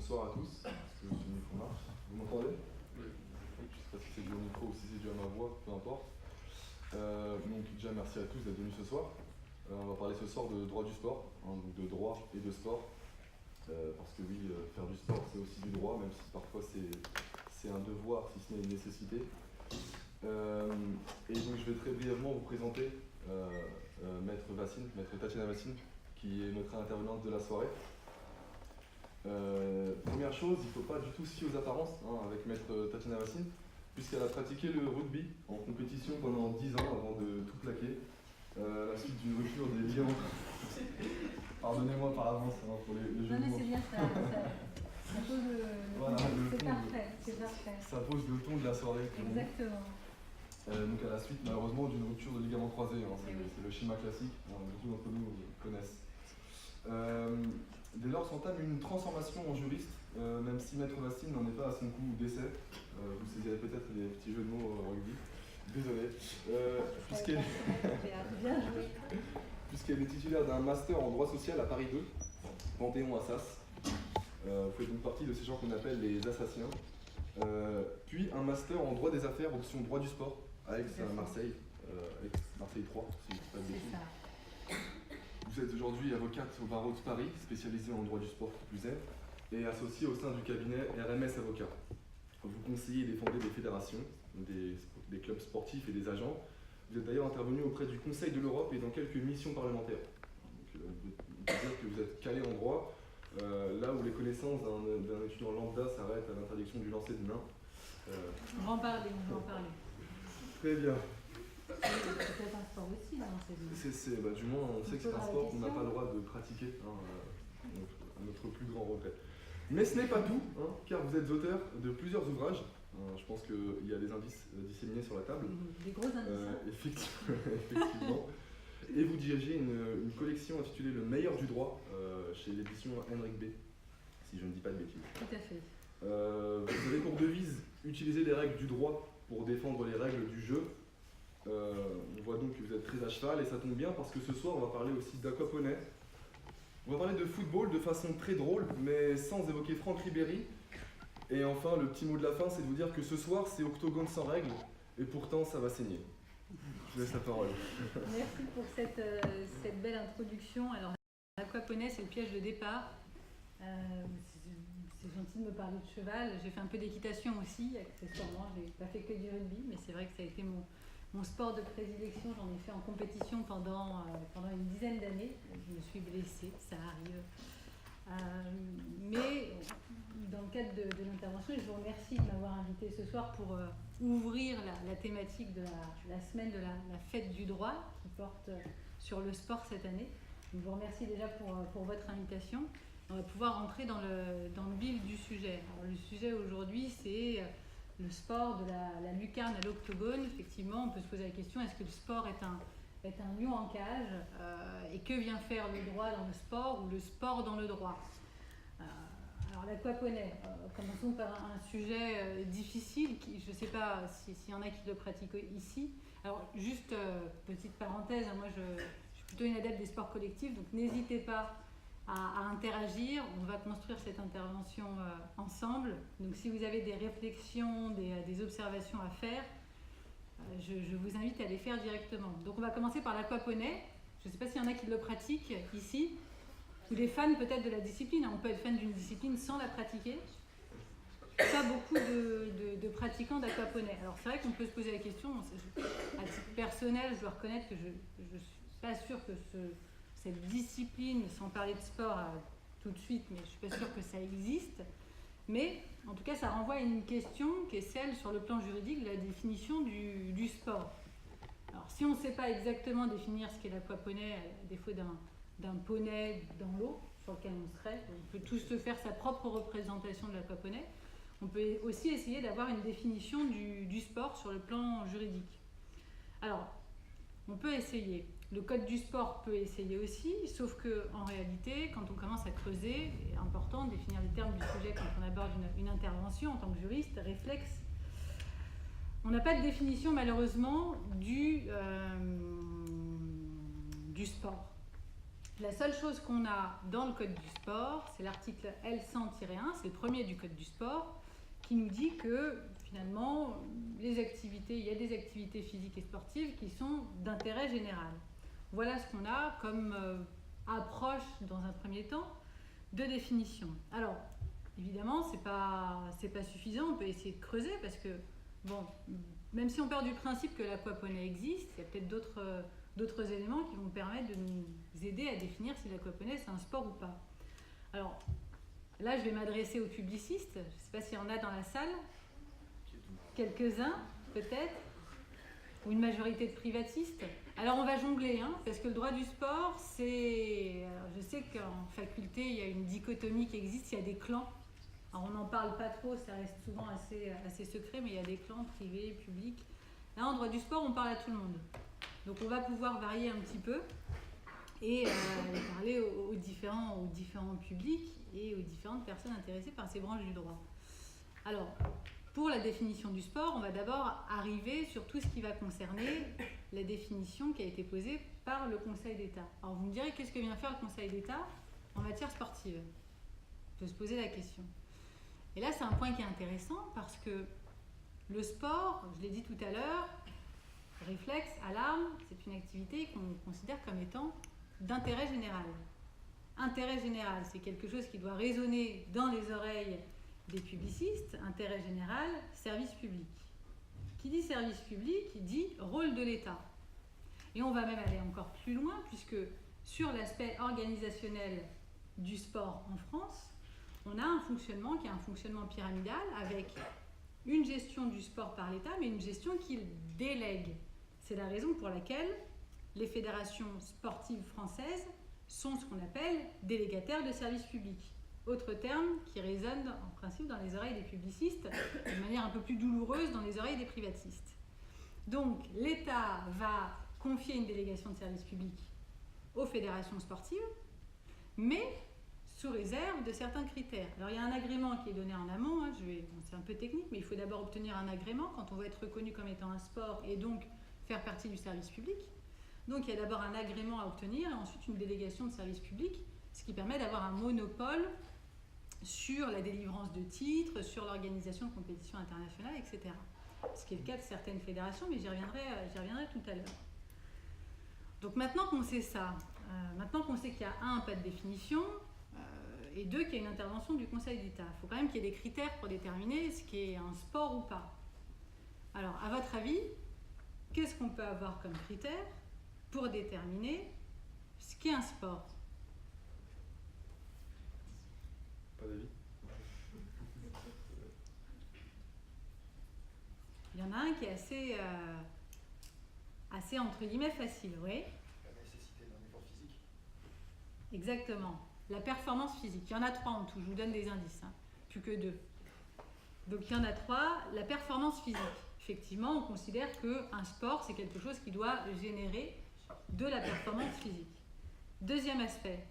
Bonsoir à tous. Est-ce que le micro marche? Vous m'entendez? Oui. Je ne sais pas si c'est dû au micro ou si c'est dû à ma voix, peu importe. Donc déjà merci à tous d'être venus ce soir. On va parler ce soir de droit du sport, hein, donc de droit et de sport. Parce que oui, faire du sport c'est aussi du droit, même si parfois c'est un devoir, si ce n'est une nécessité. Et donc je vais très brièvement vous présenter Maître Tatiana Vassine, qui est notre intervenante de la soirée. Première chose, il ne faut pas du tout se fier aux apparences avec Maître Tatiana Vassine, puisqu'elle a pratiqué le rugby en compétition pendant 10 ans avant de tout plaquer, à la suite d'une rupture des ligaments. Pardonnez-moi par avance pour les jeux de mots. Non mais c'est bien, ça pose le voilà, c'est parfait. Ça pose le ton de la soirée. Exactement. Donc à la suite malheureusement d'une rupture de ligament croisé, c'est le schéma classique, beaucoup d'entre nous connaissent. Dès lors s'entame une transformation en juriste, même si Maître Vassine n'en est pas à son coup d'essai. Vous saisirez peut-être les petits jeux de mots rugby. Désolé. Puisqu'elle est titulaire d'un master en droit social à Paris 2, Panthéon-Assas. Vous faites donc partie de ces gens qu'on appelle les Assassiens. Puis un master en droit des affaires, option droit du sport, à Aix-Marseille, Marseille 3, si je ne dis pas de bêtises. Vous êtes aujourd'hui avocate au barreau de Paris, spécialisée en droit du sport qui plus est, et associée au sein du cabinet RMS Avocats. Vous conseillez et défendez des fédérations, des clubs sportifs et des agents. Vous êtes d'ailleurs intervenu auprès du Conseil de l'Europe et dans quelques missions parlementaires. Donc, on peut dire que vous êtes calé en droit, là où les connaissances d'un étudiant lambda s'arrêtent à l'interdiction du lancer de main. On va en parler. Très bien. C'est peut-être un sport aussi, non? Du moins, on sait que c'est un sport qu'on n'a pas le droit de pratiquer, à notre plus grand regret. Mais ce n'est pas tout, car vous êtes auteur de plusieurs ouvrages. Je pense qu'il y a des indices disséminés sur la table. Des gros indices. Effectivement. Et vous dirigez une collection intitulée Le meilleur du droit chez l'édition Henrik B, si je ne dis pas de bêtises. Tout à fait. Vous avez pour devise utiliser les règles du droit pour défendre les règles du jeu. On voit donc que vous êtes très à cheval et ça tombe bien parce que ce soir on va parler aussi d'aquaponie. On va parler de football de façon très drôle mais sans évoquer Franck Ribéry. Et enfin le petit mot de la fin c'est de vous dire que ce soir c'est octogone sans règles et pourtant ça va saigner. Je vous laisse la parole. Merci pour cette belle introduction. Alors l'aquaponie c'est le piège de départ. C'est gentil de me parler de cheval. J'ai fait un peu d'équitation aussi, accessoirement. J'ai pas fait que du rugby, mais c'est vrai que ça a été mon sport de prédilection. J'en ai fait en compétition pendant une dizaine d'années. Je me suis blessée, ça arrive. Mais dans le cadre de l'intervention, je vous remercie de m'avoir invité ce soir pour ouvrir la thématique de la semaine de la fête du droit qui porte sur le sport cette année. Je vous remercie déjà pour votre invitation. On va pouvoir entrer dans le vif du sujet. Alors, le sujet aujourd'hui, c'est le sport de la lucarne à l'octogone. Effectivement, on peut se poser la question, est-ce que le sport est un lion en cage et que vient faire le droit dans le sport ou le sport dans le droit? Alors l'aquaponie, commençons par un sujet difficile, je ne sais pas s'il y en a qui le pratiquent ici. Alors juste petite parenthèse, moi je suis plutôt une adepte des sports collectifs, donc n'hésitez pas à interagir. On va construire cette intervention ensemble. Donc si vous avez des réflexions, des observations à faire, je vous invite à les faire directement. Donc on va commencer par l'aquaponie. Je ne sais pas s'il y en a qui le pratiquent ici, ou les fans peut-être de la discipline. On peut être fan d'une discipline sans la pratiquer. Pas beaucoup de pratiquants d'aquaponie. Alors c'est vrai qu'on peut se poser la question, à titre personnel, je dois reconnaître que je ne suis pas sûre que cette discipline, sans parler de sport tout de suite, mais je ne suis pas sûre que ça existe. Mais en tout cas, ça renvoie à une question qui est celle, sur le plan juridique, de la définition du sport. Alors, si on ne sait pas exactement définir ce qu'est l'aquaponie, à défaut d'un poney dans l'eau, sur lequel on serait, on peut tous se faire sa propre représentation de l'aquaponie. On peut aussi essayer d'avoir une définition du sport sur le plan juridique. Alors, on peut essayer. Le code du sport peut essayer aussi, sauf qu'en réalité, quand on commence à creuser, c'est important de définir les termes du sujet quand on aborde une intervention en tant que juriste, réflexe. On n'a pas de définition malheureusement du sport. La seule chose qu'on a dans le Code du sport, c'est l'article L100-1, c'est le premier du Code du sport, qui nous dit que finalement, il y a des activités physiques et sportives qui sont d'intérêt général. Voilà ce qu'on a comme approche, dans un premier temps, de définition. Alors, évidemment, c'est pas suffisant, on peut essayer de creuser parce que, bon, même si on part du principe que l'aquaponie existe, il y a peut-être d'autres éléments qui vont permettre de nous aider à définir si l'aquaponie c'est un sport ou pas. Alors, là, je vais m'adresser aux publicistes. Je ne sais pas s'il y en a dans la salle. Quelques-uns, peut-être, ou une majorité de privatistes. Alors, on va jongler, hein, parce que le droit du sport, c'est... Je sais qu'en faculté, il y a une dichotomie qui existe, il y a des clans. Alors, on n'en parle pas trop, ça reste souvent assez secret, mais il y a des clans privés, publics. Là, en droit du sport, on parle à tout le monde. Donc, on va pouvoir varier un petit peu et parler aux différents publics et aux différentes personnes intéressées par ces branches du droit. Alors, pour la définition du sport, on va d'abord arriver sur tout ce qui va concerner la définition qui a été posée par le Conseil d'État. Alors, vous me direz, qu'est-ce que vient faire le Conseil d'État en matière sportive? On peut se poser la question. Et là, c'est un point qui est intéressant parce que le sport, je l'ai dit tout à l'heure, réflexe, alarme, c'est une activité qu'on considère comme étant d'intérêt général. Intérêt général, c'est quelque chose qui doit résonner dans les oreilles des publicistes. Intérêt général, service public. Qui dit service public, dit rôle de l'État. Et on va même aller encore plus loin, puisque sur l'aspect organisationnel du sport en France, on a un fonctionnement qui est un fonctionnement pyramidal avec une gestion du sport par l'État, mais une gestion qu'il délègue. C'est la raison pour laquelle les fédérations sportives françaises sont ce qu'on appelle délégataires de service public. Autre terme qui résonne en principe dans les oreilles des publicistes, de manière un peu plus douloureuse dans les oreilles des privatistes. Donc l'État va confier une délégation de service public aux fédérations sportives, mais sous réserve de certains critères. Alors il y a un agrément qui est donné en amont, hein, c'est un peu technique, mais il faut d'abord obtenir un agrément quand on veut être reconnu comme étant un sport et donc faire partie du service public. Donc il y a d'abord un agrément à obtenir et ensuite une délégation de service public, ce qui permet d'avoir un monopole sur la délivrance de titres, sur l'organisation de compétitions internationales, etc. Ce qui est le cas de certaines fédérations, mais j'y reviendrai tout à l'heure. Donc maintenant qu'on sait ça, maintenant qu'on sait qu'il y a un, pas de définition, et deux, qu'il y a une intervention du Conseil d'État, il faut quand même qu'il y ait des critères pour déterminer ce qui est un sport ou pas. Alors, à votre avis, qu'est-ce qu'on peut avoir comme critère pour déterminer ce qu'est un sport? Pas d'avis? Il y en a un qui est assez entre guillemets facile, oui. La nécessité d'un effort physique. Exactement. La performance physique. Il y en a 3 en tout, je vous donne des indices, hein. Plus que 2. Donc il y en a 3. La performance physique. Effectivement, on considère qu'un sport, c'est quelque chose qui doit générer de la performance physique. Deuxième aspect.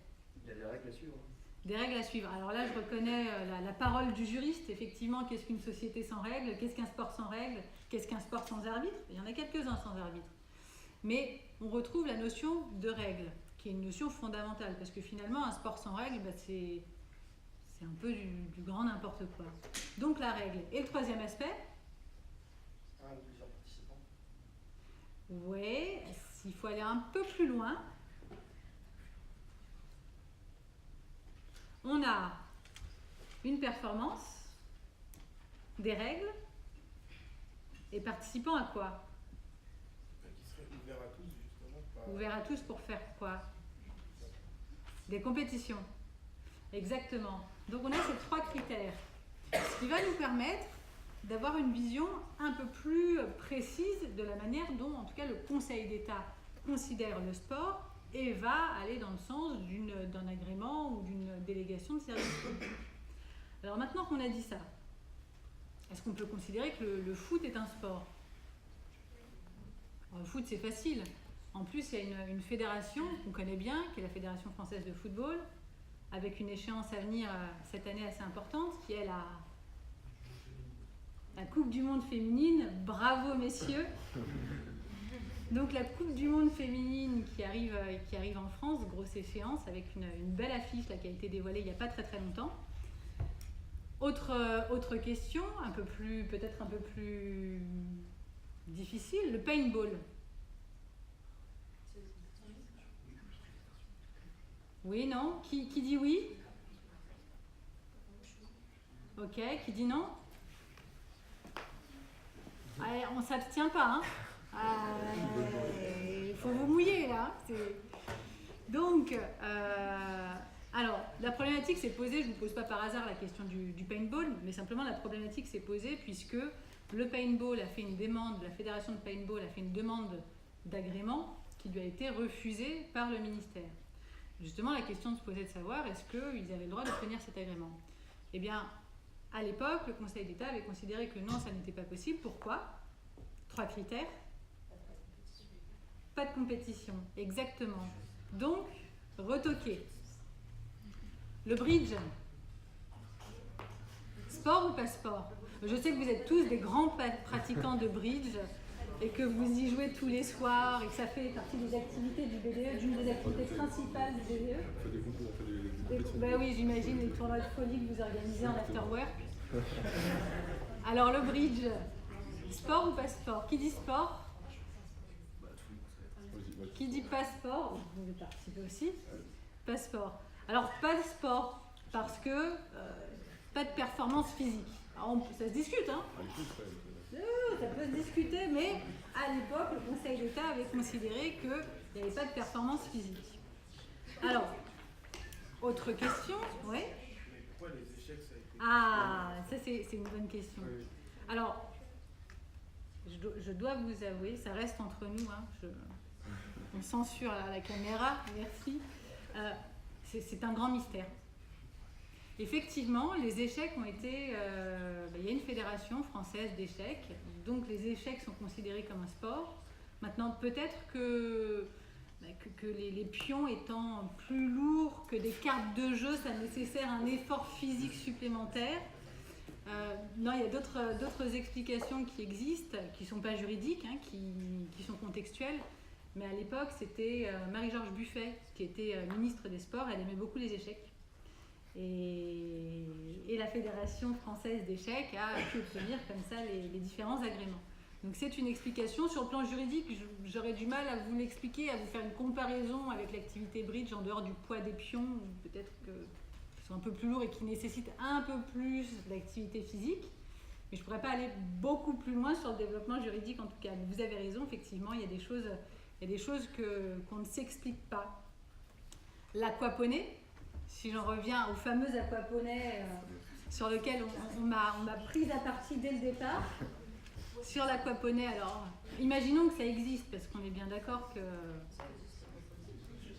Il y a des règles à suivre. Des règles à suivre. Alors là, je reconnais la parole du juriste. Effectivement, qu'est-ce qu'une société sans règles? Qu'est-ce qu'un sport sans règles? Qu'est-ce qu'un sport sans arbitre? Il y en a quelques-uns sans arbitre. Mais on retrouve la notion de règles, qui est une notion fondamentale, parce que finalement, un sport sans règles, c'est un peu du grand n'importe quoi. Donc la règle. Et le troisième aspect? Un ou plusieurs participants. Oui, il faut aller un peu plus loin. On a une performance, des règles, et participant à quoi? Qui serait ouvert à tous, justement. Pas... Ouvert à tous pour faire quoi? Des compétitions. Exactement. Donc on a ces 3 critères. Ce qui va nous permettre d'avoir une vision un peu plus précise de la manière dont, en tout cas, le Conseil d'État considère le sport et va aller dans le sens d'un agrément ou d'une délégation de service public. Alors maintenant qu'on a dit ça, est-ce qu'on peut considérer que le foot est un sport? Alors, le foot, c'est facile. En plus, il y a une fédération qu'on connaît bien, qui est la Fédération française de football, avec une échéance à venir cette année assez importante, qui est la Coupe du monde féminine. Bravo, messieurs! Donc la Coupe du Monde féminine qui arrive en France, grosse échéance, avec une belle affiche là, qui a été dévoilée il n'y a pas très très longtemps. Autre question, peut-être un peu plus difficile, le paintball. Oui, non? Qui dit oui? Ok, qui dit non? Allez, on s'abstient pas, hein? Il faut vous mouiller là. Donc, alors, la problématique s'est posée, je ne vous pose pas par hasard la question du paintball, mais simplement la problématique s'est posée puisque le paintball a fait une demande, la fédération de paintball a fait une demande d'agrément qui lui a été refusée par le ministère. Justement, la question se posait de savoir est-ce qu'ils avaient le droit d'obtenir cet agrément. Eh bien, à l'époque, le Conseil d'État avait considéré que non, ça n'était pas possible. Pourquoi? 3 critères. Pas de compétition, exactement. Donc, retoqué. Le bridge. Sport ou pas sport? Je sais que vous êtes tous des grands pratiquants de bridge et que vous y jouez tous les soirs et que ça fait partie des activités du BDE, d'une des activités principales du BDE. On fait des concours, on fait des compétitions. Ben oui, j'imagine les tournois de folie que vous organisez en afterwork. Alors le bridge, sport ou pas sport? Qui dit sport? Qui dit pas sport? Vous pouvez participer aussi. Pas sport. Alors pas de sport parce que pas de performance physique. Alors, ça se discute, hein? Ça peut se discuter, mais à l'époque, le Conseil d'État avait considéré qu'il n'y avait pas de performance physique. Alors, autre question, oui? Pourquoi les échecs, ça a été... Ah, ça c'est une bonne question. Alors, je dois vous avouer, ça reste entre nous, hein, on censure la caméra, merci. C'est un grand mystère. Effectivement, les échecs ont été... il y a une fédération française d'échecs, donc les échecs sont considérés comme un sport. Maintenant, peut-être que les pions étant plus lourds que des cartes de jeu, ça nécessite un effort physique supplémentaire. Non, il y a d'autres explications qui existent, qui ne sont pas juridiques, hein, qui sont contextuelles. Mais à l'époque, c'était Marie-Georges Buffet, qui était ministre des Sports. Elle aimait beaucoup les échecs. Et la Fédération française d'échecs a pu obtenir comme ça les différents agréments. Donc c'est une explication. Sur le plan juridique, j'aurais du mal à vous l'expliquer, à vous faire une comparaison avec l'activité bridge en dehors du poids des pions, peut-être qu'ils sont un peu plus lourds et qui nécessitent un peu plus d'activité physique. Mais je ne pourrais pas aller beaucoup plus loin sur le développement juridique en tout cas. Mais vous avez raison, effectivement, il y a des choses qu'on ne s'explique pas. L'aquaponie, si j'en reviens au fameux aquaponie sur lequel on m'a prise à partie dès le départ, sur l'aquaponie, alors imaginons que ça existe, parce qu'on est bien d'accord que...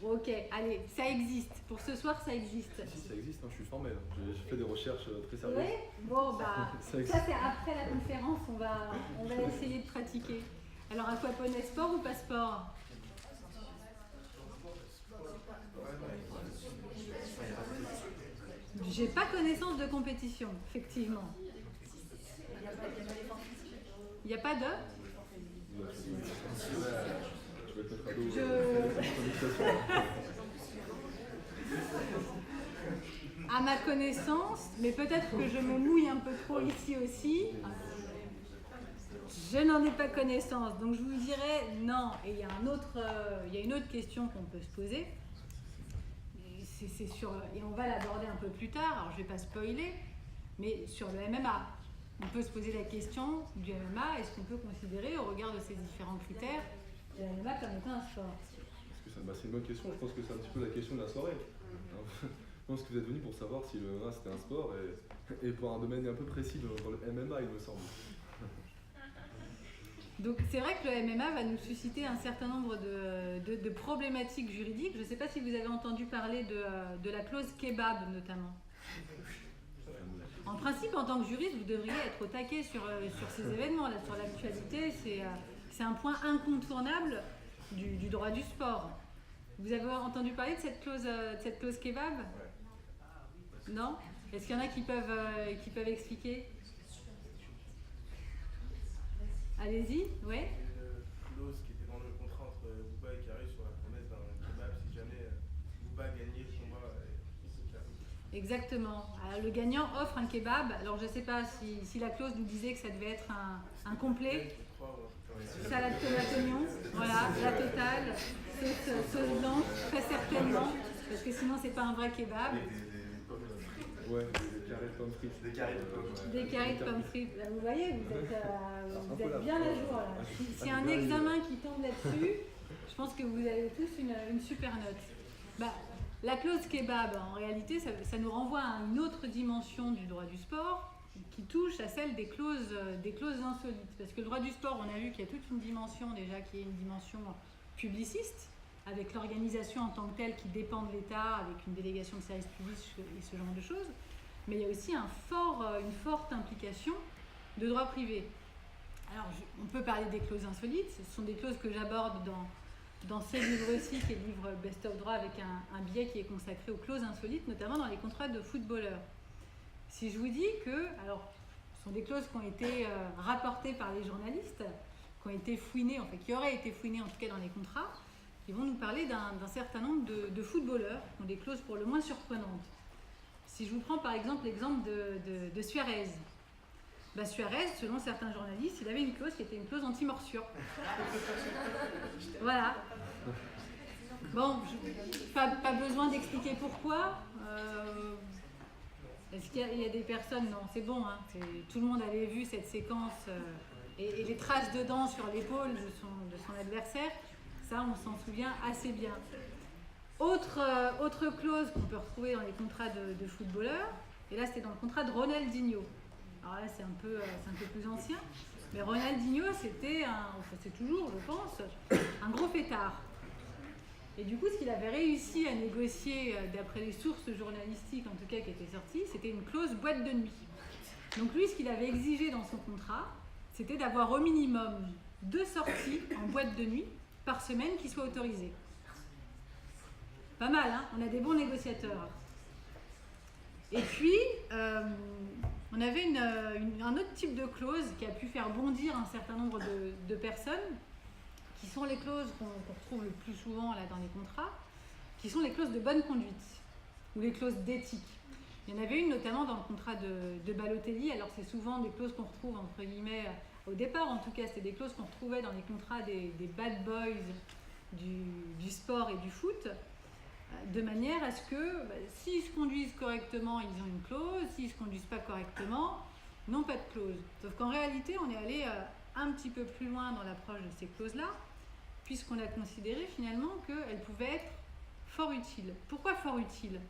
Ok, allez, ça existe. Pour ce soir, ça existe. Si, ça existe, hein, je suis formel. J'ai fait des recherches très sérieuses. Oui. Bon, bah, ça c'est après la conférence, on va essayer de pratiquer. Alors, aquaponie, sport ou pas sport? J'ai pas connaissance de compétition, effectivement. Il n'y a pas de... À ma connaissance, mais peut-être que je me mouille un peu trop ici aussi, je n'en ai pas connaissance. Donc je vous dirais non. Et il y a une autre question qu'on peut se poser. Et on va l'aborder un peu plus tard, alors je ne vais pas spoiler, mais sur le MMA. On peut se poser la question du MMA, est-ce qu'on peut considérer, au regard de ces différents critères, le MMA comme étant un sport? C'est une bonne question, je pense que c'est un petit peu la question de la soirée. Je pense que vous êtes venu pour savoir si le MMA c'était un sport et pour un domaine un peu précis dans le MMA, il me semble. Donc c'est vrai que le MMA va nous susciter un certain nombre de problématiques juridiques. Je ne sais pas si vous avez entendu parler de la clause kebab notamment. En principe, en tant que juriste, vous devriez être au taquet sur ces événements, là, sur l'actualité. C'est un point incontournable du droit du sport. Vous avez entendu parler de cette clause kebab? Non? Est-ce qu'il y en a qui peuvent expliquer? Allez-y, ouais. Une clause qui était dans le Exactement. Alors, le gagnant offre un kebab. Alors je ne sais pas si la clause nous disait que ça devait être un complet. Salade tomate oignon, voilà, la totale, sauce blanche, très certainement, parce que sinon c'est pas un vrai kebab. Ouais, des carrés de pommes frites. Des carrés de pommes. Des carrés de pommes frites. Là, vous voyez, vous êtes bien à jour là. S'il y a un examen qui tombe là-dessus, je pense que vous avez tous une super note. Bah, la clause kebab, en réalité, ça nous renvoie à une autre dimension du droit du sport qui touche à celle des clauses insolites. Parce que le droit du sport, on a vu qu'il y a toute une dimension déjà qui est une dimension publiciste, avec l'organisation en tant que telle qui dépend de l'État, avec une délégation de service public et ce genre de choses. Mais il y a aussi une forte implication de droit privé. Alors, on peut parler des clauses insolites. Ce sont des clauses que j'aborde dans ce livre-ci, qui est le livre Best of Droit, avec un billet qui est consacré aux clauses insolites, notamment dans les contrats de footballeurs. Si je vous dis que, alors, ce sont des clauses qui ont été rapportées par les journalistes, qui ont été fouinées, enfin qui auraient été fouinées en tout cas dans les contrats, qui vont nous parler d'un certain nombre de footballeurs qui ont des clauses pour le moins surprenantes. Si je vous prends par exemple l'exemple de Suarez. Bah, Suarez, selon certains journalistes, il avait une clause qui était une clause anti-morsure. Voilà. Bon, pas besoin d'expliquer pourquoi. Est-ce qu'il y a des personnes? Non, c'est bon. Hein, tout le monde avait vu cette séquence et les traces de dents sur l'épaule de son adversaire. Ça, on s'en souvient assez bien. Autre clause qu'on peut retrouver dans les contrats de footballeurs, et là c'était dans le contrat de Ronaldinho. Alors là c'est un peu plus ancien, mais Ronaldinho c'est toujours, je pense, un gros fêtard. Et du coup ce qu'il avait réussi à négocier, d'après les sources journalistiques en tout cas qui étaient sorties, c'était une clause boîte de nuit. Donc lui ce qu'il avait exigé dans son contrat, c'était d'avoir au minimum 2 sorties en boîte de nuit par semaine qui soient autorisées. Pas mal, hein, on a des bons négociateurs. Et puis, on avait un autre type de clause qui a pu faire bondir un certain nombre de personnes, qui sont les clauses qu'on retrouve le plus souvent là, dans les contrats, qui sont les clauses de bonne conduite, ou les clauses d'éthique. Il y en avait une notamment dans le contrat de Balotelli, alors c'est souvent des clauses qu'on retrouve, entre guillemets, au départ en tout cas, c'était des clauses qu'on retrouvait dans les contrats des bad boys du sport et du foot, de manière à ce que s'ils se conduisent correctement, ils ont une clause, s'ils ne se conduisent pas correctement, n'ont pas de clause. Sauf qu'en réalité, on est allé un petit peu plus loin dans l'approche de ces clauses-là, puisqu'on a considéré finalement qu'elles pouvaient être fort utiles. Pourquoi fort utiles?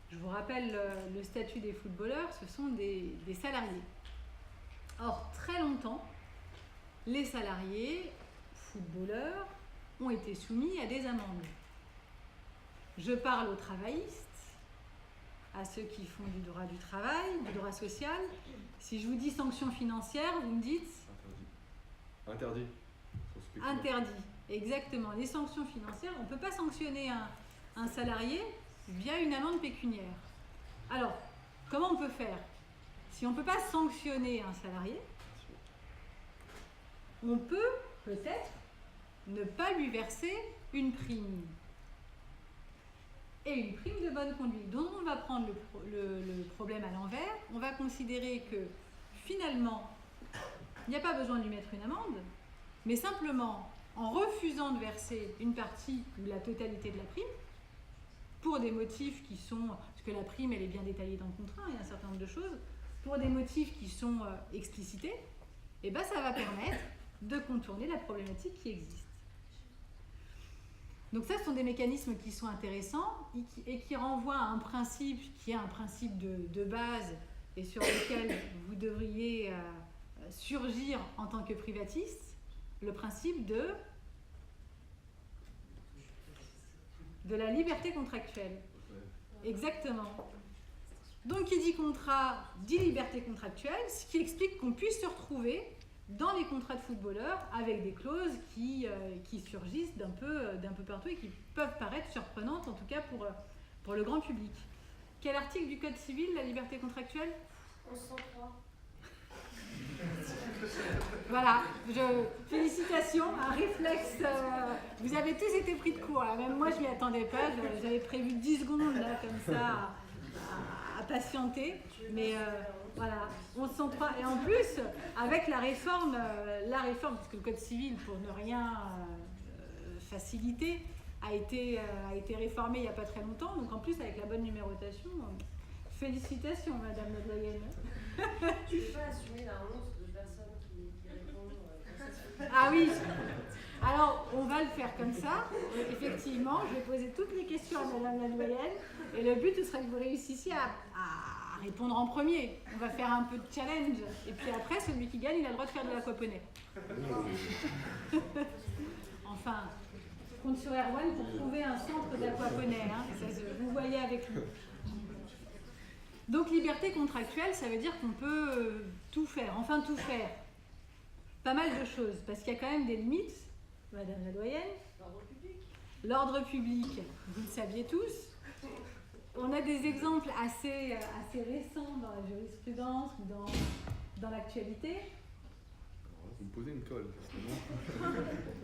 Je vous rappelle le statut des footballeurs, ce sont des salariés. Or, très longtemps, les salariés footballeurs ont été soumis à des amendes. Je parle aux travaillistes, à ceux qui font du droit du travail, du droit social. Si je vous dis sanctions financières, vous me dites Interdit. interdit. Exactement. Les sanctions financières, on ne peut pas sanctionner un salarié via une amende pécuniaire. Alors, comment on peut faire? Si on ne peut pas sanctionner un salarié, on peut peut-être ne pas lui verser une prime. Et une prime de bonne conduite. Donc on va prendre le problème à l'envers. On va considérer que finalement, il n'y a pas besoin de lui mettre une amende, mais simplement en refusant de verser une partie ou la totalité de la prime, pour des motifs qui sont, parce que la prime elle est bien détaillée dans le contrat, il y a un certain nombre de choses, pour des motifs qui sont explicités, et ben ça va permettre de contourner la problématique qui existe. Donc ça, ce sont des mécanismes qui sont intéressants et qui renvoient à un principe qui est un principe de base et sur lequel vous devriez surgir en tant que privatiste, le principe de la liberté contractuelle. Exactement. Donc, qui dit contrat, dit liberté contractuelle, ce qui explique qu'on puisse se retrouver dans les contrats de footballeurs avec des clauses qui surgissent d'un peu partout et qui peuvent paraître surprenantes, en tout cas pour le grand public. Quel article du Code civil, la liberté contractuelle? 1103. Voilà, félicitations, un réflexe, vous avez tous été pris de court, là. Même moi je m'y attendais pas, j'avais prévu 10 secondes là, comme ça, patienter, mais voilà, on se sent trois. Et en plus, avec la réforme, parce que le Code civil, pour ne rien faciliter, a été réformé il n'y a pas très longtemps. Donc en plus, avec la bonne numérotation, félicitations, Madame la doyenne. Tu ne peux pas assumer la honte de personnes qui répondent comme ça. Ah oui. Alors, on va le faire comme ça. Effectivement, je vais poser toutes les questions à Madame la doyenne. Et le but, ce serait que vous réussissiez à répondre en premier. On va faire un peu de challenge. Et puis après, celui qui gagne, il a le droit de faire de l'aquaponie. Enfin, je compte sur Erwan pour trouver un centre d'aquaponie. Hein. Vous voyez avec lui. Donc, liberté contractuelle, ça veut dire qu'on peut tout faire. Enfin, tout faire. Pas mal de choses. Parce qu'il y a quand même des limites. Madame la doyenne. L'ordre public. L'ordre public, vous le saviez tous. On a des exemples assez récents dans la jurisprudence ou dans l'actualité. Vous me posez une colle,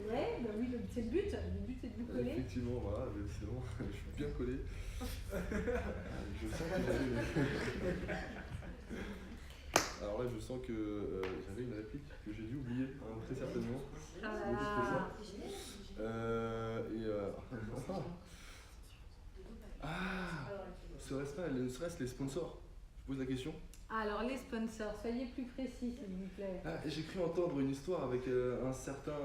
Ouais, bah oui, c'est le but. Le but, c'est de vous coller. Effectivement, voilà, c'est bon, je suis bien collé. Je sens que alors là, je sens que j'avais une réplique que j'ai dû oublier, hein, très certainement. Serait-ce les sponsors? Je pose la question. Alors, les sponsors, soyez plus précis, s'il vous plaît. J'ai cru entendre une histoire avec un certain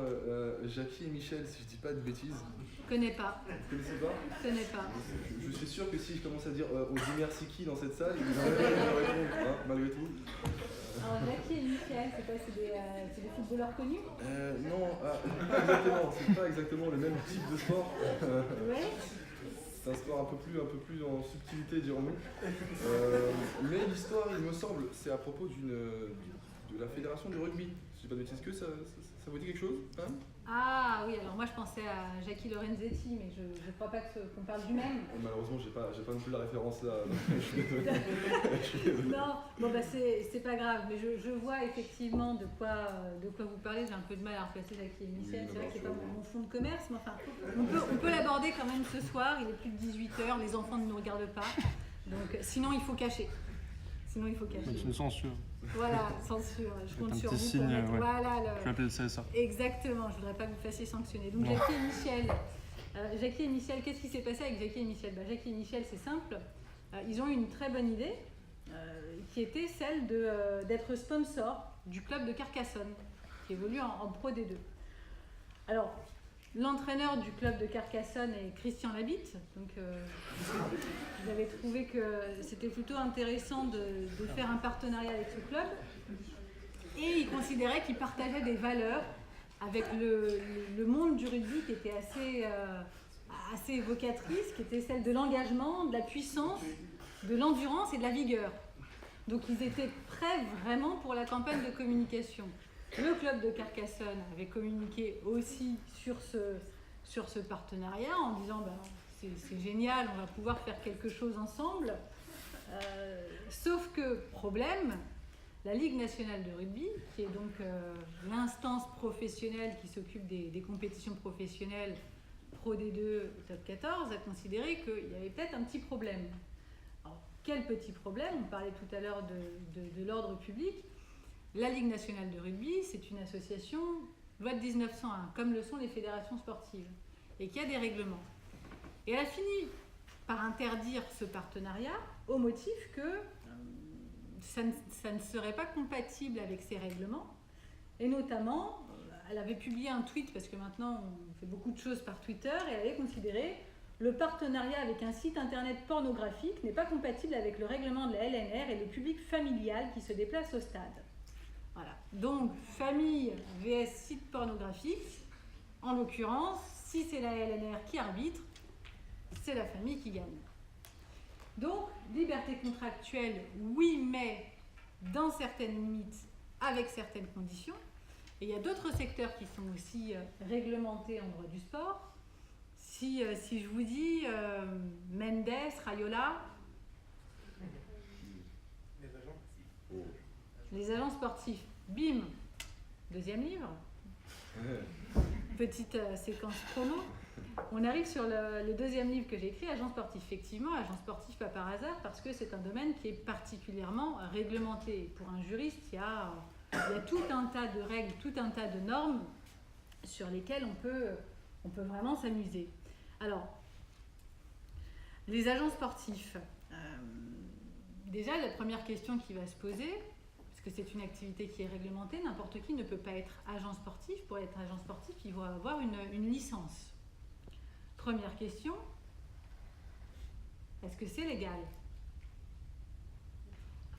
Jackie et Michel, si je dis pas de bêtises. Je connais pas. Vous connaissez pas? Je connais pas. Je suis sûr que si je commence à dire on dit merci qui dans cette salle, ils vont répondre, hein, malgré tout. Alors, Jackie et Michel, c'est quoi? C'est des footballeurs connus? Non, pas exactement. C'est pas exactement le même type de sport. Ouais. C'est un sport un peu plus en subtilité, dirons-nous. Mais l'histoire, il me semble, c'est à propos de la fédération du rugby. Si je dis pas de bêtises, que ça vous dit quelque chose, hein? Ah oui, alors moi je pensais à Jackie Lorenzetti, mais je ne crois pas qu'on parle du même. Malheureusement, j'ai pas non plus la référence là. Non, bon bah c'est pas grave, mais je vois effectivement de quoi vous parlez. J'ai un peu de mal à replacer Jackie et Michel, c'est vrai que c'est pas mon fond de commerce, mais enfin, on peut l'aborder quand même ce soir. Il est plus de 18h, les enfants ne nous regardent pas, donc sinon il faut cacher. C'est une censure. Voilà, censure. Je compte sur vous signe, pour mettre. ouais. Voilà, Je vais appeler le CSA. Exactement, je voudrais pas que vous fassiez sanctionner. Donc Non. Jackie et Michel, qu'est-ce qui s'est passé avec Jackie et Michel? Jackie et Michel, c'est simple. Ils ont eu une très bonne idée qui était celle d'être sponsor du club de Carcassonne, qui évolue en Pro D2. Alors, l'entraîneur du club de Carcassonne est Christian Labitte. Donc, vous avez trouvé que c'était plutôt intéressant de faire un partenariat avec ce club. Et il considérait qu'il partageait des valeurs avec le monde du rugby qui était assez évocatrice, qui était celle de l'engagement, de la puissance, de l'endurance et de la vigueur. Donc ils étaient prêts vraiment pour la campagne de communication. Le club de Carcassonne avait communiqué aussi sur ce partenariat en disant c'est génial, on va pouvoir faire quelque chose ensemble. Sauf que, problème, la Ligue nationale de rugby, qui est donc l'instance professionnelle qui s'occupe des compétitions professionnelles Pro D2, Top 14, a considéré qu'il y avait peut-être un petit problème. Alors, quel petit problème? On parlait tout à l'heure de l'ordre public. La Ligue nationale de rugby, c'est une association, loi de 1901, comme le sont les fédérations sportives, et qui a des règlements. Et elle a fini par interdire ce partenariat au motif que ça ne serait pas compatible avec ses règlements. Et notamment, elle avait publié un tweet, parce que maintenant on fait beaucoup de choses par Twitter, et elle avait considéré le partenariat avec un site internet pornographique n'est pas compatible avec le règlement de la LNR et le public familial qui se déplace au stade. Voilà. Donc, famille vs site pornographique, en l'occurrence, si c'est la LNR qui arbitre, c'est la famille qui gagne. Donc, liberté contractuelle, oui, mais dans certaines limites, avec certaines conditions. Et il y a d'autres secteurs qui sont aussi réglementés en droit du sport. Si je vous dis Mendes, Raiola, les agents sportifs, bim, deuxième livre, petite séquence promo. On arrive sur le deuxième livre que j'ai écrit, Agent sportif. Effectivement, agent sportif pas par hasard, parce que c'est un domaine qui est particulièrement réglementé. Pour un juriste, il y a tout un tas de règles, tout un tas de normes sur lesquelles on peut vraiment s'amuser. Alors, les agents sportifs. Déjà, la première question qui va se poser, parce que c'est une activité qui est réglementée, n'importe qui ne peut pas être agent sportif. Pour être agent sportif, il faut avoir une licence. Première question, est-ce que c'est légal?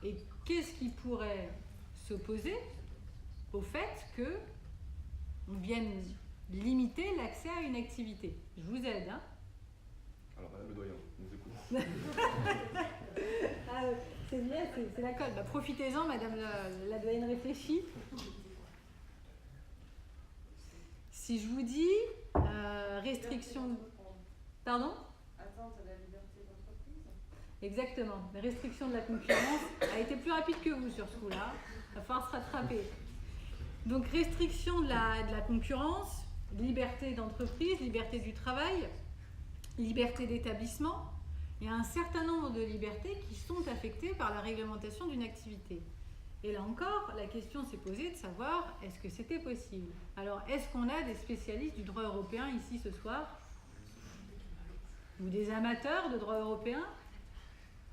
Et qu'est-ce qui pourrait s'opposer au fait qu'on vienne limiter l'accès à une activité? Je vous aide, hein? Alors, Madame le doyen, on vous écoute. Ah, c'est bien, c'est la colle. Bah, profitez-en, Madame la doyenne réfléchit. Si je vous dis restriction... Pardon? Atteinte à la liberté d'entreprise. Exactement. La restriction de la concurrence a été plus rapide que vous sur ce coup-là. Il va falloir se rattraper. Donc, restriction de la concurrence, liberté d'entreprise, liberté du travail, liberté d'établissement. Il y a un certain nombre de libertés qui sont affectées par la réglementation d'une activité. Et là encore, la question s'est posée de savoir est-ce que c'était possible. Alors, est-ce qu'on a des spécialistes du droit européen ici ce soir? Ou des amateurs de droit européen?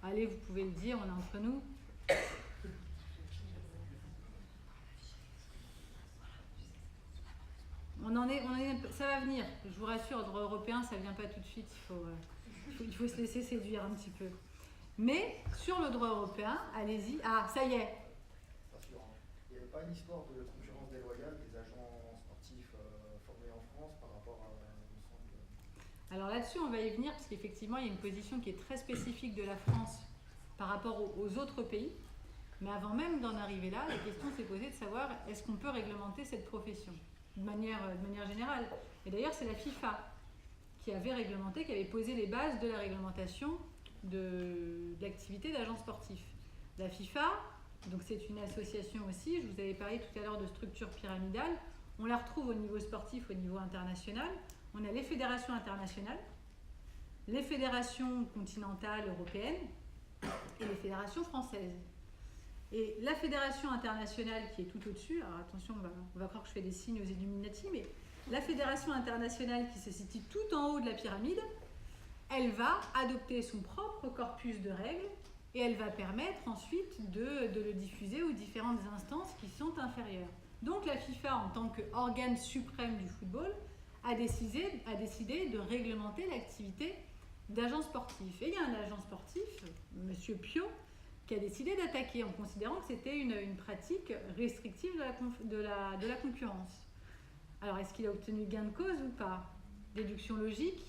Allez, vous pouvez le dire, on est entre nous. Ça va venir. Je vous rassure, le droit européen, ça ne vient pas tout de suite. Il faut se laisser séduire un petit peu. Mais sur le droit européen, allez-y. Ah, ça y est. Il n'y avait pas une histoire de concurrence déloyale des agents sportifs formés en France par rapport à Alors là-dessus, on va y venir parce qu'effectivement, il y a une position qui est très spécifique de la France par rapport aux autres pays. Mais avant même d'en arriver là, la question s'est posée de savoir est-ce qu'on peut réglementer cette profession de manière générale. Et d'ailleurs, c'est la FIFA qui avait réglementé, qui avait posé les bases de la réglementation de l'activité d'agent sportif. La FIFA, donc c'est une association aussi, je vous avais parlé tout à l'heure de structure pyramidale, on la retrouve au niveau sportif, au niveau international. On a les fédérations internationales, les fédérations continentales européennes et les fédérations françaises. Et la fédération internationale qui est tout au-dessus, alors attention, on va croire que je fais des signes aux Illuminati, mais la fédération internationale qui se situe tout en haut de la pyramide, elle va adopter son propre corpus de règles et elle va permettre ensuite de le diffuser aux différentes instances qui sont inférieures. Donc la FIFA, en tant qu'organe suprême du football, a décidé de réglementer l'activité d'agent sportif. Et il y a un agent sportif, M. Piot, qui a décidé d'attaquer en considérant que c'était une pratique restrictive de la concurrence. Alors, est-ce qu'il a obtenu gain de cause ou pas? Déduction logique?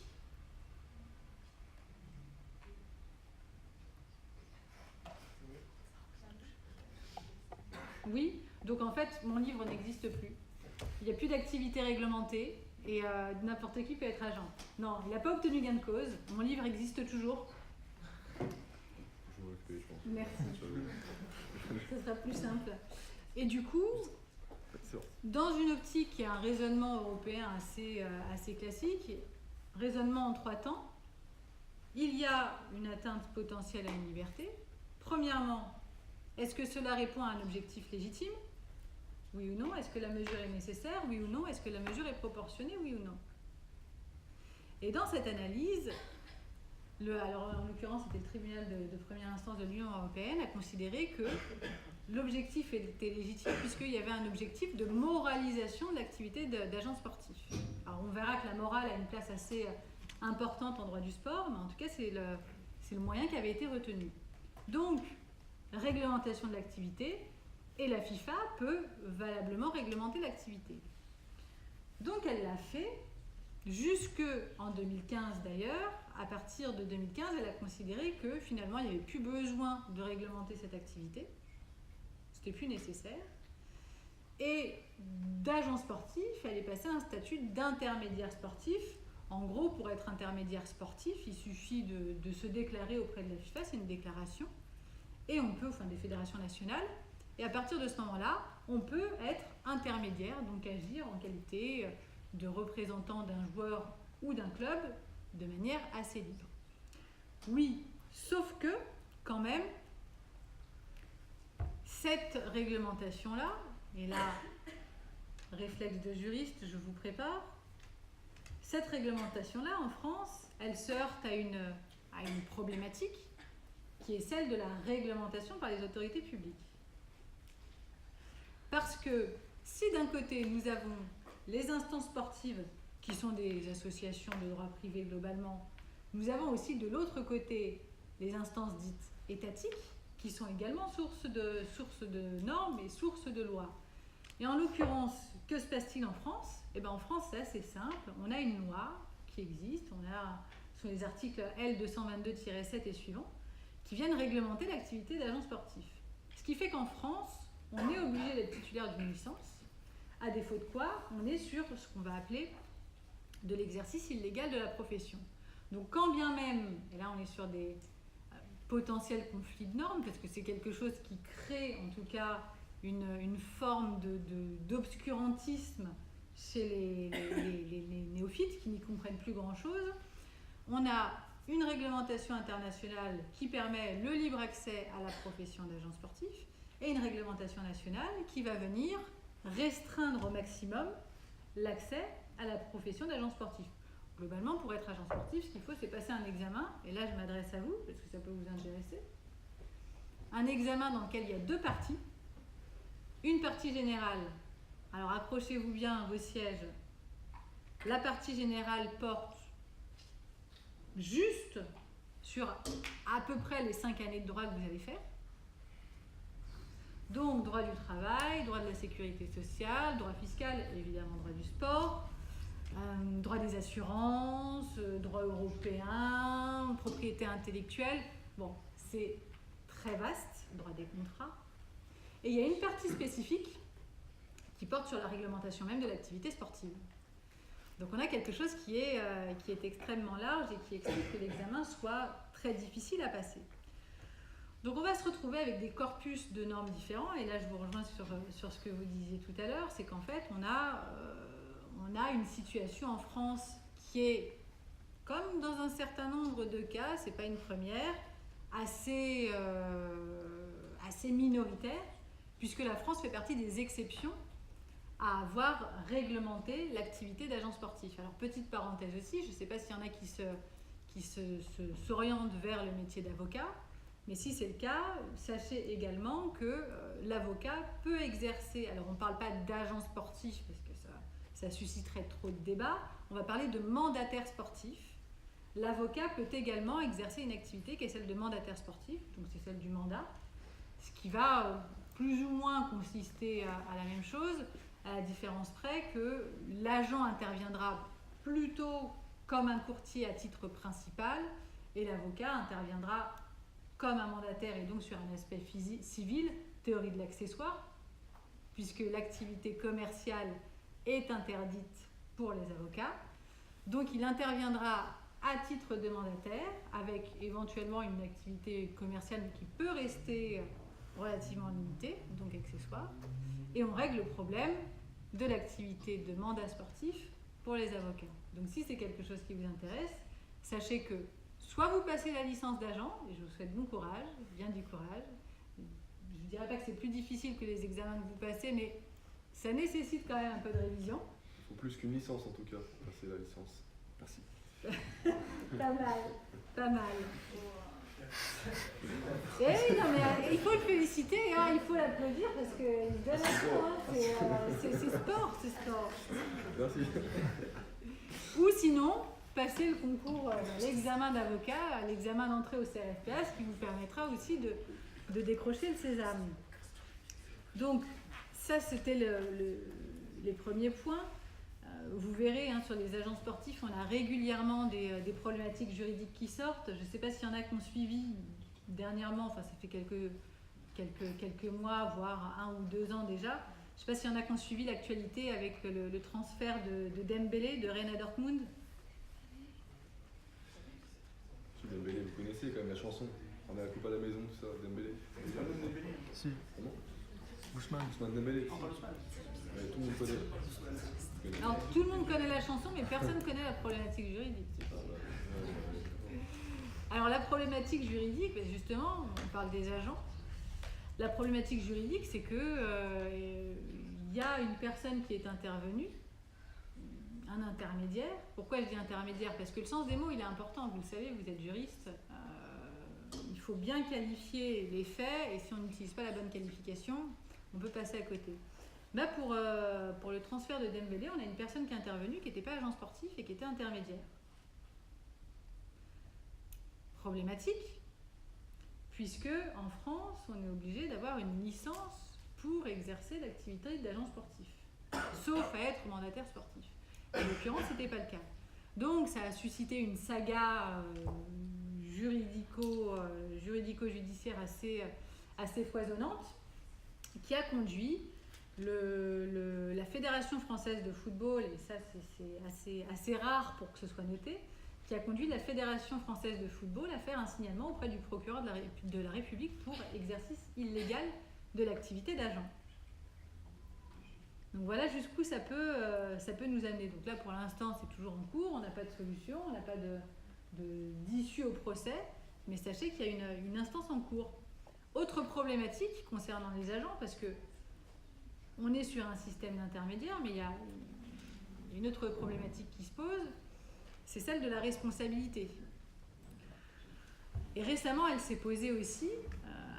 Oui. Donc, en fait, mon livre n'existe plus. Il n'y a plus d'activité réglementée et n'importe qui peut être agent. Non, il n'a pas obtenu gain de cause. Mon livre existe toujours. Je vous récupérer, je pense. Merci. Ce sera plus simple. Et du coup, dans une optique qui a un raisonnement européen assez classique, raisonnement en 3 temps, il y a une atteinte potentielle à une liberté. Premièrement, est-ce que cela répond à un objectif légitime? Oui ou non? Est-ce que la mesure est nécessaire? Oui ou non? Est-ce que la mesure est proportionnée? Oui ou non? Et dans cette analyse, alors en l'occurrence c'était le tribunal de première instance de l'Union européenne, a considéré que l'objectif était légitime puisqu'il y avait un objectif de moralisation de l'activité d'agent sportif. Alors on verra que la morale a une place assez importante en droit du sport, mais en tout cas c'est le moyen qui avait été retenu. Donc, réglementation de l'activité, et la FIFA peut valablement réglementer l'activité. Donc elle l'a fait jusqu'en 2015 d'ailleurs. À partir de 2015, elle a considéré que finalement il n'y avait plus besoin de réglementer cette activité. C'était plus nécessaire. Et d'agent sportif, elle est passée à un statut d'intermédiaire sportif. En gros, pour être intermédiaire sportif, il suffit de se déclarer auprès de la FIFA, c'est une déclaration, et on peut, enfin des fédérations nationales, et à partir de ce moment-là, on peut être intermédiaire, donc agir en qualité de représentant d'un joueur ou d'un club de manière assez libre. Oui, sauf que, quand même, cette réglementation-là, et là, réflexe de juriste, je vous prépare, cette réglementation-là, en France, elle se heurte à une problématique qui est celle de la réglementation par les autorités publiques. Parce que si d'un côté, nous avons les instances sportives, qui sont des associations de droit privé globalement, nous avons aussi de l'autre côté les instances dites étatiques, qui sont également source de normes et source de lois. Et en l'occurrence, que se passe-t-il en France? Eh bien, en France, c'est assez simple. On a une loi qui existe, sur les articles L222-7 et suivants, qui viennent réglementer l'activité d'agent sportif. Ce qui fait qu'en France, on est obligé d'être titulaire d'une licence, à défaut de quoi, on est sur ce qu'on va appeler de l'exercice illégal de la profession. Donc quand bien même, et là on est sur des potentiels conflits de normes, parce que c'est quelque chose qui crée en tout cas une forme d'obscurantisme chez les néophytes qui n'y comprennent plus grand-chose, on a une réglementation internationale qui permet le libre accès à la profession d'agent sportif et une réglementation nationale qui va venir restreindre au maximum l'accès à la profession d'agent sportif. Globalement, pour être agent sportif, ce qu'il faut, c'est passer un examen, et là je m'adresse à vous, parce que ça peut vous intéresser. Un examen dans lequel il y a deux parties. Une partie générale, alors accrochez-vous bien à vos sièges, la partie générale porte juste sur à peu près les 5 années de droit que vous allez faire. Donc, droit du travail, droit de la sécurité sociale, droit fiscal, évidemment droit du sport, droit des assurances, droit européen, propriété intellectuelle. Bon, c'est très vaste, droit des contrats. Et il y a une partie spécifique qui porte sur la réglementation même de l'activité sportive. Donc on a quelque chose qui est extrêmement large et qui explique que l'examen soit très difficile à passer. Donc on va se retrouver avec des corpus de normes différents, et là je vous rejoins sur ce que vous disiez tout à l'heure, c'est qu'en fait on a une situation en France qui est, comme dans un certain nombre de cas, c'est pas une première, assez minoritaire, puisque la France fait partie des exceptions à avoir réglementé l'activité d'agent sportif. Alors petite parenthèse aussi, je ne sais pas s'il y en a qui s'orientent vers le métier d'avocat, mais si c'est le cas, sachez également que l'avocat peut exercer, alors on ne parle pas d'agent sportif parce que ça susciterait trop de débats, on va parler de mandataire sportif. L'avocat peut également exercer une activité qui est celle de mandataire sportif, donc c'est celle du mandat, ce qui va plus ou moins consister à la même chose, à la différence près que l'agent interviendra plutôt comme un courtier à titre principal et l'avocat interviendra comme un mandataire et donc sur un aspect civil, théorie de l'accessoire, puisque l'activité commerciale est interdite pour les avocats. Donc il interviendra à titre de mandataire avec éventuellement une activité commerciale mais qui peut rester relativement limitée, donc accessoire, et on règle le problème de l'activité de mandat sportif pour les avocats. Donc si c'est quelque chose qui vous intéresse, sachez que soit vous passez la licence d'agent, et je vous souhaite bon courage, bien du courage. Je ne dirais pas que c'est plus difficile que les examens que vous passez, mais ça nécessite quand même un peu de révision. Il faut plus qu'une licence en tout cas pour passer la licence. Merci. Pas mal, pas mal. Et oui, non, mais il faut le féliciter, hein, il faut l'applaudir parce qu'il donne à tout, hein, c'est sport, c'est sport. Merci. Ou sinon, passer le concours, l'examen d'avocat, l'examen d'entrée au CRFPA, ce qui vous permettra aussi de décrocher le sésame. Donc, ça c'était les premiers points. Vous verrez, hein, sur les agents sportifs, on a régulièrement des problématiques juridiques qui sortent. Je ne sais pas s'il y en a qui ont suivi dernièrement, enfin ça fait quelques mois, voire 1 ou 2 ans déjà. Je ne sais pas s'il y en a qui ont suivi l'actualité avec le transfert de Dembélé, de Rennes à Dortmund. Dembélé, vous connaissez quand même la chanson. On a la coupe à la maison, tout ça, Dembélé. Dembélé. Si. Comment Ousmane. Ousmane Dembélé. Tout le monde connaît. Alors tout le monde connaît la chanson, mais personne ne connaît la problématique juridique. Alors la problématique juridique, ben justement, on parle des agents. La problématique juridique, c'est que y a une personne qui est intervenue, un intermédiaire. Pourquoi je dis intermédiaire? Parce que le sens des mots, il est important. Vous le savez, vous êtes juriste. Il faut bien qualifier les faits, et si on n'utilise pas la bonne qualification, on peut passer à côté. Là, pour le transfert de Dembélé, on a une personne qui est intervenue, qui n'était pas agent sportif et qui était intermédiaire. Problématique, puisque en France, on est obligé d'avoir une licence pour exercer l'activité d'agent sportif, sauf à être mandataire sportif. En l'occurrence, ce n'était pas le cas. Donc, ça a suscité une saga juridico-judiciaire assez foisonnante, qui a conduit la Fédération française de football, et ça c'est assez rare pour que ce soit noté, qui a conduit la Fédération française de football à faire un signalement auprès du procureur de la République pour exercice illégal de l'activité d'agent. Donc voilà jusqu'où ça peut nous amener. Donc là pour l'instant c'est toujours en cours, on n'a pas de solution, on n'a pas d'issue au procès, mais sachez qu'il y a une instance en cours. Autre problématique concernant les agents, parce que on est sur un système d'intermédiaire, mais il y a une autre problématique qui se pose, c'est celle de la responsabilité. Et récemment, elle s'est posée aussi.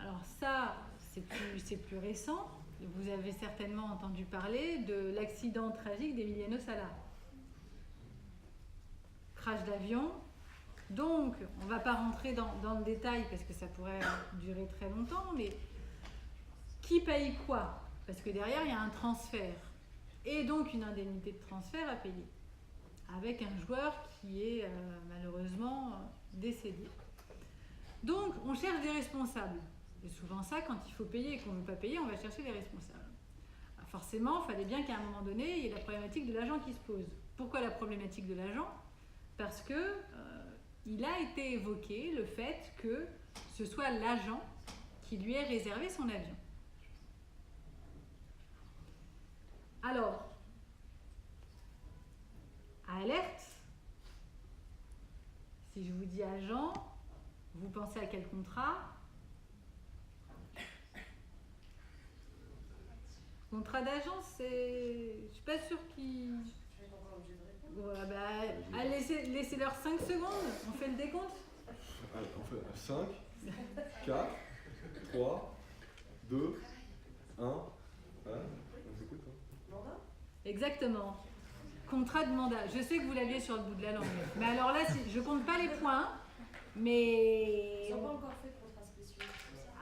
Alors ça, c'est plus récent. Vous avez certainement entendu parler de l'accident tragique d'Emiliano Sala. Crash d'avion. Donc, on ne va pas rentrer dans le détail parce que ça pourrait durer très longtemps, mais qui paye quoi? Parce que derrière, il y a un transfert et donc une indemnité de transfert à payer avec un joueur qui est malheureusement décédé. Donc, on cherche des responsables. C'est souvent ça, quand il faut payer et qu'on ne veut pas payer, on va chercher les responsables. Alors forcément, il fallait bien qu'à un moment donné, il y ait la problématique de l'agent qui se pose. Pourquoi la problématique de l'agent? Parce que il a été évoqué le fait que ce soit l'agent qui lui ait réservé son avion. Alors, alerte, si je vous dis agent, vous pensez à quel contrat? Contrat d'agent, c'est... Je suis pas sûre qu'il... Ouais, bah, laissez-leur 5 secondes, on fait le décompte. Allez, on fait 5, 4, 3, 2, 1. Ouais, on s'écoute. Exactement. Contrat de mandat. Je sais que vous l'aviez sur le bout de la langue. Mais alors là, je compte pas les points, mais... Ils n'ont pas encore fait de contrat spéciaux.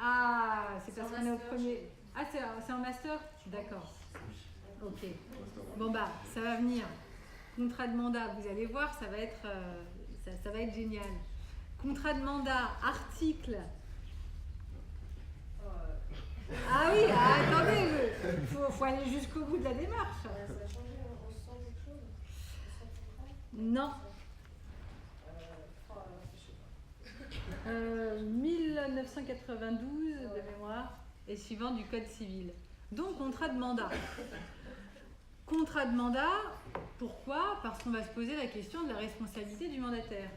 Ah, c'est parce qu'on est au premier... Ah, c'est en master? D'accord. Ok. Bon bah, ça va venir. Contrat de mandat, vous allez voir, ça va être génial. Contrat de mandat, article. Ah oui, attendez, il faut aller jusqu'au bout de la démarche. Ça a changé, on sent quelque chose? On sent le contrat? Non. 1992 de mémoire et suivant du Code civil. Donc, contrat de mandat. Contrat de mandat, pourquoi? Parce qu'on va se poser la question de la responsabilité du mandataire.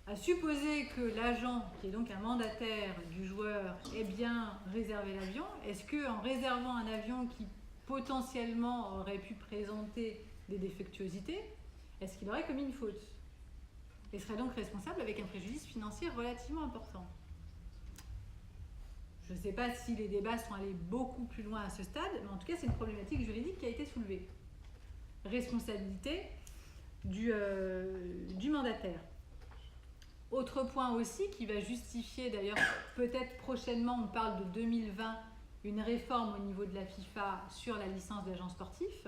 À supposer que l'agent, qui est donc un mandataire du joueur, ait bien réservé l'avion, est-ce qu'en réservant un avion qui potentiellement aurait pu présenter des défectuosités, est-ce qu'il aurait commis une faute? Et serait donc responsable avec un préjudice financier relativement important? Je ne sais pas si les débats sont allés beaucoup plus loin à ce stade, mais en tout cas, c'est une problématique juridique qui a été soulevée. Responsabilité du mandataire. Autre point aussi qui va justifier, d'ailleurs, peut-être prochainement, on parle de 2020, une réforme au niveau de la FIFA sur la licence d'agent sportif,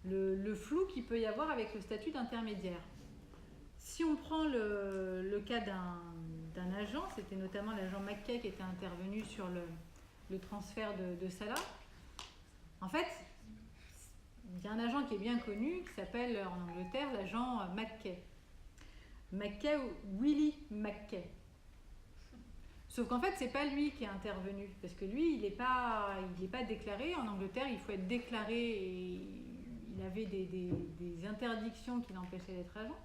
le flou qu'il peut y avoir avec le statut d'intermédiaire. Si on prend le cas d'un agent, c'était notamment l'agent McKay qui était intervenu sur le transfert de Salah. En fait, il y a un agent qui est bien connu qui s'appelle en Angleterre l'agent McKay. McKay ou Willie McKay. Sauf qu'en fait, c'est pas lui qui est intervenu, parce que lui, il n'est pas déclaré. En Angleterre, il faut être déclaré et il avait des interdictions qui l'empêchaient d'être agent.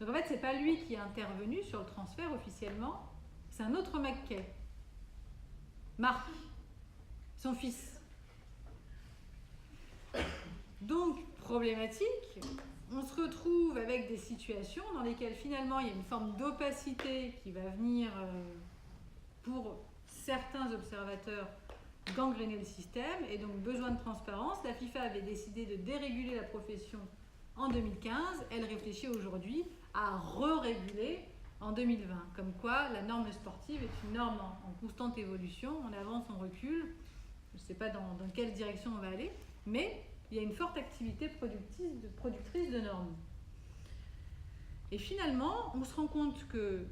Donc en fait, c'est pas lui qui est intervenu sur le transfert officiellement, c'est un autre Mackay, Mark, son fils. Donc, problématique, on se retrouve avec des situations dans lesquelles finalement il y a une forme d'opacité qui va venir, pour certains observateurs, gangréner le système, et donc besoin de transparence. La FIFA avait décidé de déréguler la profession en 2015, elle réfléchit aujourd'hui à re-réguler en 2020. Comme quoi, la norme sportive est une norme en constante évolution, on avance, on recule, je ne sais pas dans quelle direction on va aller, mais il y a une forte activité productrice de normes. Et finalement, on se rend compte que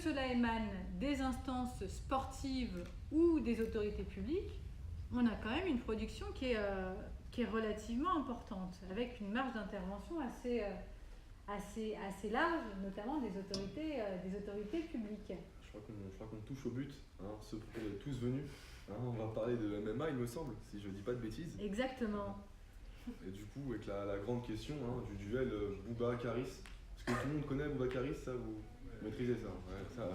cela émane des instances sportives ou des autorités publiques, on a quand même une production qui est relativement importante, avec une marge d'intervention assez large, notamment des autorités publiques. Je crois qu'on touche au but, hein, ceux qui sont tous venus. Hein, on va parler de MMA, il me semble, si je dis pas de bêtises. Exactement. Et du coup, avec la grande question, hein, du duel Bouba-Caris. Est-ce que tout le monde connaît Bouba-Caris, ça vous maîtrisez ça, ouais, ça ouais.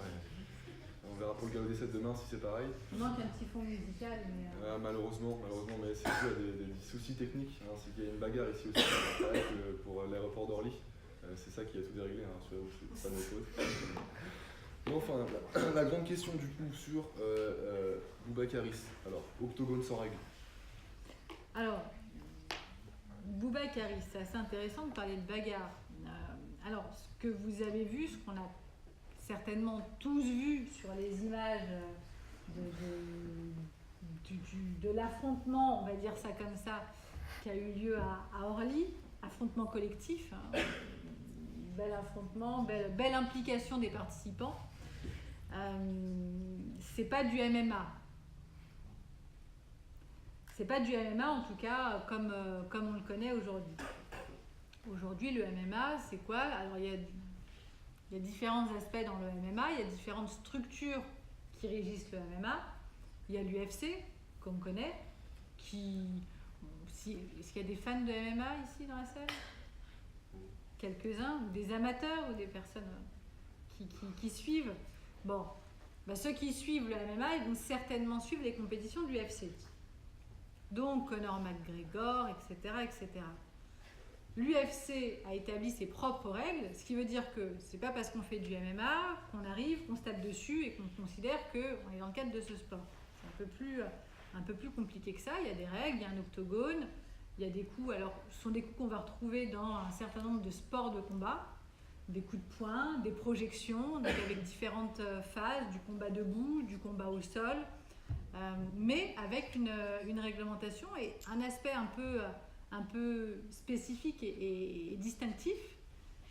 On verra pour le galop des 7 demain si c'est pareil. Il manque un petit fond musical, mais... Malheureusement, mais c'est dû à des soucis techniques. Hein, c'est qu'il y a une bagarre ici aussi, pareil que pour l'aéroport d'Orly. C'est ça qui a tout déréglé, hein, c'est pas notre faute. Mais enfin, la grande question du coup sur Bouba-Caris. Alors, octogone sans règle. Alors, Bouba-Caris, c'est assez intéressant de parler de bagarre. Alors, ce que vous avez vu, ce qu'on a certainement tous vu sur les images de l'affrontement, on va dire ça comme ça, qui a eu lieu à Orly, affrontement collectif, hein. Bel affrontement, belle implication des participants. C'est pas du MMA. C'est pas du MMA en tout cas comme on le connaît aujourd'hui. Aujourd'hui, le MMA, c'est quoi? Alors il y a différents aspects dans le MMA, il y a différentes structures qui régissent le MMA. Il y a l'UFC, qu'on connaît, est-ce qu'il y a des fans de MMA ici dans la salle? Quelques-uns, ou des amateurs, ou des personnes qui suivent. Bon, ceux qui suivent le MMA, ils vont certainement suivre les compétitions de l'UFC. Donc Conor McGregor, etc., etc. L'UFC a établi ses propres règles, ce qui veut dire que c'est pas parce qu'on fait du MMA qu'on arrive, qu'on se tape dessus et qu'on considère qu'on est dans le cadre de ce sport. C'est un peu plus compliqué que ça. Il y a des règles, il y a un octogone, il y a des coups. Alors, ce sont des coups qu'on va retrouver dans un certain nombre de sports de combat, des coups de poing, des projections, donc avec différentes phases, du combat debout, du combat au sol, mais avec une réglementation et un aspect un peu spécifique et distinctif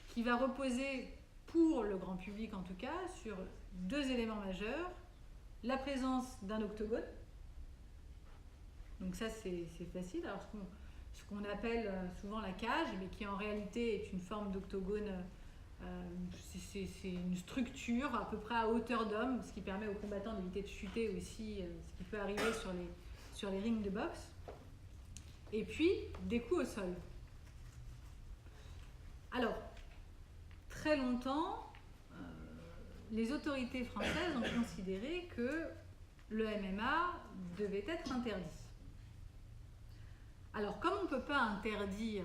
qui va reposer, pour le grand public en tout cas, sur deux éléments majeurs. La présence d'un octogone, donc ça c'est facile. Alors ce qu'on appelle souvent la cage, mais qui en réalité est une forme d'octogone, c'est une structure à peu près à hauteur d'homme, ce qui permet aux combattants d'éviter de chuter aussi, ce qui peut arriver sur les rings de boxe. Et puis des coups au sol. Alors, très longtemps, les autorités françaises ont considéré que le MMA devait être interdit. Alors, comme on ne peut pas interdire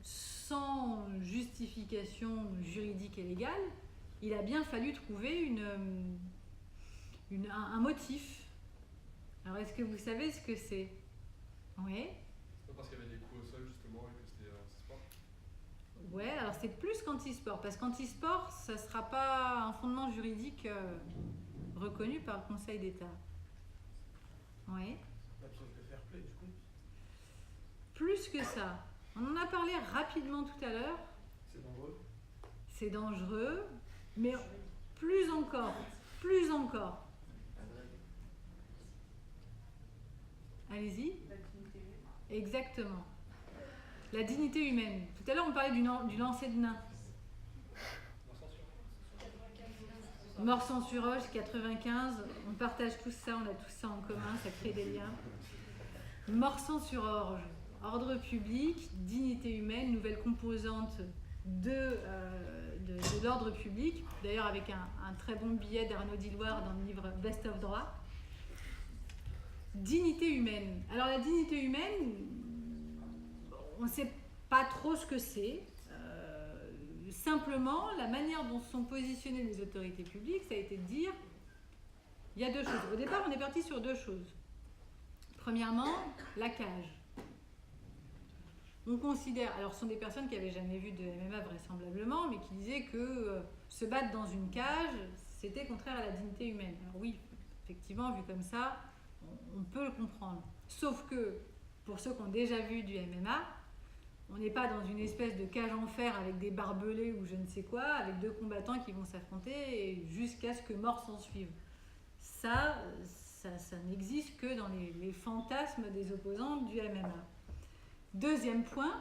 sans justification juridique et légale, il a bien fallu trouver un motif. Alors, est-ce que vous savez ce que c'est? Oui. C'est pas parce qu'il y avait des coups au sol justement et que c'était anti-sport? Ouais, alors c'est plus qu'anti-sport, parce qu'anti-sport, ça ne sera pas un fondement juridique reconnu par le Conseil d'État. Oui. L'absence de fair play, du coup. Plus que ça. On en a parlé rapidement tout à l'heure. C'est dangereux. C'est dangereux, mais plus encore. Plus encore. Allez-y. Exactement. La dignité humaine. Tout à l'heure, on parlait du lancer de nain. Morsan-sur-Orge, 95, on partage tout ça, on a tout ça en commun, ça crée des liens. Morsan-sur-Orge, ordre public, dignité humaine, nouvelle composante de l'ordre public, d'ailleurs avec un très bon billet d'Arnaud Dilloire dans le livre Best of Droit. Dignité humaine. Alors la dignité humaine, on ne sait pas trop ce que c'est. Simplement, la manière dont sont positionnées les autorités publiques, ça a été de dire, il y a deux choses. Au départ, on est parti sur deux choses. Premièrement, la cage. On considère, alors ce sont des personnes qui n'avaient jamais vu de MMA vraisemblablement, mais qui disaient que se battre dans une cage, c'était contraire à la dignité humaine. Alors oui, effectivement, vu comme ça, on peut le comprendre. Sauf que, pour ceux qui ont déjà vu du MMA, on n'est pas dans une espèce de cage en fer avec des barbelés ou je ne sais quoi, avec deux combattants qui vont s'affronter jusqu'à ce que mort s'en suive. Ça n'existe que dans les fantasmes des opposants du MMA. Deuxième point,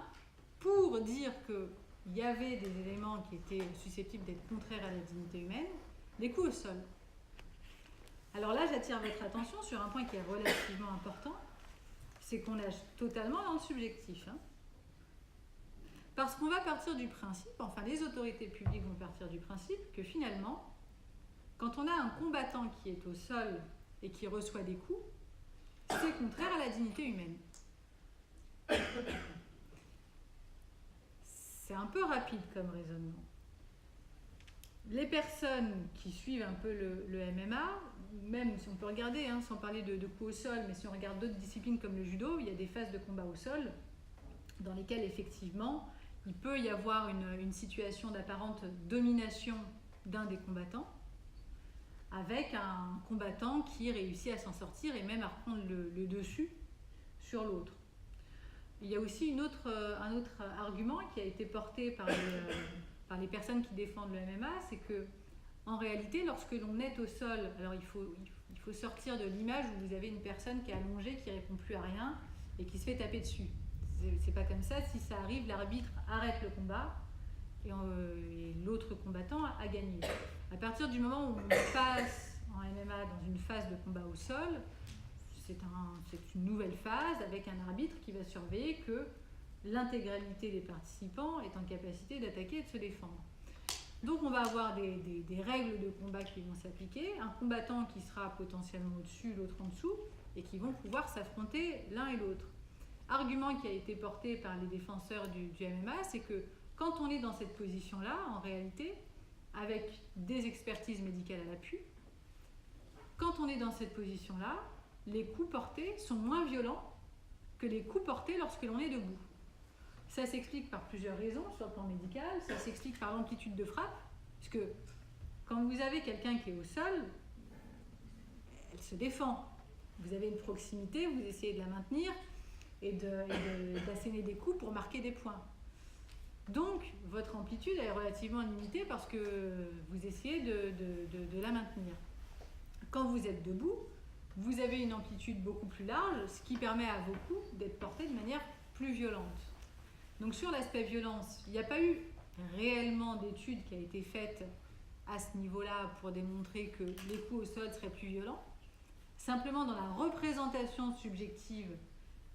pour dire qu'il y avait des éléments qui étaient susceptibles d'être contraires à la dignité humaine, les coups au sol. Alors là, j'attire votre attention sur un point qui est relativement important, c'est qu'on nage totalement dans le subjectif. Parce qu'on va partir du principe, enfin les autorités publiques vont partir du principe que finalement, quand on a un combattant qui est au sol et qui reçoit des coups, c'est contraire à la dignité humaine. C'est un peu rapide comme raisonnement. Les personnes qui suivent un peu le MMA, même si on peut regarder, sans parler de coups au sol, mais si on regarde d'autres disciplines comme le judo, il y a des phases de combat au sol dans lesquelles effectivement il peut y avoir une situation d'apparente domination d'un des combattants avec un combattant qui réussit à s'en sortir et même à reprendre le dessus sur l'autre. Il y a aussi un autre argument qui a été porté par les personnes qui défendent le MMA, c'est que en réalité, lorsque l'on est au sol, alors il faut sortir de l'image où vous avez une personne qui est allongée, qui ne répond plus à rien et qui se fait taper dessus. C'est pas comme ça. Si ça arrive, l'arbitre arrête le combat et l'autre combattant a gagné. À partir du moment où on passe en MMA dans une phase de combat au sol, c'est une nouvelle phase avec un arbitre qui va surveiller que l'intégralité des participants est en capacité d'attaquer et de se défendre. Donc on va avoir des règles de combat qui vont s'appliquer, un combattant qui sera potentiellement au-dessus, l'autre en dessous, et qui vont pouvoir s'affronter l'un et l'autre. Argument qui a été porté par les défenseurs du MMA, c'est que quand on est dans cette position-là, en réalité, avec des expertises médicales à l'appui, quand on est dans cette position-là, les coups portés sont moins violents que les coups portés lorsque l'on est debout. Ça s'explique par plusieurs raisons sur le plan médical, ça s'explique par l'amplitude de frappe, puisque quand vous avez quelqu'un qui est au sol, elle se défend. Vous avez une proximité, vous essayez de la maintenir et d'asséner des coups pour marquer des points. Donc, votre amplitude est relativement limitée parce que vous essayez de la maintenir. Quand vous êtes debout, vous avez une amplitude beaucoup plus large, ce qui permet à vos coups d'être portés de manière plus violente. Donc sur l'aspect violence, il n'y a pas eu réellement d'étude qui a été faite à ce niveau-là pour démontrer que les coups au sol seraient plus violents. Simplement dans la représentation subjective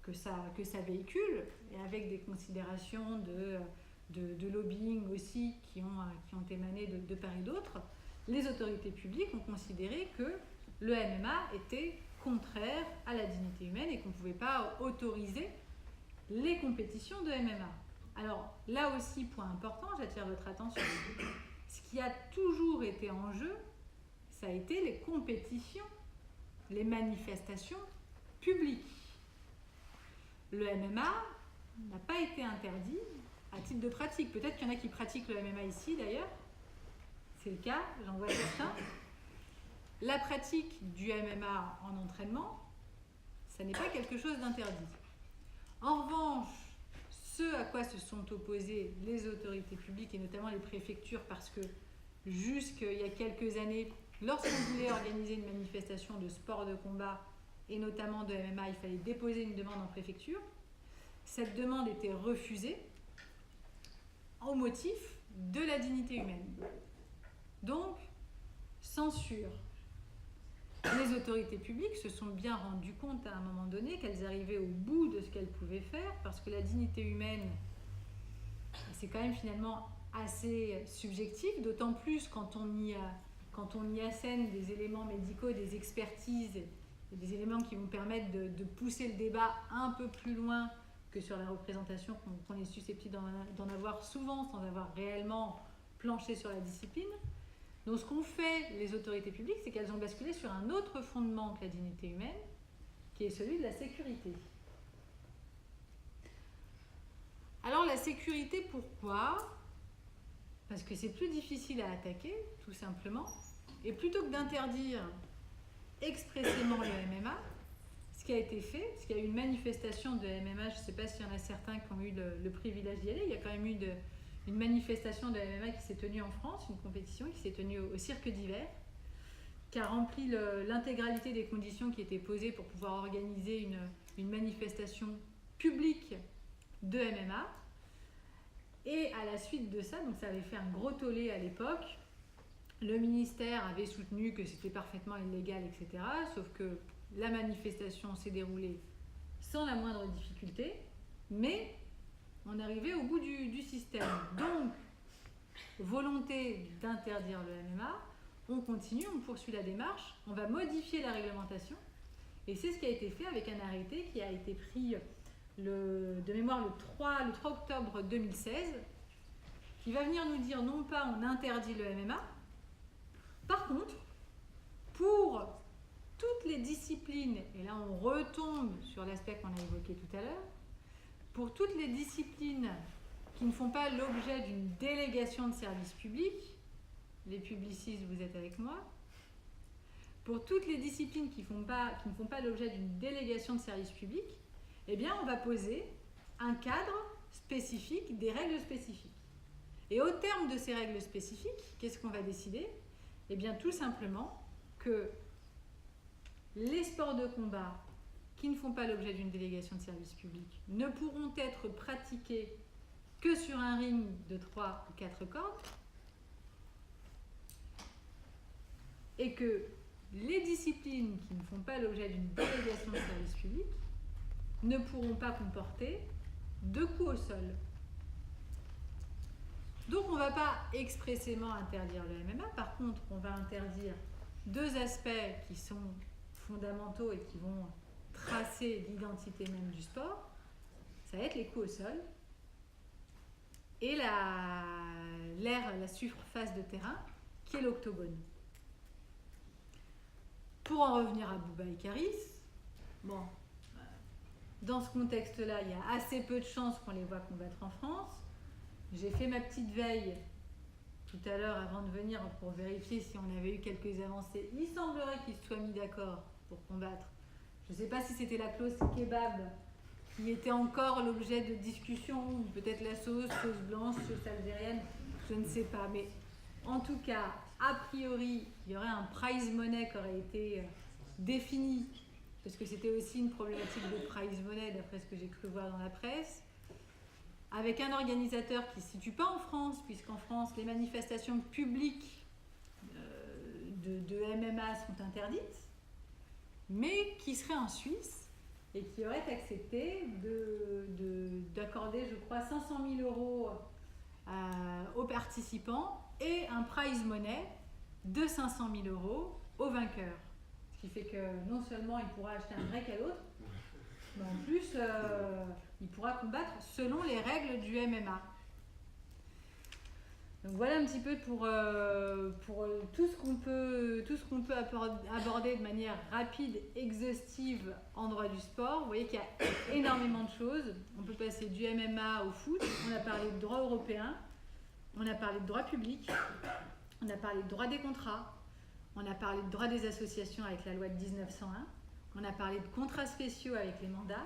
que ça véhicule, et avec des considérations de lobbying aussi qui ont émané de part et d'autre, les autorités publiques ont considéré que le MMA était contraire à la dignité humaine et qu'on ne pouvait pas autoriser les compétitions de MMA. Alors là aussi, point important, j'attire votre attention, ce qui a toujours été en jeu, ça a été les compétitions, les manifestations publiques. Le MMA n'a pas été interdit à titre de pratique. Peut-être qu'il y en a qui pratiquent le MMA ici d'ailleurs, c'est le cas, j'en vois certains. La pratique du MMA en entraînement, ça n'est pas quelque chose d'interdit. En revanche, ce à quoi se sont opposées les autorités publiques et notamment les préfectures, parce que jusqu'il y a quelques années, lorsqu'on voulait organiser une manifestation de sport de combat et notamment de MMA, il fallait déposer une demande en préfecture. Cette demande était refusée au motif de la dignité humaine. Donc, censure. Les autorités publiques se sont bien rendues compte à un moment donné qu'elles arrivaient au bout de ce qu'elles pouvaient faire, parce que la dignité humaine, c'est quand même finalement assez subjectif, d'autant plus quand on y assène des éléments médicaux, des expertises, et des éléments qui vont permettre de pousser le débat un peu plus loin que sur la représentation qu'on est susceptible d'en avoir souvent sans avoir réellement planché sur la discipline. Donc ce qu'ont fait les autorités publiques, c'est qu'elles ont basculé sur un autre fondement que la dignité humaine, qui est celui de la sécurité. Alors la sécurité, pourquoi ? Parce que c'est plus difficile à attaquer, tout simplement. Et plutôt que d'interdire expressément le MMA, ce qui a été fait, parce qu'il y a eu une manifestation de MMA, je ne sais pas s'il y en a certains qui ont eu le privilège d'y aller, il y a quand même eu une manifestation de MMA qui s'est tenue en France, une compétition qui s'est tenue au Cirque d'Hiver, qui a rempli l'intégralité des conditions qui étaient posées pour pouvoir organiser une manifestation publique de MMA. Et à la suite de ça, donc ça avait fait un gros tollé à l'époque, le ministère avait soutenu que c'était parfaitement illégal, etc. Sauf que la manifestation s'est déroulée sans la moindre difficulté, mais on arrivait au bout du système. Donc, volonté d'interdire le MMA, on continue, on poursuit la démarche, on va modifier la réglementation, et c'est ce qui a été fait avec un arrêté qui a été pris de mémoire le 3 octobre 2016, qui va venir nous dire non pas on interdit le MMA, par contre, pour toutes les disciplines, et là on retombe sur l'aspect qu'on a évoqué tout à l'heure, pour toutes les disciplines qui ne font pas l'objet d'une délégation de service public, les publicistes, vous êtes avec moi, pour toutes les disciplines qui ne font pas l'objet d'une délégation de service public, eh bien on va poser un cadre spécifique, des règles spécifiques. Et au terme de ces règles spécifiques, qu'est-ce qu'on va décider ? Eh bien tout simplement que les sports de combat qui ne font pas l'objet d'une délégation de service public ne pourront être pratiqués que sur un ring de 3 ou 4 cordes, et que les disciplines qui ne font pas l'objet d'une délégation de service public ne pourront pas comporter de coups au sol. Donc on ne va pas expressément interdire le MMA, par contre on va interdire deux aspects qui sont fondamentaux et qui vont tracer l'identité même du sport. Ça va être les coups au sol et la surface de terrain qui est l'octogone. Pour en revenir à Bouba et Karis, bon, dans ce contexte-là, il y a assez peu de chances qu'on les voit combattre en France. J'ai fait ma petite veille tout à l'heure avant de venir pour vérifier si on avait eu quelques avancées. Il semblerait qu'ils se soient mis d'accord pour combattre. Je ne sais pas si c'était la clause kebab qui était encore l'objet de discussion, ou peut-être la sauce blanche, sauce algérienne, je ne sais pas. Mais en tout cas, a priori, il y aurait un prize money qui aurait été défini, parce que c'était aussi une problématique de prize money, d'après ce que j'ai cru voir dans la presse, avec un organisateur qui ne se situe pas en France, puisqu'en France, les manifestations publiques de MMA sont interdites, mais qui serait en Suisse et qui aurait accepté d'accorder, je crois, 500 000 € aux participants et un prize money de 500 000 € au vainqueur. Ce qui fait que non seulement il pourra acheter un break à l'autre, mais en plus il pourra combattre selon les règles du MMA. Donc voilà un petit peu pour tout ce qu'on peut aborder de manière rapide, exhaustive en droit du sport. Vous voyez qu'il y a énormément de choses. On peut passer du MMA au foot. On a parlé de droit européen, on a parlé de droit public, on a parlé de droit des contrats, on a parlé de droit des associations avec la loi de 1901, on a parlé de contrats spéciaux avec les mandats.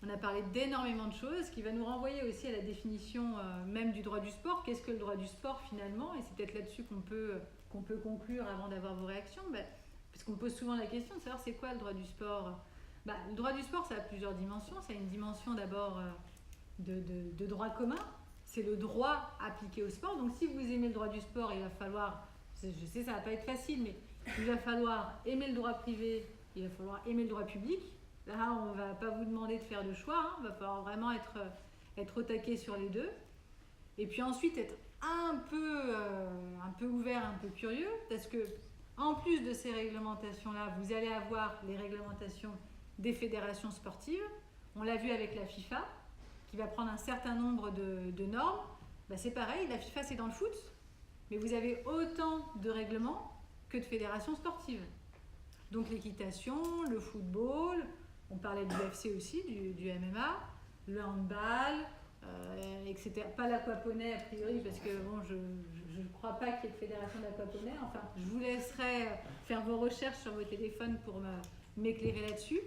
On a parlé d'énormément de choses, qui va nous renvoyer aussi à la définition même du droit du sport. Qu'est-ce que le droit du sport finalement ? Et c'est peut-être là-dessus qu'on peut conclure avant d'avoir vos réactions. Parce qu'on pose souvent la question de savoir c'est quoi le droit du sport. Le droit du sport, ça a plusieurs dimensions. Ça a une dimension d'abord de droit commun. C'est le droit appliqué au sport. Donc si vous aimez le droit du sport, il va falloir Je sais, ça va pas être facile, mais il va falloir aimer le droit privé, il va falloir aimer le droit public. Là, on va pas vous demander de faire de choix, hein. Il va falloir vraiment être au taquet sur les deux. Et puis ensuite, être un peu ouvert, un peu curieux, parce que en plus de ces réglementations-là, vous allez avoir les réglementations des fédérations sportives. On l'a vu avec la FIFA, qui va prendre un certain nombre de normes. Ben, c'est pareil, la FIFA c'est dans le foot, mais vous avez autant de règlements que de fédérations sportives. Donc l'équitation, le football, on parlait du UFC aussi, du MMA, le handball, etc. Pas l'aquaponais a priori, parce que bon, je ne crois pas qu'il y ait de fédération d'aquaponais. Enfin, je vous laisserai faire vos recherches sur vos téléphones pour m'éclairer là-dessus.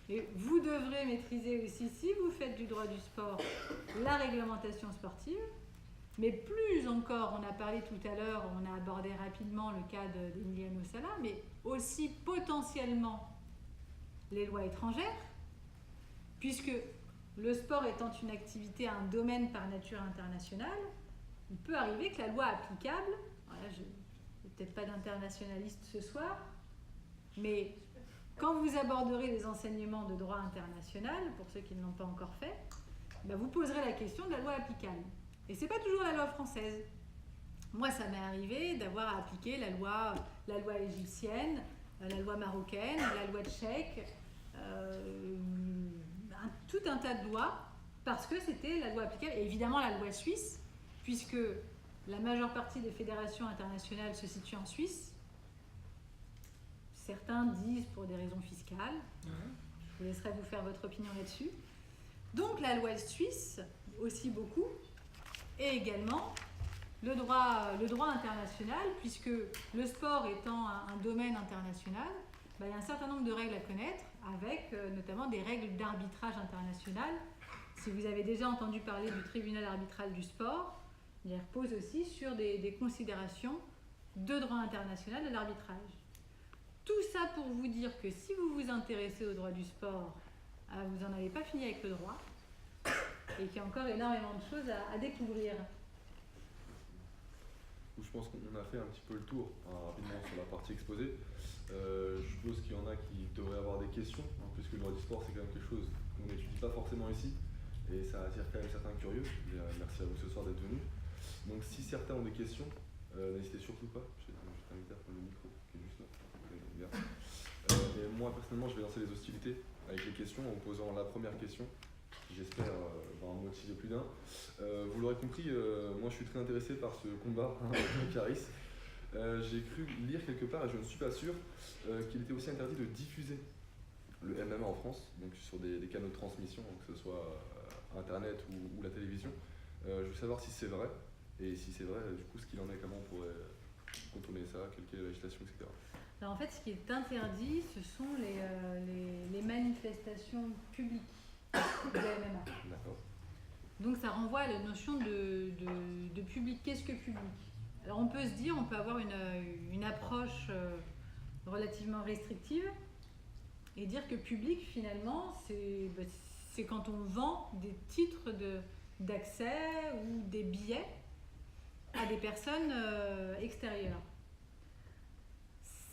Et vous devrez maîtriser aussi, si vous faites du droit du sport, la réglementation sportive. Mais plus encore, on a parlé tout à l'heure, on a abordé rapidement le cas d'Emiliano Sala, mais aussi potentiellement les lois étrangères, puisque le sport étant une activité, un domaine par nature internationale, il peut arriver que la loi applicable, voilà, je ne suis peut-être pas d'internationaliste ce soir, mais quand vous aborderez les enseignements de droit international, pour ceux qui ne l'ont pas encore fait, ben vous poserez la question de la loi applicable. Et ce n'est pas toujours la loi française. Moi, ça m'est arrivé d'avoir à appliquer la loi égyptienne, la loi marocaine, la loi tchèque, tout un tas de lois, parce que c'était la loi applicable, et évidemment la loi suisse, puisque la majeure partie des fédérations internationales se situent en Suisse. Certains disent pour des raisons fiscales. Je vous laisserai vous faire votre opinion là-dessus. Donc la loi suisse, aussi beaucoup, et également le droit international, puisque le sport étant un domaine international, il y a un certain nombre de règles à connaître, avec notamment des règles d'arbitrage international. Si vous avez déjà entendu parler du tribunal arbitral du sport, il repose aussi sur des considérations de droit international de l'arbitrage. Tout ça pour vous dire que si vous vous intéressez au droit du sport, vous n'en avez pas fini avec le droit, et qu'il y a encore énormément de choses à découvrir. Je pense qu'on a fait un petit peu le tour rapidement sur la partie exposée. Je suppose qu'il y en a qui devraient avoir des questions, puisque le droit du sport c'est quand même quelque chose qu'on n'étudie pas forcément ici, et ça attire quand même certains curieux. Merci à vous ce soir d'être venus. Donc si certains ont des questions, n'hésitez surtout pas. Je t'invite à prendre le micro qui est juste là. Et moi personnellement je vais lancer les hostilités avec les questions en vous posant la première question. J'espère en motiver plus d'un. Vous l'aurez compris, moi je suis très intéressé par ce combat avec Caris. J'ai cru lire quelque part, et je ne suis pas sûr, qu'il était aussi interdit de diffuser le MMA en France, donc sur des canaux de transmission, que ce soit Internet ou la télévision. Je veux savoir si c'est vrai, et si c'est vrai, du coup, ce qu'il en est, comment on pourrait contourner ça, quelle est la législation, etc. Alors en fait, ce qui est interdit, ce sont les manifestations publiques de MMA. D'accord. Donc ça renvoie à la notion de public. Qu'est-ce que public? Alors on peut se dire, on peut avoir une approche relativement restrictive et dire que public finalement c'est quand on vend des titres d'accès ou des billets à des personnes extérieures.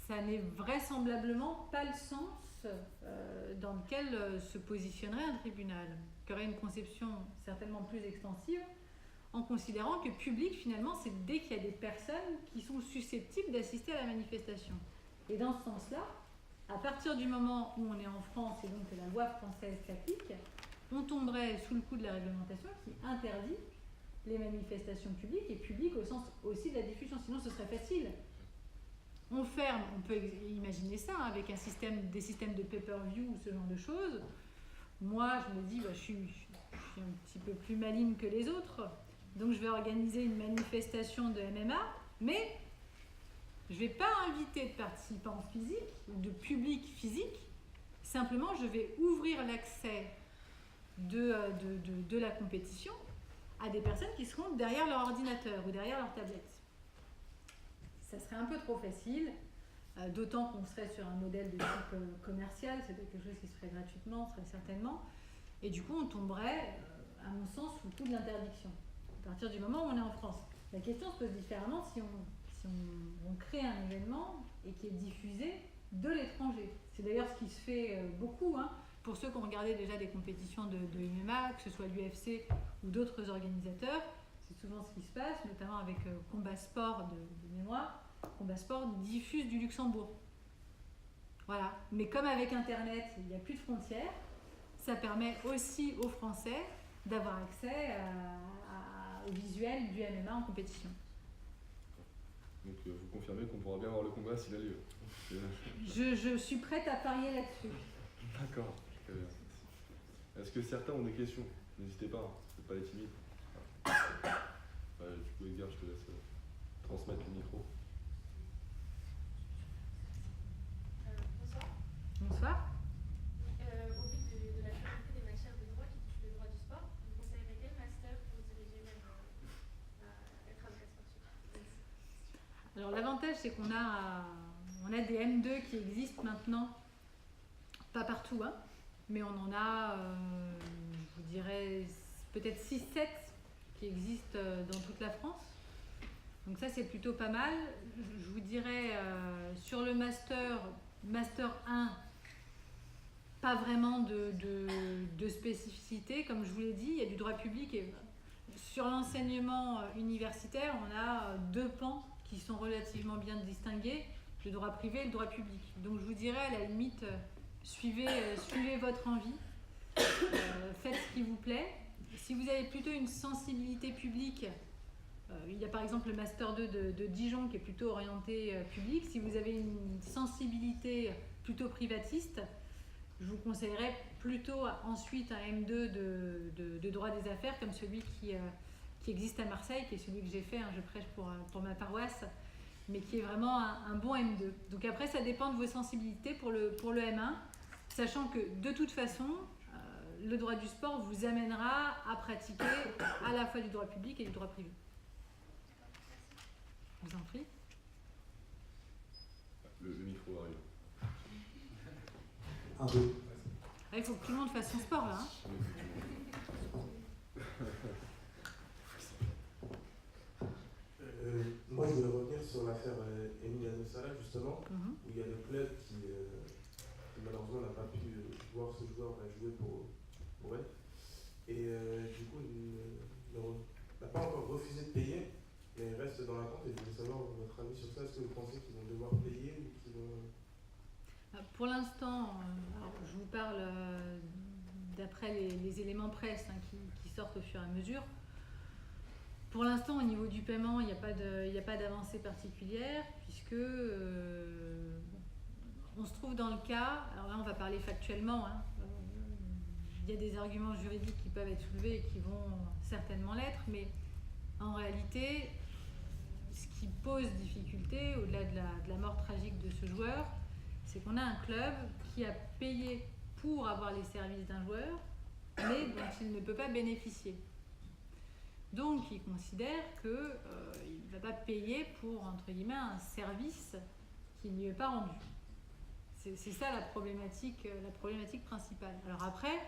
Ça n'est vraisemblablement pas le sens dans lequel se positionnerait un tribunal, qui aurait une conception certainement plus extensive, en considérant que public, finalement, c'est dès qu'il y a des personnes qui sont susceptibles d'assister à la manifestation. Et dans ce sens-là, à partir du moment où on est en France et donc que la loi française s'applique, on tomberait sous le coup de la réglementation qui interdit les manifestations publiques, et publiques au sens aussi de la diffusion. Sinon, ce serait facile. On ferme, on peut imaginer ça avec des systèmes de pay-per-view ou ce genre de choses. Moi, je me dis, je suis un petit peu plus maligne que les autres, donc je vais organiser une manifestation de MMA, mais je ne vais pas inviter de participants physiques ou de public physique, simplement je vais ouvrir l'accès de la compétition à des personnes qui seront derrière leur ordinateur ou derrière leur tablette. Ça serait un peu trop facile, d'autant qu'on serait sur un modèle de type commercial, c'est quelque chose qui se ferait gratuitement, très certainement, et du coup on tomberait, à mon sens, sous le coup de l'interdiction, à partir du moment où on est en France. La question se pose différemment si si on crée un événement et qui est diffusé de l'étranger. C'est d'ailleurs ce qui se fait beaucoup, hein. Pour ceux qui ont regardé déjà des compétitions de MMA, que ce soit l'UFC ou d'autres organisateurs, c'est souvent ce qui se passe, notamment avec Combat Sport de mémoire. Combat Sport diffuse du Luxembourg. Voilà. Mais comme avec Internet, il n'y a plus de frontières, ça permet aussi aux Français d'avoir accès au visuel du MMA en compétition. Donc vous confirmez qu'on pourra bien voir le combat s'il a lieu. Je suis prête à parier là-dessus. D'accord, très bien. Est-ce que certains ont des questions? N'hésitez pas, c'est pas les timides. Du coup, Edgar, je te laisse transmettre le micro. Bonsoir. Bonsoir. Au vu de la pluralité des matières de droit qui touchent le droit du sport, vous conseillerez quel master pour vous diriger même à être avocat sportif? Merci. Alors l'avantage, c'est qu'on a des M2 qui existent maintenant, pas partout, hein, mais on en a, je vous dirais, peut-être 6-7 qui existent dans toute la France. Donc ça, c'est plutôt pas mal. Je vous dirais, sur le master 1, pas vraiment de spécificité. Comme je vous l'ai dit, il y a du droit public. Et sur l'enseignement universitaire, on a 2 pans qui sont relativement bien distingués, le droit privé et le droit public. Donc je vous dirais, à la limite, suivez votre envie, faites ce qui vous plaît. Si vous avez plutôt une sensibilité publique, il y a par exemple le Master 2 de Dijon qui est plutôt orienté public. Si vous avez une sensibilité plutôt privatiste, je vous conseillerais plutôt ensuite un M2 de droit des affaires comme celui qui existe à Marseille, qui est celui que j'ai fait, hein, je prêche pour ma paroisse, mais qui est vraiment un bon M2. Donc après, ça dépend de vos sensibilités pour le M1, sachant que de toute façon, le droit du sport vous amènera à pratiquer à la fois du droit public et du droit privé. Je vous en prie. Le micro arrive. Un peu. Ah, il faut que tout le monde fasse son sport là. Hein. Moi, je voulais revenir sur l'affaire Emiliano Sala, justement, où il y a le club qui malheureusement n'a pas pu voir ce joueur jouer pour elle. Et du coup, il n'a pas encore refusé de payer, mais il reste dans la compte. Et je voulais savoir votre avis sur ça. Est-ce que vous pensez qu'ils vont devoir payer ou qu'ils vont... Pour l'instant, je vous parle d'après les éléments presse qui sortent au fur et à mesure. Pour l'instant, au niveau du paiement, il n'y a pas d'avancée particulière, puisque on se trouve dans le cas, alors là on va parler factuellement, hein, il y a des arguments juridiques qui peuvent être soulevés et qui vont certainement l'être, mais en réalité, ce qui pose difficulté, au-delà de la mort tragique de ce joueur, c'est qu'on a un club qui a payé pour avoir les services d'un joueur, mais dont il ne peut pas bénéficier. Donc, il considère qu'il ne va pas payer pour, entre guillemets, un service qui ne lui est pas rendu. C'est ça la problématique principale. Alors après,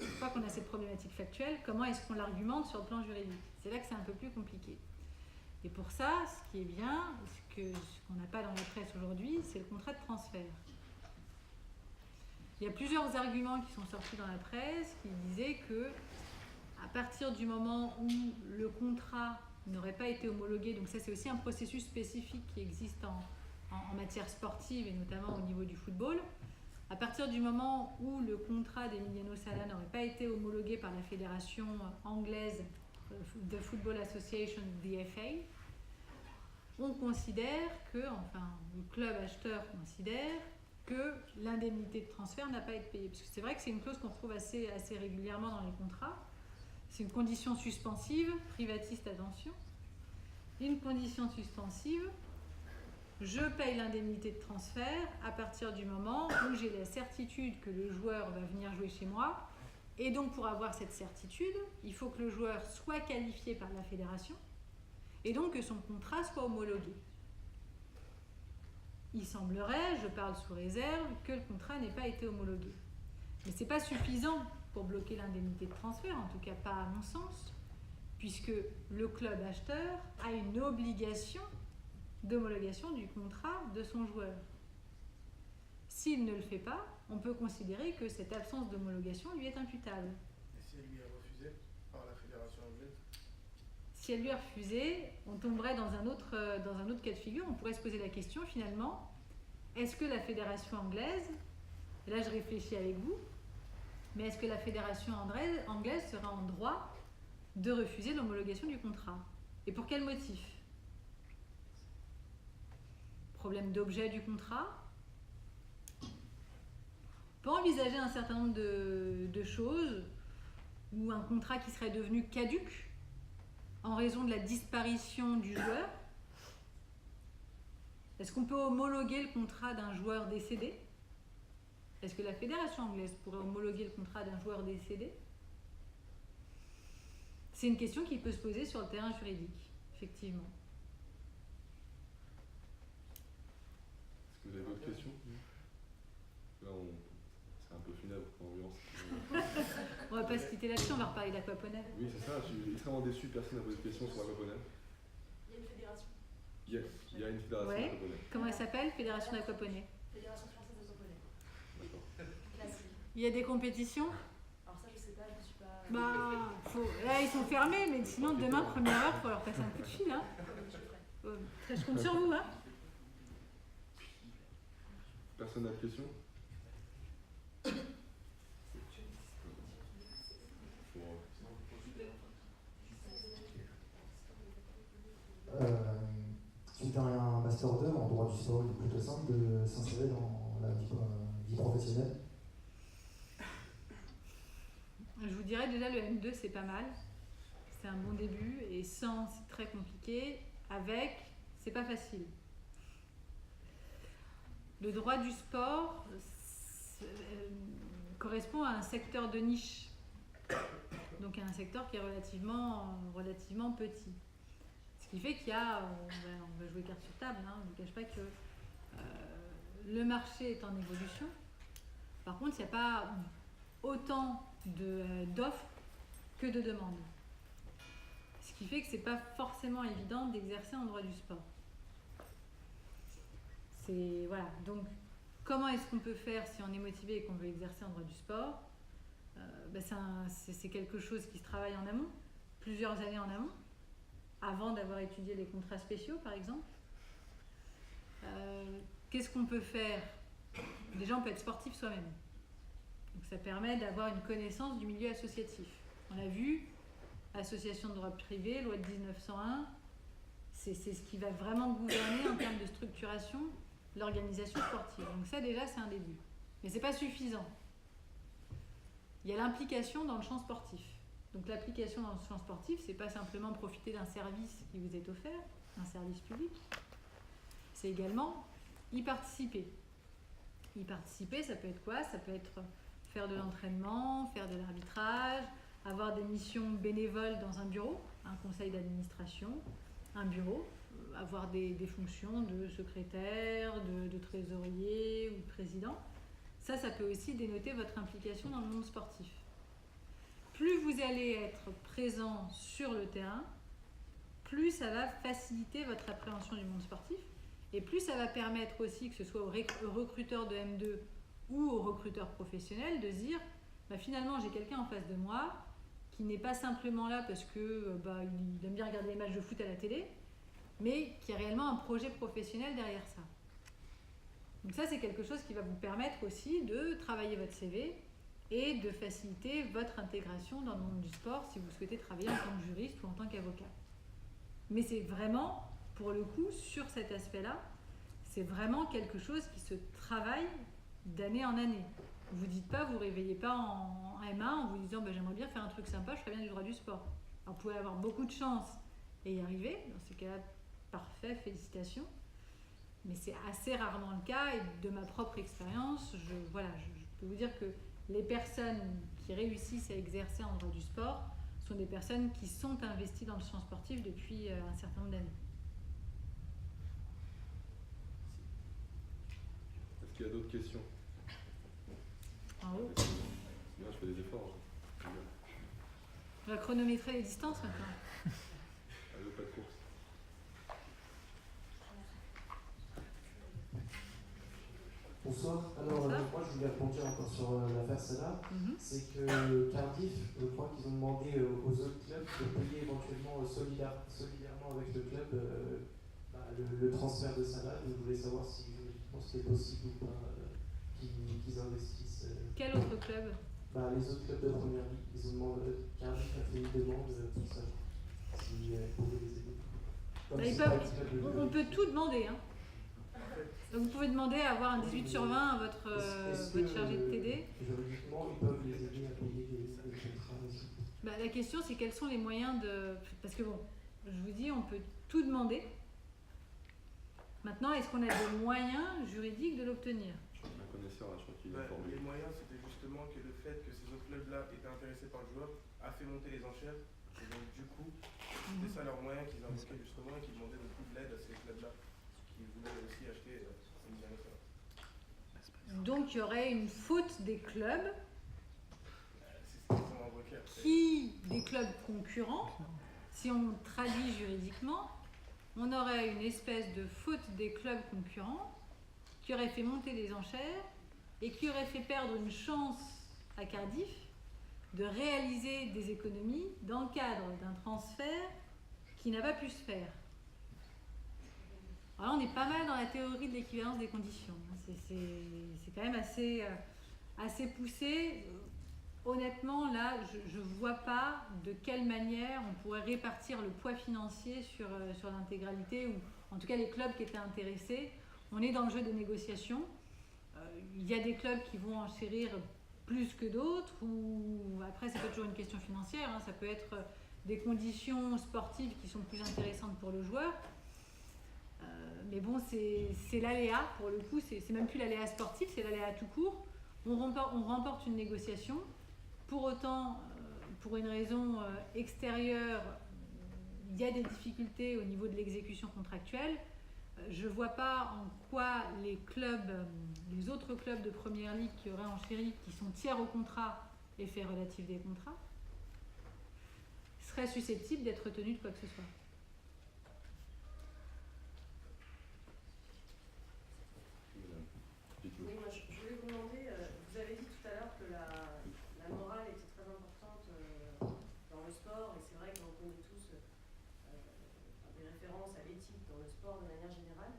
une fois qu'on a cette problématique factuelle, comment est-ce qu'on l'argumente sur le plan juridique? C'est là que c'est un peu plus compliqué. Et pour ça, ce qui est bien, ce qu'on n'a pas dans la presse aujourd'hui, c'est le contrat de transfert. Il y a plusieurs arguments qui sont sortis dans la presse qui disaient que à partir du moment où le contrat n'aurait pas été homologué, donc ça c'est aussi un processus spécifique qui existe en matière sportive et notamment au niveau du football, à partir du moment où le contrat d'Emiliano Sala n'aurait pas été homologué par la fédération anglaise The Football Association, the FA, on considère que, enfin le club acheteur considère que l'indemnité de transfert n'a pas été payée. Parce que c'est vrai que c'est une clause qu'on retrouve assez régulièrement dans les contrats. C'est une condition suspensive, privatiste, attention. Une condition suspensive, je paye l'indemnité de transfert à partir du moment où j'ai la certitude que le joueur va venir jouer chez moi. Et donc pour avoir cette certitude, il faut que le joueur soit qualifié par la fédération et donc que son contrat soit homologué. Il semblerait, je parle sous réserve, que le contrat n'ait pas été homologué. Mais ce n'est pas suffisant pour bloquer l'indemnité de transfert, en tout cas pas à mon sens, puisque le club acheteur a une obligation d'homologation du contrat de son joueur. S'il ne le fait pas, on peut considérer que cette absence d'homologation lui est imputable. Et si elle lui est refusée par la fédération anglaise? Si elle lui est refusée, on tomberait dans un autre cas de figure. On pourrait se poser la question finalement, est-ce que la fédération anglaise, et là je réfléchis avec vous, mais est-ce que la fédération anglaise sera en droit de refuser l'homologation du contrat? Et pour quel motif? Problème d'objet du contrat? On peut envisager un certain nombre de choses, ou un contrat qui serait devenu caduc en raison de la disparition du joueur. Est-ce qu'on peut homologuer le contrat d'un joueur décédé? Est-ce que la fédération anglaise pourrait homologuer le contrat d'un joueur décédé? C'est une question qui peut se poser sur le terrain juridique, effectivement. Est-ce que vous avez d'autres questions? Là, c'est un peu funèbre comme ambiance. On va pas se quitter là-dessus, on va reparler d'aquaponais. Oui, c'est ça, je suis extrêmement déçu, personne n'a posé de questions sur l'aquaponais. Il y a une fédération. Il y a une fédération Ouais. aquaponais. Comment elle s'appelle? Fédération d'aquaponais. Fédération française d'aquaponais. D'accord. Classique. Il y a des compétitions? Alors ça, je sais pas, je ne suis pas. Là, ils sont fermés, mais sinon, demain, première heure, il faut leur passer un coup de fil. Hein. Je compte sur vous. Hein. Personne n'a de questions? Suite à un Master 2 en droit du sport, il est plutôt simple de s'insérer dans la vie professionnelle. Je vous dirais déjà, le M2, c'est pas mal. C'est un bon début. Et sans, c'est très compliqué. Avec, c'est pas facile. Le droit du sport correspond à un secteur de niche. Donc à un secteur qui est relativement petit. Ce qui fait qu'il y a, on va jouer carte sur table, hein, je ne vous cache pas que le marché est en évolution. Par contre, il n'y a pas autant d'offres que de demandes. Ce qui fait que ce n'est pas forcément évident d'exercer en droit du sport. Voilà. Donc, comment est-ce qu'on peut faire si on est motivé et qu'on veut exercer en droit du sport? C'est quelque chose qui se travaille en amont, plusieurs années en amont, avant d'avoir étudié les contrats spéciaux, par exemple. Qu'est-ce qu'on peut faire? Déjà, on peut être sportif soi-même. Donc, ça permet d'avoir une connaissance du milieu associatif. On l'a vu, association de droit privé, loi de 1901, c'est ce qui va vraiment gouverner en termes de structuration l'organisation sportive. Donc ça, déjà, c'est un début. Mais ce n'est pas suffisant. Il y a l'implication dans le champ sportif. Donc l'application dans le champ sportif, c'est pas simplement profiter d'un service qui vous est offert, un service public. C'est également y participer. Y participer, ça peut être quoi? Ça peut être faire de l'entraînement, faire de l'arbitrage, avoir des missions bénévoles dans un bureau, un conseil d'administration, un bureau, avoir des fonctions de secrétaire, de trésorier ou de président. Ça peut aussi dénoter votre implication dans le monde sportif. Plus vous allez être présent sur le terrain, plus ça va faciliter votre appréhension du monde sportif et plus ça va permettre aussi, que ce soit aux recruteurs de M2 ou aux recruteurs professionnels, de se dire finalement j'ai quelqu'un en face de moi qui n'est pas simplement là parce que il aime bien regarder les matchs de foot à la télé, mais qui a réellement un projet professionnel derrière ça. Donc ça, c'est quelque chose qui va vous permettre aussi de travailler votre CV et de faciliter votre intégration dans le monde du sport si vous souhaitez travailler en tant que juriste ou en tant qu'avocat. Mais c'est vraiment, pour le coup, sur cet aspect-là, c'est vraiment quelque chose qui se travaille d'année en année. Vous ne dites pas, vous ne réveillez pas en M1 en vous disant j'aimerais bien faire un truc sympa, je ferais bien du droit du sport. Alors, vous pouvez avoir beaucoup de chance et y arriver, dans ces cas-là, parfait, félicitations. Mais c'est assez rarement le cas et de ma propre expérience, je peux vous dire que les personnes qui réussissent à exercer en droit du sport sont des personnes qui sont investies dans le champ sportif depuis un certain nombre d'années. Est-ce qu'il y a d'autres questions? En haut. Là, je fais des efforts. On va chronométrer les distances maintenant. Allez, pas de course. Bonsoir. Alors, Bonsoir. moi, je voulais rebondir encore sur l'affaire Salah. C'est que Cardiff, je crois qu'ils ont demandé aux autres clubs de payer éventuellement solidairement avec le club le transfert de Salah. Je voulais savoir si juridiquement c'était possible ou pas qu'ils investissent. Quel autre club? Les autres clubs de première ligue, ils ont demandé, Cardiff a fait une demande pour ça. Si pouvaient les aider. On peut tout demander. Hein. Donc vous pouvez demander à avoir un 18 sur 20 à votre chargé de TD. Juridiquement, ils peuvent les aider à payer les contrats aussi. La question, c'est quels sont les moyens de... Parce que bon, je vous dis, on peut tout demander. Maintenant, est-ce qu'on a des moyens juridiques de l'obtenir? Un connaisseur, là, je crois qu'il est formé. Les moyens, c'était justement que le fait que ces autres clubs-là étaient intéressés par le joueur a fait monter les enchères. Et donc, du coup, c'était ça leur moyen qu'ils invoquaient justement et qu'ils demandaient beaucoup de l'aide à ces clubs-là qui voulaient aussi acheter Emiliano Sala. Donc, il y aurait une faute des clubs, C'est ce qu'ils ont invoqué après. des clubs concurrents. Si on traduit juridiquement, on aurait une espèce de faute des clubs concurrents qui aurait fait monter les enchères et qui aurait fait perdre une chance à Cardiff de réaliser des économies dans le cadre d'un transfert qui n'a pas pu se faire. Alors on est pas mal dans la théorie de l'équivalence des conditions. C'est quand même assez poussé. Honnêtement, là, je ne vois pas de quelle manière on pourrait répartir le poids financier sur l'intégralité, ou en tout cas les clubs qui étaient intéressés. On est dans le jeu des négociations. Il y a des clubs qui vont enchérir plus que d'autres, ou après c'est pas toujours une question financière, hein, ça peut être des conditions sportives qui sont plus intéressantes pour le joueur. Mais bon, c'est l'aléa, pour le coup, c'est même plus l'aléa sportif, c'est l'aléa tout court. On remporte une négociation. Pour autant, pour une raison extérieure, il y a des difficultés au niveau de l'exécution contractuelle. Je ne vois pas en quoi les autres clubs de première ligue qui auraient enchéri, qui sont tiers au contrat, effet relatif des contrats, seraient susceptibles d'être tenus de quoi que ce soit. Oui, moi je voulais vous demander, vous avez dit tout à l'heure que la morale était très importante dans le sport, et c'est vrai qu'on connaît tous des références à l'éthique dans le sport de manière générale.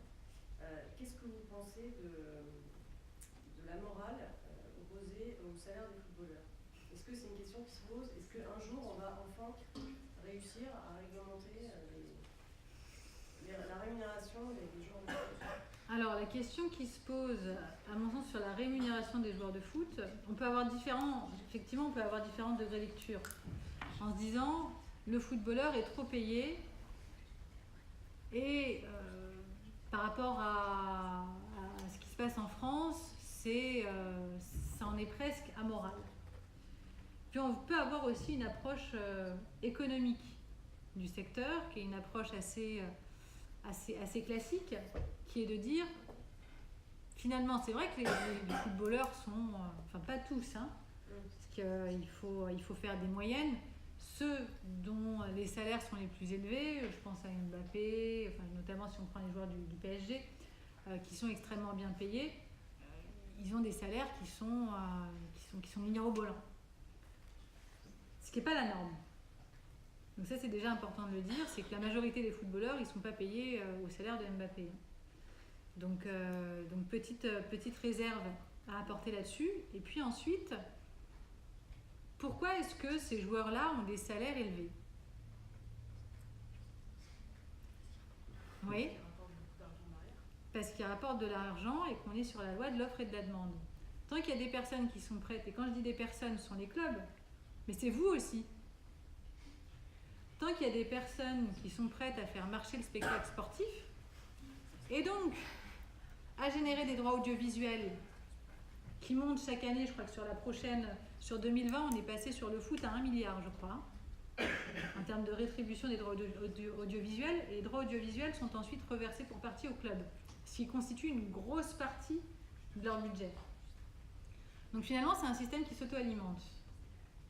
Qu'est-ce que vous pensez de la morale opposée au salaire des footballeurs? Est-ce que c'est une question qui se pose? Est-ce qu'un jour on va enfin réussir à réglementer la rémunération des joueurs de foot? Alors la question qui se pose, à mon sens, sur la rémunération des joueurs de foot, on peut avoir différents degrés de lecture. En se disant, le footballeur est trop payé et par rapport à ce qui se passe en France, ça en est presque amoral. Puis on peut avoir aussi une approche économique du secteur, qui est une approche assez classique, qui est de dire, finalement, c'est vrai que les footballeurs sont, enfin pas tous, hein, parce qu'il faut faire des moyennes. Ceux dont les salaires sont les plus élevés, je pense à Mbappé, enfin, notamment si on prend les joueurs du PSG, qui sont extrêmement bien payés, ils ont des salaires qui sont mirobolants. Ce qui n'est pas la norme. Donc ça, c'est déjà important de le dire, c'est que la majorité des footballeurs, ils ne sont pas payés au salaire de Mbappé. Donc petite réserve à apporter là-dessus. Et puis ensuite, pourquoi est-ce que ces joueurs-là ont des salaires élevés? Oui, parce qu'ils rapportent de l'argent et qu'on est sur la loi de l'offre et de la demande. Tant qu'il y a des personnes qui sont prêtes, et quand je dis des personnes, ce sont les clubs, mais c'est vous aussi. Tant qu'il y a des personnes qui sont prêtes à faire marcher le spectacle sportif, et donc à générer des droits audiovisuels qui montent chaque année, je crois que sur 2020, on est passé sur le foot à 1 milliard, je crois, en termes de rétribution des droits audiovisuels, et les droits audiovisuels sont ensuite reversés pour partie au club, ce qui constitue une grosse partie de leur budget. Donc finalement, c'est un système qui s'auto-alimente.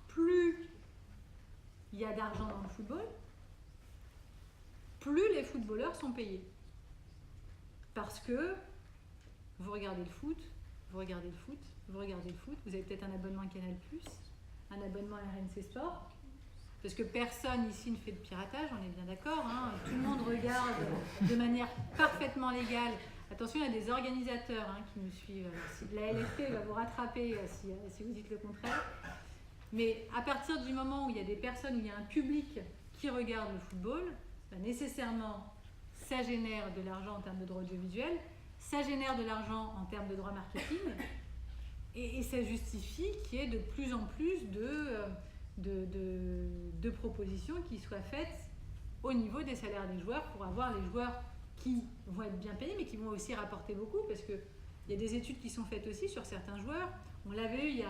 Plus il y a d'argent dans le football, plus les footballeurs sont payés. Parce que vous regardez le foot, vous regardez le foot, vous avez peut-être un abonnement Canal+, un abonnement RMC Sport, parce que personne ici ne fait de piratage, on est bien d'accord, hein, tout le monde regarde de manière parfaitement légale. Attention, il y a des organisateurs qui nous suivent. La LFP va vous rattraper si vous dites le contraire. Mais à partir du moment où il y a des personnes, où il y a un public qui regarde le football, nécessairement, ça génère de l'argent en termes de droits audiovisuels, ça génère de l'argent en termes de droits marketing, et ça justifie qu'il y ait de plus en plus de propositions qui soient faites au niveau des salaires des joueurs pour avoir les joueurs qui vont être bien payés mais qui vont aussi rapporter beaucoup, parce qu'il y a des études qui sont faites aussi sur certains joueurs. On l'avait eu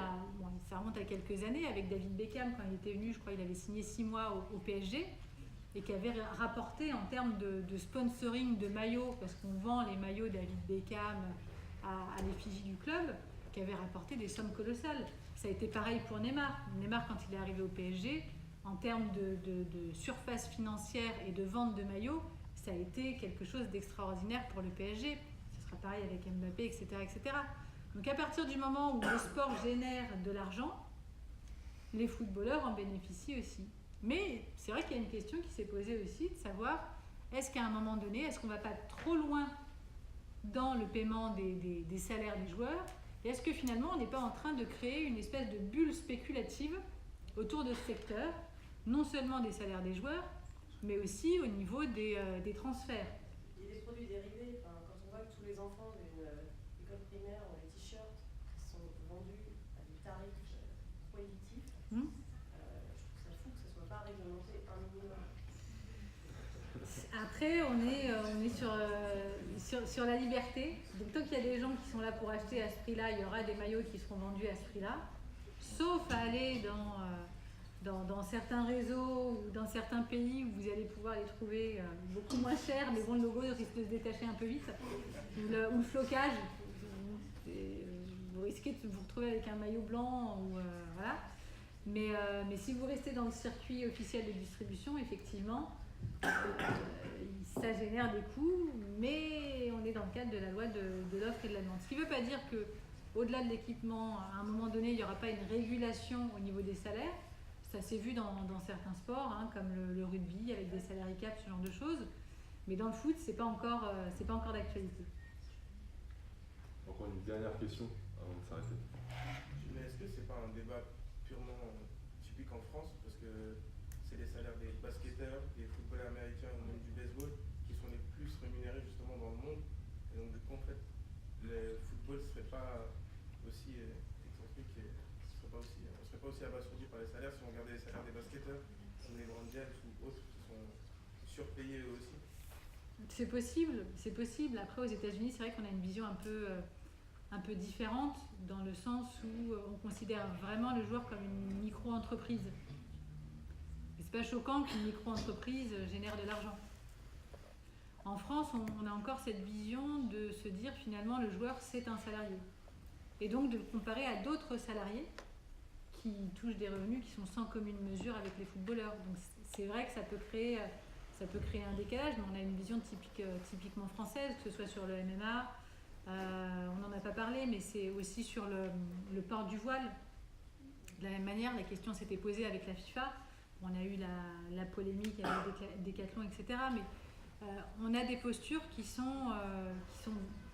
ça remonte à quelques années avec David Beckham quand il était venu, je crois qu'il avait signé 6 mois au PSG et qui avait rapporté en termes de sponsoring de maillots, parce qu'on vend les maillots David Beckham à l'effigie du club, qui avait rapporté des sommes colossales. Ça a été pareil pour Neymar. Neymar, quand il est arrivé au PSG, en termes de surface financière et de vente de maillots, ça a été quelque chose d'extraordinaire pour le PSG. Ce sera pareil avec Mbappé, etc., etc. Donc à partir du moment où le sport génère de l'argent, les footballeurs en bénéficient aussi. Mais c'est vrai qu'il y a une question qui s'est posée aussi, de savoir, est-ce qu'à un moment donné, est-ce qu'on ne va pas trop loin dans le paiement des salaires des joueurs? Et est-ce que finalement, on n'est pas en train de créer une espèce de bulle spéculative autour de ce secteur, non seulement des salaires des joueurs, mais aussi au niveau des transferts? Il y a des produits dérivés. Quand on voit que tous les enfants d'une école primaire ont des t-shirts qui sont vendus à des tarifs prohibitifs, je trouve ça fou que ça ne soit pas réglementé un minimum. Après, on est sur la liberté. Donc tant qu'il y a des gens qui sont là pour acheter à ce prix-là, il y aura des maillots qui seront vendus à ce prix-là. Sauf à aller dans certains réseaux ou dans certains pays où vous allez pouvoir les trouver beaucoup moins chers, mais bon, le logo risque de se détacher un peu vite. Ou le flocage. Vous risquez de vous retrouver avec un maillot blanc. Voilà. Mais si vous restez dans le circuit officiel de distribution, effectivement, ça génère des coûts, mais on est dans le cadre de la loi de l'offre et de la demande. Ce qui ne veut pas dire qu'au-delà de l'équipement, à un moment donné, il n'y aura pas une régulation au niveau des salaires. Ça s'est vu dans certains sports, comme le rugby, avec des salary caps, ce genre de choses. Mais dans le foot, c'est pas encore d'actualité. Encore une dernière question avant de s'arrêter. Mais est-ce que c'est pas un débat purement typique en France, parce que c'est les salaires des basketteurs, des footballeurs américains ou même du baseball qui sont les plus rémunérés justement dans le monde, et donc du coup en fait le football serait pas aussi excentrique, on serait pas aussi abasourdi par les salaires si on regardait les salaires des basketteurs comme les LeBron James ou autres qui sont surpayés eux aussi. C'est possible. Après, aux États-Unis, c'est vrai qu'on a une vision un peu différente, dans le sens où on considère vraiment le joueur comme une micro-entreprise. Et c'est pas choquant qu'une micro-entreprise génère de l'argent. En France, on a encore cette vision de se dire finalement le joueur c'est un salarié. Et donc de le comparer à d'autres salariés qui touchent des revenus qui sont sans commune mesure avec les footballeurs. Donc c'est vrai que ça peut créer un décalage, mais on a une vision typiquement française, que ce soit sur le MMA, on n'en a pas parlé, mais c'est aussi sur le port du voile. De la même manière, la question s'était posée avec la FIFA. On a eu la polémique avec Decathlon, etc. Mais on a des postures qui sont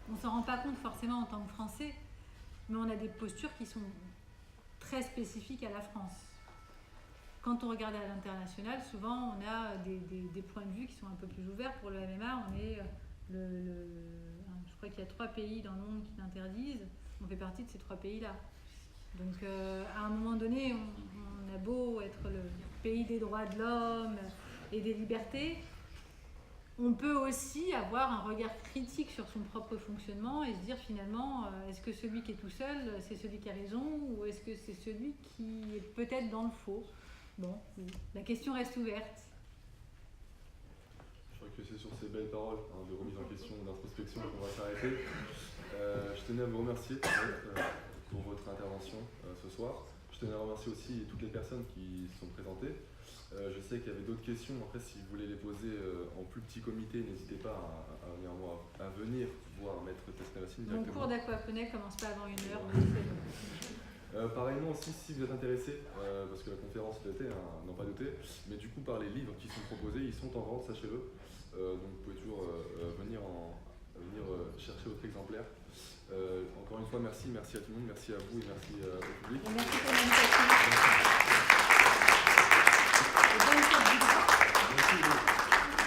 on ne s'en rend pas compte forcément en tant que Français, mais on a des postures qui sont très spécifiques à la France. Quand on regarde à l'international, souvent on a des points de vue qui sont un peu plus ouverts. Pour le MMA, je crois qu'il y a 3 pays dans le monde qui l'interdisent. On fait partie de ces 3 pays-là. Donc à un moment donné, on a beau être le pays des droits de l'homme et des libertés, on peut aussi avoir un regard critique sur son propre fonctionnement et se dire finalement, est-ce que celui qui est tout seul, c'est celui qui a raison, ou est-ce que c'est celui qui est peut-être dans le faux? Bon, la question reste ouverte. Je crois que c'est sur ces belles paroles de remise en question, d'introspection qu'on va s'arrêter. Je tenais à vous remercier pour votre intervention ce soir. Je tenais à remercier aussi toutes les personnes qui se sont présentées. Je sais qu'il y avait d'autres questions. Après, si vous voulez les poser en plus petit comité, n'hésitez pas à venir voir Maître Tesnevassine Mon directement. cours d'aquaponais commence pas avant 1h. Pareillement aussi, si vous êtes intéressé, parce que la conférence datait, n'en pas douter, mais du coup par les livres qui sont proposés, ils sont en vente, sachez-le. Donc vous pouvez toujours venir chercher votre exemplaire. Encore une fois, merci à tout le monde, merci à vous et merci au public. Et merci pour l'invitation.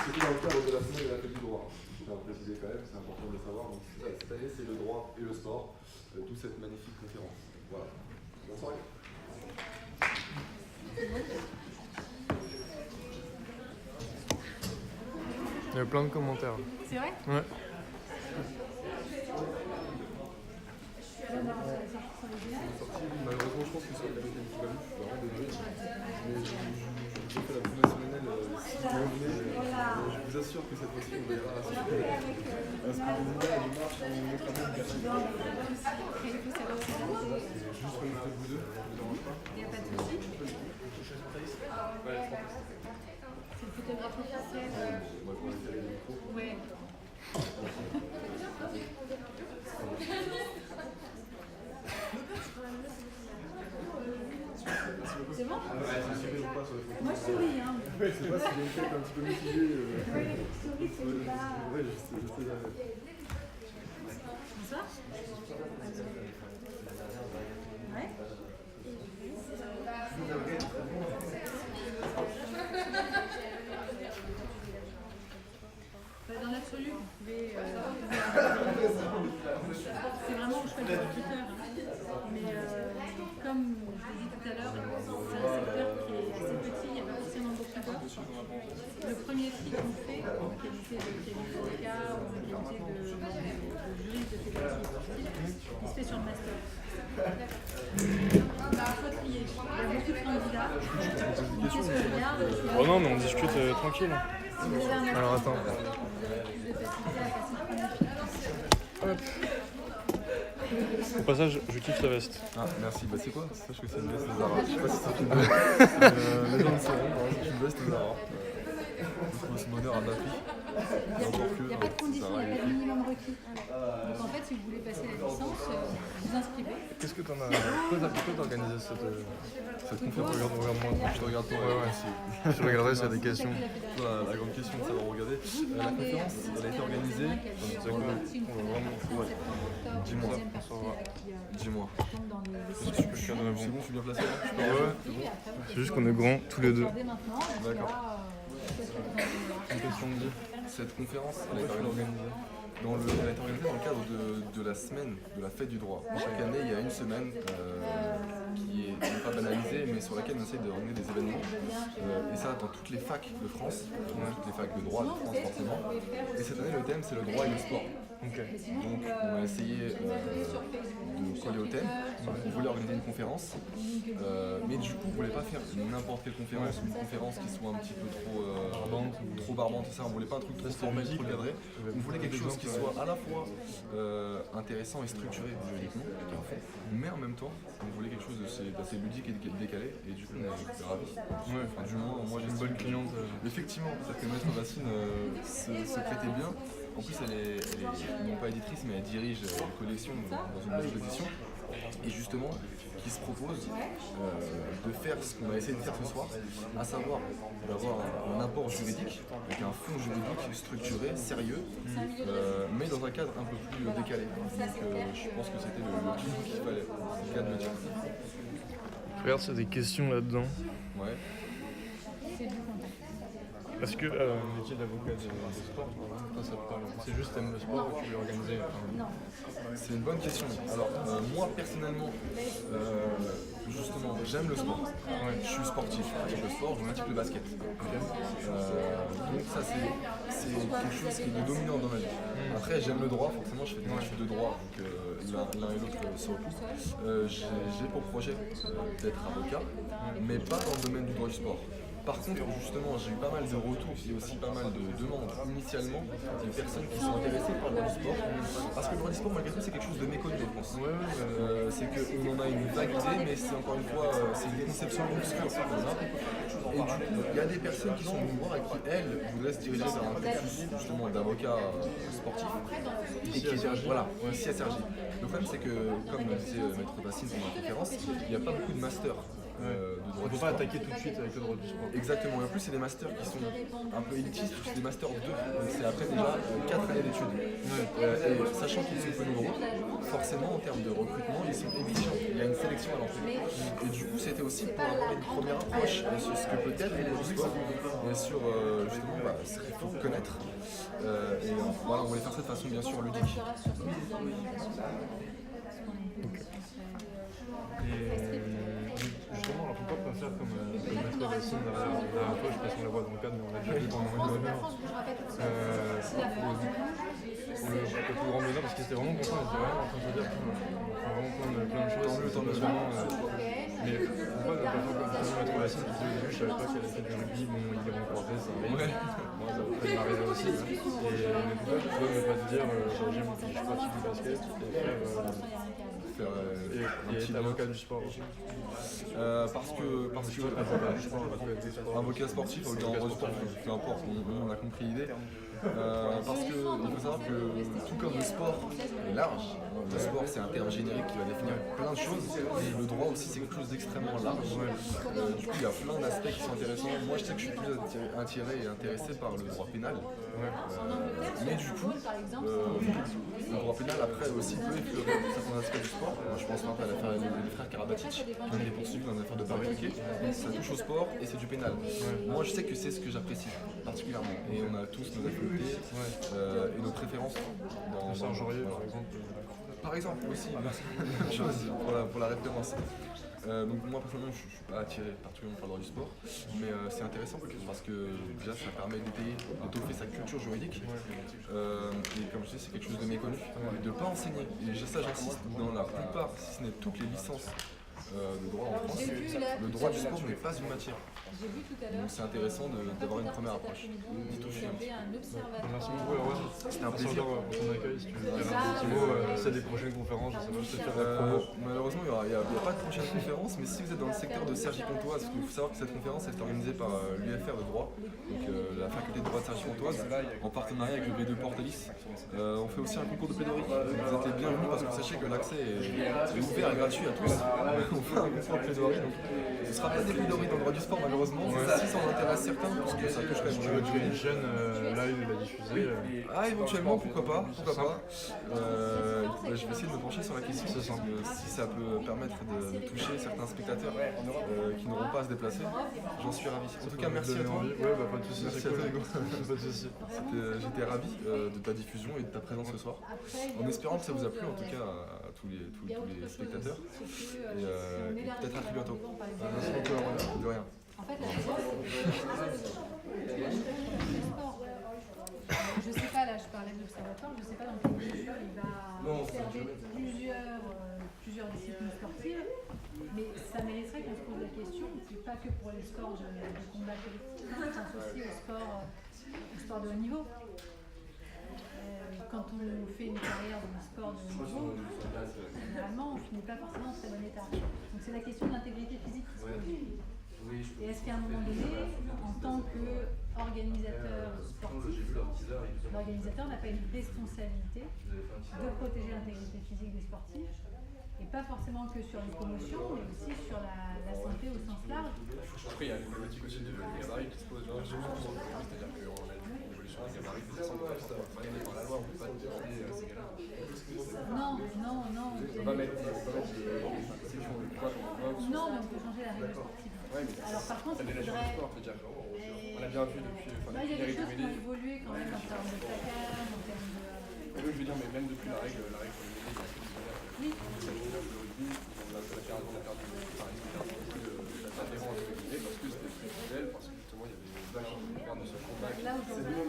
C'était dans le cadre de la semaine de la fête du droit. Je tiens à préciser quand même, c'est important de le savoir. Donc, cette année, c'est le droit et le sport, d'où cette magnifique conférence. Voilà. Bonne soirée. Il y a plein de commentaires. C'est vrai? Ouais. Malheureusement, je pense que c'est la vérité qui va je suis vraiment désolé. Mais je vous ai fait la promotionnelle si vous revenez. Je vous assure que cette fois-ci, on verra à ce moment-là, je marche, on mettra même du site. C'est juste qu'on fait vous deux, ça ne vous dérange pas. Il n'y a pas de souci. C'est le photographe officiel. On va pouvoir installer le micro. Ouais. C'est bon? Moi je souris, hein. Ouais, je sais pas si j'ai une tête un petit peu mitigée. Oui, je souris, c'est pas... Ouais, je sais jamais. Bonsoir. Ouais. Dans l'absolu, vous pouvez... c'est vraiment au choix du tuteur. Mais comme je l'ai dit tout à l'heure, c'est un secteur qui est assez petit, il n'y a pas forcément beaucoup d'offres. Le premier tri qu'on fait, en qualité de cabinet d'avocat ou en qualité de juriste de fédération sportive, il se fait sur le master. Il faut trier. Il y a beaucoup de candidats. Qu'est-ce que je regarde? Oh non, mais on discute tranquille. Si vous avez un Alors attends. vous aurez plus de facilité à passer le premier filtre. Hop. Au passage, je kiffe la veste. Ah, merci. Bah, c'est quoi? Sache que c'est une veste Zara. Je sais pas si c'est une veste. Les gens le sauront, c'est une veste Zara. Je trouve son honneur à ma fille. Il n'y a pas de condition, il n'y a pas de minimum requis. Donc en fait, si vous voulez passer la licence, vous inscrivez. Qu'est-ce que t'en as... Pourquoi t'as organisé cette conférence? Regarde-moi. Je te regarde toi. Ouais. Je regarderai s'il y a des questions. La grande question de savoir regarder. La conférence, elle a été organisée. Dis-moi. Dis-moi. C'est bon, je suis bien placé. Ouais. C'est juste qu'on est grands tous les deux. D'accord. Une question de vie. Cette conférence, elle a été organisée dans le cadre de la semaine de la fête du droit. Chaque année, il y a une semaine qui est non pas banalisée, mais sur laquelle on essaie d'organiser des événements. Et ça, dans toutes les facs de France, toutes les facs de droit de France forcément. Et cette année, le thème, c'est le droit et le sport. Okay. Donc, on a essayé de coller au thème. On voulait organiser une conférence, mais du coup, on ne voulait pas faire n'importe quelle conférence, une conférence qui soit un petit peu trop barbante, et ça. On ne voulait pas un truc trop formel, trop cadré. On voulait quelque chose qui soit à la fois intéressant et structuré juridiquement, mais en même temps, on voulait quelque chose d'assez ludique et décalé, et du coup, on est ravis. Ouais. Enfin, du moins, moi j'ai une bonne cliente. Effectivement, c'est-à-dire que Maître Vassine se prêtait bien. En plus, elle est non pas éditrice, mais elle dirige une collection dans une maison d'édition. Et justement, qui se propose de faire ce qu'on a essayé de faire ce soir, à savoir d'avoir un apport juridique, avec un fond juridique structuré, sérieux, mais dans un cadre un peu plus décalé. Donc je pense que c'était le clip qu'il fallait, le cas de le dire. Regarde, s'il y a des questions là-dedans. Ouais. Est-ce que le métier d'avocat de sport, ça te parle? C'est juste t'aimes le sport ou tu veux organiser? Non. C'est une bonne question. Alors, moi personnellement, justement, j'aime le sport. Ouais, je suis sportif, je pratique le sport, je pratique le basket. Donc ça, c'est quelque chose qui est dominant dans ma vie. Après, j'aime le droit, forcément, je fais des études de droit, donc l'un et l'autre se recoupent. J'ai pour projet d'être avocat, mais pas dans le domaine du droit du sport. Par contre, justement, j'ai eu pas mal de retours et aussi pas mal de demandes initialement des personnes qui sont intéressées par le droit du sport. Parce que le droit du sport, malgré tout, c'est quelque chose de méconnu, je pense. C'est qu'on en a une vague idée, mais c'est encore une fois, c'est une conception obscure. Et du coup, il y a des personnes qui sont venues me voir et qui, elles, voudraient se diriger vers un cursus justement d'avocat sportif. Et qui, voilà, ici à Cergy. Le problème, c'est que, comme le disait Maître Bassine pendant la conférence, il n'y a pas beaucoup de masters. De droit. On ne peut pas attaquer tout de suite avec le droit du sport. Exactement, et en plus c'est des masters qui sont un peu élitistes, c'est des masters 2, donc c'est après déjà 4 années d'études. Et sachant qu'ils sont peu nombreux, forcément en termes de recrutement, ils sont exigeants, il y a une sélection à l'entrée. Et du coup c'était aussi pour avoir une première approche sur ce que peut être le droit du sport, et sur justement ce qu'il faut connaître. Et voilà, on voulait faire ça de façon bien sûr ludique. Justement, alors pourquoi pas faire comme Maître Bassine la dernière fois, je sais pas si on la voit dans le cadre, mais on l'a déjà vu pendant une bonne heure. Pour le plus grand bonheur, parce que c'était vraiment content, j'étais vraiment en train de se dire, on fait vraiment plein de choses, vraiment. Mais pourquoi ne pas faire comme Maître Bassine qui disait au début, je savais pas qu'elle avait fait du rugby, bon, il est rencontré, ça arrive. Moi, ça va m'arriver aussi. Mais pourquoi ne pas te dire, je pratique du basket et être avocat du sport aussi. Parce que avocat sportif, avocat en droit du sport, peu importe, on a compris l'idée. Parce qu'il faut savoir que tout comme le sport est large, le sport c'est un terme générique qui va définir plein de choses, et le droit aussi c'est quelque chose d'extrêmement large. Du coup il y a plein d'aspects qui sont intéressants. Moi je sais que je suis plus attiré et intéressé par le droit pénal. Mais du coup, le droit pénal après aussi peut effleurer certains aspects du sport. Moi, je pense par exemple à l'affaire des frères Karabatic, qui ont été poursuivis dans une affaire de perruquet. Ça touche au sport et c'est du pénal. Moi je sais que c'est ce que j'apprécie particulièrement. Et on a tous nos affinités et nos préférences dans Saint-Jorier par exemple. Par exemple aussi, même chose pour la référence. Donc moi personnellement je ne suis pas attiré particulièrement par le droit du sport, mais c'est intéressant parce que déjà ça permet d'étoffer sa culture juridique, et comme je dis c'est quelque chose de méconnu, et de ne pas enseigner, et ça j'insiste, dans la plupart, si ce n'est toutes les licences de droit en France, le droit du sport n'est pas une matière. Donc c'est intéressant d'avoir une première approche. Merci beaucoup, c'était un plaisir. Pour ton accueil, si tu veux dire un petit mot, c'est des prochaines conférences, je sais pas, je te fais la promo. Malheureusement il n'y a pas de prochaine conférence, mais si vous êtes dans le secteur de Cergy-Pontoise, parce qu'il faut savoir que cette conférence est organisée par l'UFR de droit, donc la faculté de droit de Cergy-Pontoise, en partenariat avec le B2 Portalis. On fait aussi un concours de plaidoirie. Vous êtes les bienvenus parce que sachez que l'accès est ouvert et gratuit à tous. On fait un concours de plaidoirie, donc ce ne sera pas des plaidoiries dans le droit du sport malheureusement, si ça en intéresse certains, parce que ça touche quand même. Tu veux créer une chaîne live et la diffuser éventuellement, pourquoi pas. Je vais essayer de me pencher sur la question, si ça peut permettre de toucher certains spectateurs qui n'auront pas à se déplacer, j'en suis ravi. En tout cas, merci à toi. Pas de soucis, merci à toi Hugo. J'étais ravi de ta diffusion et de ta présence ce soir, en espérant que ça vous a plu en tout cas à tous les spectateurs, et peut-être à très bientôt. Merci beaucoup. De rien. En fait, la je sais pas, là je parlais de l'observatoire, je sais pas dans quelle mesure il va observer plusieurs disciplines sportives, mais ça mériterait qu'on se pose la question, c'est pas que pour les sports de combat collectif, je pense aussi au sport de haut niveau. Quand on fait une carrière dans le sport de haut niveau, généralement on finit pas forcément en très bon état. Donc c'est la question de l'intégrité physique qui se pose. Et est-ce qu'à un moment donné, en tant qu'organisateur sportif, l'organisateur n'a pas une responsabilité de protéger l'intégrité physique des sportifs, et pas forcément que sur les promotions, mais aussi sur la santé au sens large. Après, il y a une problématique aussi de gabarit qui se pose, c'est-à-dire qu'on a une évolution des gabarits des descentes de par la loi, on ne peut pas décider ces gars-là. Non. On peut pas mettre des sections de poids comme un box. Non, mais on peut changer la règle sportive. Alors par contre, il faudrait... On l'a bien vu depuis... il y a des choses qui ont évolué quand même en termes de placage, en termes de... Je veux dire, mais même depuis la règle pour les médias, oui. Le rugby, on a perdu l'adhérent entre guillemets parce que c'était plus fidèle, parce que justement il y avait des vaches qui perdent de ce combat. Là aujourd'hui,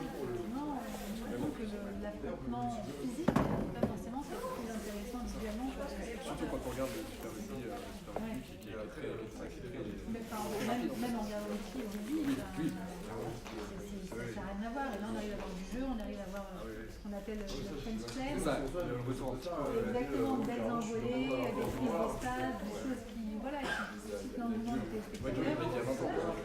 non, je trouve que l'affrontement physique n'est pas forcément ce qui est plus intéressant individuellement. Surtout quand on regarde le Super Rugby qui est très... même en regardant le film, ça n'a rien à voir. Et là, on arrive à avoir du jeu, on arrive à avoir ce qu'on appelle le French play. Exactement, belles envolées, des prises d'espace, des choses qui suscitent l'engouement des téléspectateurs.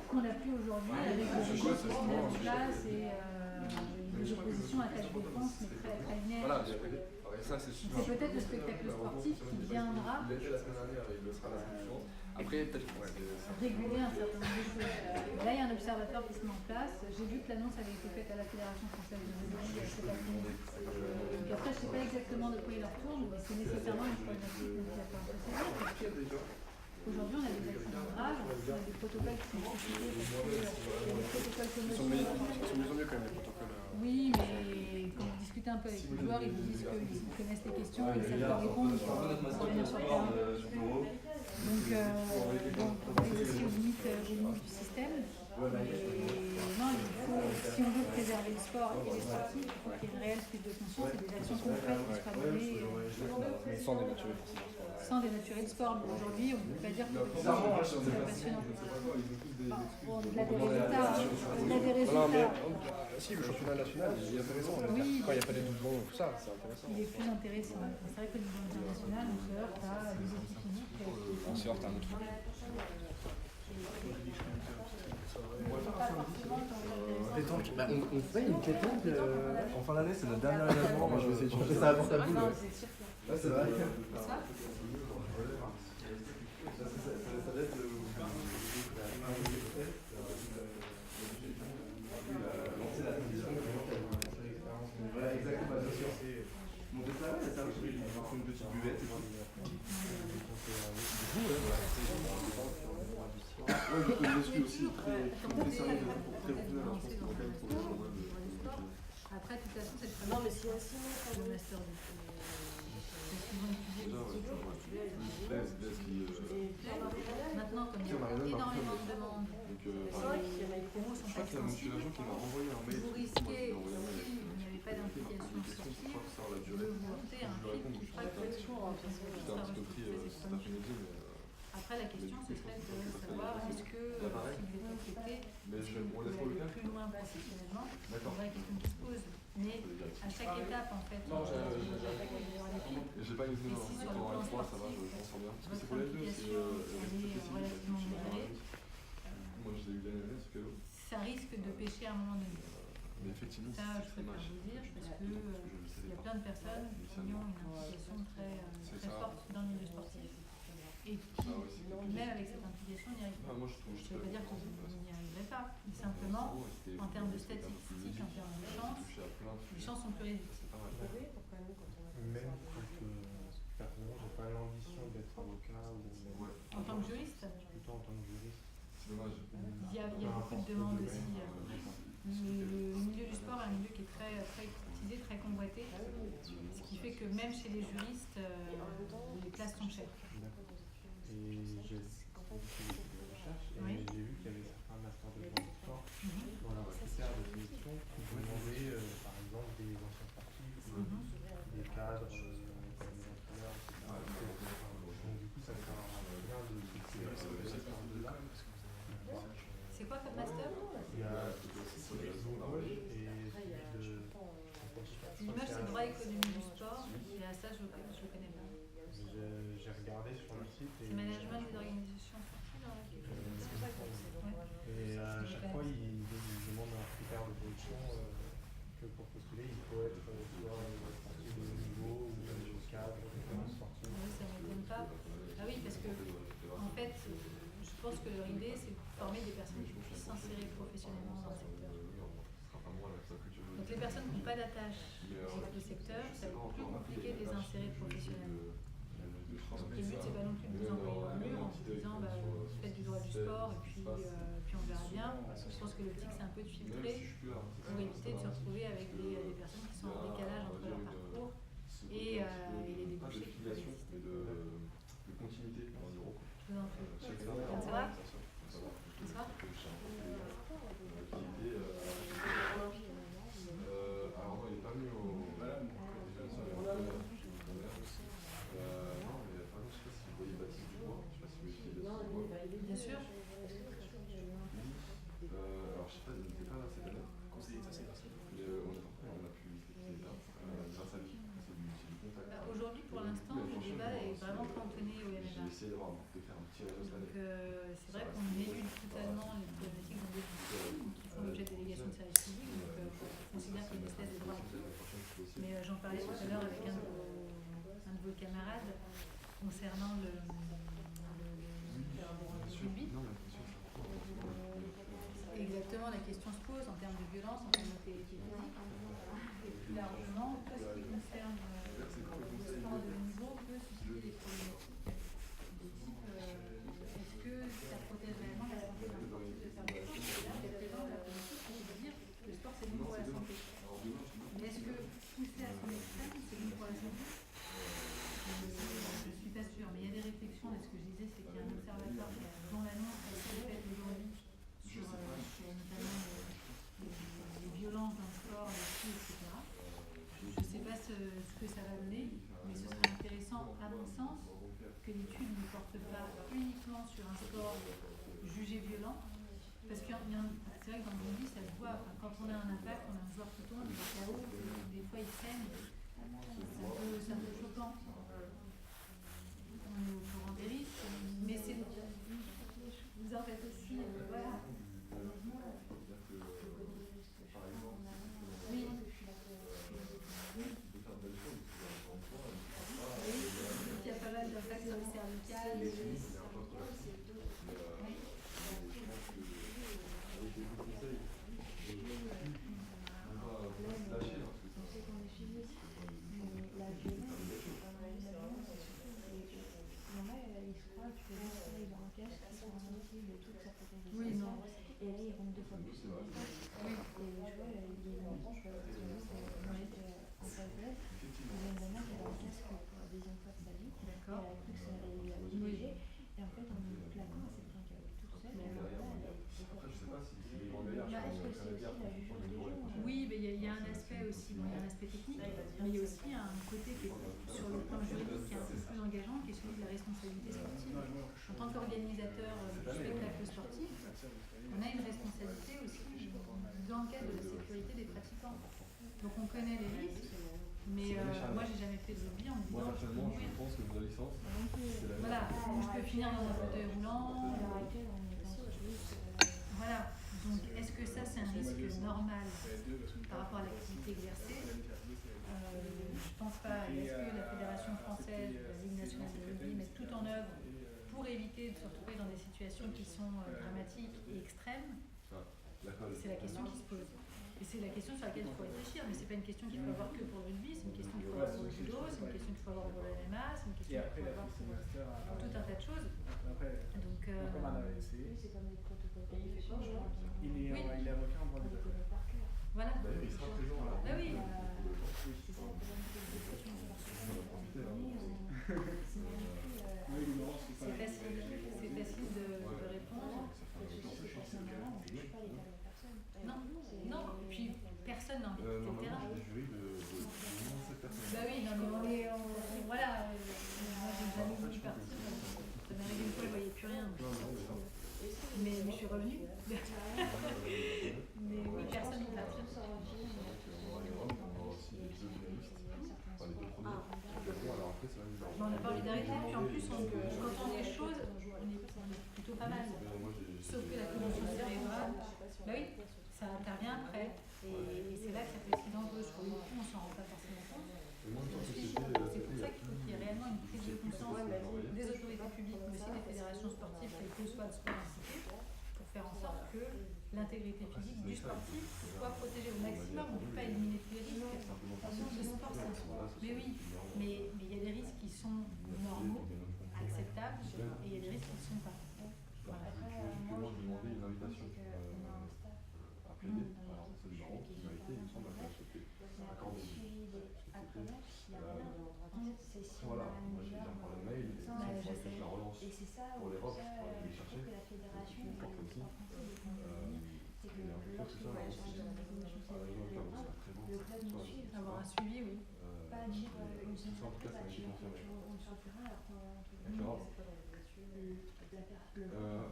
Qu'on n'a plus aujourd'hui avec les jeux qui sont en place et les oppositions attaque-défense, mais très linéaires. C'est peut-être le spectacle sportif qui viendra après, peut-être réguler un certain nombre de choses. Là, il y a un observatoire qui se met en place. J'ai vu que l'annonce avait été faite à la Fédération française de rugby cet après-midi. Donc après, je ne sais pas exactement de quoi il leur tourne, mais c'est nécessairement une problématique dont il va falloir se saisir. Aujourd'hui, on a des accidents graves, on a des protocoles qui sont suscités parce que il y a des protocoles commerciaux. Ils sont mieux en mieux quand même, les protocoles. Oui, mais quand vous discutez un peu avec les joueurs, ils vous disent qu'ils connaissent les questions, ils savent leur répondre pour revenir sur le terrain. Donc, on est aussi aux limites du système. Non, il faut, si on veut préserver le sport et les sportifs, il faut qu'il y ait une réelle prise de conscience et des actions concrètes pour se favoriser. Sans dénaturer le sport, mais aujourd'hui, on ne peut pas dire que c'est passionnant. On a des résultats. Non, mais si, le championnat national, il est intéressant. Oui. Quand il n'y a pas des doublons et tout ça, c'est intéressant. Il est plus intéressant. C'est vrai qu'au niveau international, on se heurte à des équipes physiques. On se heurte à un autre truc. Pétanque, on fait une pétanque en fin d'année, c'est notre dernier événement. Moi, je vais essayer de changer ça avant ça boule. Ouais, c'est vrai. Après, de toute façon, c'est le Non, mais si aussi, le master du Maintenant, comme il y a énormément de demandes, les promos sont pas extensibles, vous risquez, si vous n'avez pas d'implication sportive, de vous heurter à un film qui fera que après, la question, ce serait de savoir est-ce que si vous êtes accepté, vous allez plus loin professionnellement. C'est vrai question qui se pose. Mais à chaque étape, en fait, j'ai pas une et si sur le plan sportif, votre implication est relativement modérée, ça risque de pêcher à un moment donné. Ça, je préfère vous le dire, parce que il y a plein de personnes qui ont une implication très forte dans le milieu sportif. Et qui, même avec cette implication, n'y arrivent pas. Je ne veux pas dire que vous n'y arriverez pas, mais simplement, en termes de statistiques, en termes de chances, les chances sont plus réduites. Même quand personnellement, j'ai pas l'ambition d'être avocat ou En tant que juriste, plutôt en tant que juriste. il y a beaucoup de demandes aussi. Le milieu du sport est un milieu qui est très courtisé, très convoité, ce qui fait que même chez les juristes, les places sont chères. Et j'ai fait des recherches et j'ai vu qu'il y avait certains masters de droit du sport dans leurs critères de sélection qui demandaient par exemple des anciens sportifs, des cadres, comme des entraîneurs, etc. Donc du coup ça sert à rien de fixer ce master-là. C'est quoi comme master? Il y a l'image et l'image, c'est droit économie du sport, et à ça, je ne connais pas. J'ai regardé sur le site et c'est management des organisations sportives. Et à chaque fois, ils demandent un critère de sélection que pour postuler, il faut être soit sportif de haut niveau ou cadre, sportif. Oui, ça ne m'étonne pas. Ah oui, parce que, en fait, je pense que leur idée, c'est de former des personnes qui puissent s'insérer professionnellement dans le secteur. Donc les personnes qui n'ont pas d'attache avec le secteur, ça va être plus compliqué de les insérer professionnellement. Donc le but, c'est pas non plus de vous envoyer dans le mur en vous disant faites du droit du sport et puis on verra bien. Je pense que l'optique, c'est un peu de filtrer pour éviter de se retrouver avec des personnes qui sont en décalage entre leur parcours et les débouchés qui peuvent exister. Je vous en prie. Ça va? Ça va? Bien sûr. de faire un petit réseau cette Donc année. c'est vrai qu'on élude totalement les problématiques dans des qui font l'objet de délégation de service public, donc on considère qu'il y a une espèce de droit. Mais j'en parlais tout à l'heure avec un de vos camarades concernant le rugby. Exactement, la question se pose en termes de violence, en termes d'intégrité physique, et plus largement, tout ce qui concerne le sport de haut niveau peut susciter des problématiques de type est-ce que ça protège réellement la santé d'un sportif de faire du sport? Là, effectivement, la politique, c'est de dire que le sport c'est bon pour la santé. Mais est-ce que pousser à son extrême, c'est bon pour la santé? Je ne suis pas sûre, mais il y a des réflexions, et ce que je disais, c'est qu'il y a un observatoire dont l'annonce a été faite aujourd'hui sur notamment les violences dans le sport, les filles, etc. Je ne sais pas ce que ça va donner, mais ce serait intéressant, à mon sens, que l'étude ne porte pas uniquement sur un sport jugé violent, parce que c'est vrai que dans le rugby, ça se voit, quand on a un impact, on a un joueur qui tombe, il est KO, des fois il saigne, c'est un peu choquant. On est au courant des risques, mais c'est vous en faites aussi, voilà. Oui. Il y a pas mal d'impacts sur les cervicales. Oui, non. Et là, ils rentrent 2 fois plus. Oui. Et je vois, il y a une enfant, je vois, parce que moi j'étais en PSF, il y a une nana qui avait un casque pour la deuxième fois de sa vie. D'accord. Elle a cru que ça allait lui léger. Et en fait, en claquant, elle s'est pris un câble toute seule. Et alors là, elle est Après, je sais pas si c'est les grands est-ce que c'est aussi la jugeuse de jeu? Oui, mais il y a un aspect aussi, bon, il y a un aspect technique, mais il y a aussi un côté qui est sur le plan juridique qui est un peu plus engageant, qui est celui de la responsabilité sportive. En tant qu'organisateur du spectacle sportif, on a une responsabilité aussi dans le cadre de la sécurité des pratiquants. Donc on connaît les risques, mais moi j'ai jamais fait de rugby en me disant moi personnellement je pense que ma licence c'est la voilà, je peux finir dans un fauteuil roulant. Voilà, donc est-ce que ça c'est un risque normal par rapport à l'activité exercée? Je pense pas. Est-ce que la Fédération française, la Ligue nationale de rugby mettent tout en œuvre pour éviter de se retrouver dans des situations qui sont dramatiques et extrêmes? C'est la question qui se pose. Et c'est la question sur laquelle il faut réfléchir, mais c'est pas une question qu'il faut avoir que pour le rugby, c'est une question qu'il faut avoir pour le judo, c'est une question qu'il faut avoir pour le MMA, c'est une question qu'il faut avoir pour tout un tas de choses. Donc, comme un AVC, c'est comme les protocoles il est oui. avocat en droit des affaires. Voilà. il sera présent là. Bah oui. C'est ça, c'est facile de répondre. Non, non, et puis personne n'a envie de quitter le terrain. Bah oui, non, mais voilà, moi j'ai jamais voulu partir. Ça m'est arrivé une fois, je voyais plus rien. Mais je suis revenue. Mais oui, personne ne partir. On n'a pas envie d'arrêter, puis en plus, quand on dit les choses, on est plutôt pas mal. Sauf que la commission cérébrale, bah oui, ça intervient après. Et c'est là que ça peut être dangereux. Sur le coup, on s'en rend pas forcément compte. C'est pour ça qu'il faut qu'il y ait réellement une prise de conscience des autorités publiques, mais aussi des fédérations sportives, quel que soit le sport incité, pour faire en sorte que l'intégrité physique du sportif soit protégée au maximum. On ne peut pas éliminer tous les risques. Le sport, c'est un sport. Mais oui, mais il y a des risques qui sont normaux, acceptables, et il y a des risques qui ne sont pas. Voilà. Moi, je demandais une invitation à plaider. Alors, c'est le Maroc qui m'a été, il me semble, à accepter. Accordé. Voilà, moi j'ai bien parlé de mail, et c'est la relance pour les ROP, pour aller les chercher. C'est fort aussi. Et en tout cas, c'est ça, la relance, c'est très bon. Avoir un suivi, oui. Pas dire une ça, en tout cas, ça a été confirmé.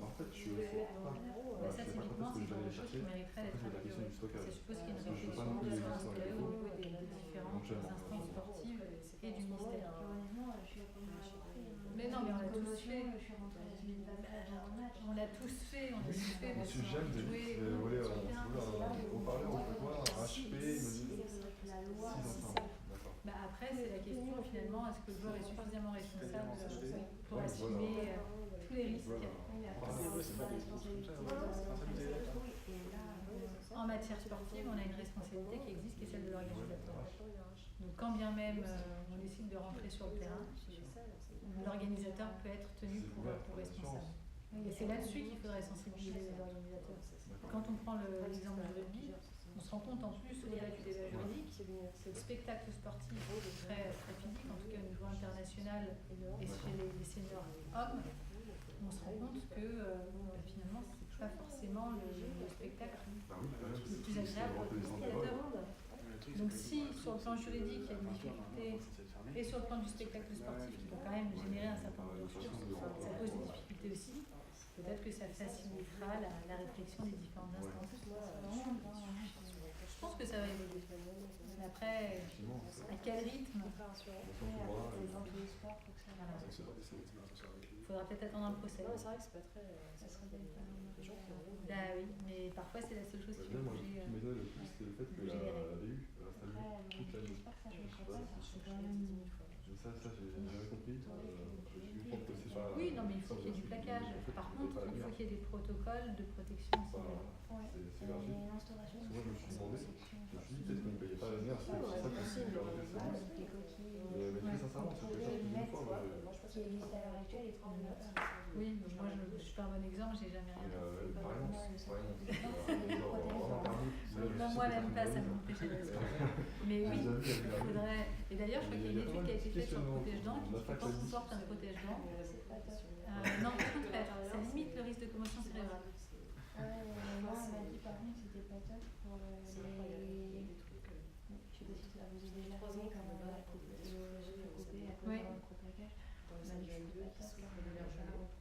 En fait, je ne sais pas. Ça, typiquement, c'est quelque chose qui mériterait d'être amélioré. Ça suppose qu'il y ait une réflexion qui soit installée au niveau des différentes instances sportives et du ministère. Mais non, mais on a tous fait. Je suis rentrée en 2024 dans un match. On l'a tous fait, on a tous fait. parce Monsieur qu'on a Jeanne, joué, on parlait autrefois, un HP, il me dit La loi, 6 enfants. D'accord. Bah après, c'est la question finalement, est-ce que le joueur est suffisamment responsable pour assumer tous les risques en matière sportive, on a une responsabilité qui existe, qui est celle de l'organisateur. Donc quand bien même on décide de rentrer sur le terrain, l'organisateur peut être tenu pour responsable. Et c'est là-dessus qu'il faudrait sensibiliser les organisateurs. Quand on prend l'exemple du rugby, on se rend compte en plus au-delà du débat juridique que le spectacle sportif est très, très physique, en tout cas au niveau international et chez les seniors hommes, on se rend compte que finalement c'est pas forcément le spectacle le plus agréable pour les spectateurs. Donc si sur le plan juridique il y a une difficulté et sur le plan du spectacle sportif qui peut quand même générer un certain nombre de ressources, ça pose des difficultés aussi. Peut-être que ça facilitera la réflexion des différentes instances. Je pense que ça va évoluer. Mais après, à quel rythme? Il faudra peut-être attendre un procès. C'est vrai que c'est pas très. Ça serait des gens qui ont. Bah oui, mais parfois c'est la seule chose qui fait Moi, ce bouger. qui m'étonne le plus, c'est le fait que la VU installe toute l'année. Ça, j'ai jamais compris. Je comprends que c'est pas. Oui, non, mais il faut qu'il y ait du plaquage. Par contre, il faut qu'il y ait des protocoles de protection aussi. C'est gratuit. Moi, je me suis demandé, peut-être qu'on ne payait pas la mer, c'est ça que c'est super intéressant. Mais très sincèrement, ça fait ça une fois. Oui, mais moi je suis pas un bon exemple, j'ai jamais rien fait. Non, moi j'aime pas, ça m'empêche de rester. Mais oui, il faudrait. Et d'ailleurs, je crois qu'il y a une étude qui a été faite sur le protège-dents qui dit que quand on porte un protège-dents, non, au contraire, ça limite le risque de commotion cérébrale. Moi, on m'a dit par contre que c'était pas top pour les. Je sais pas si ça vous est déjà arrivé quand on a coupé à cause d'un micro-plaquage. On m'a dit que c'était pas top.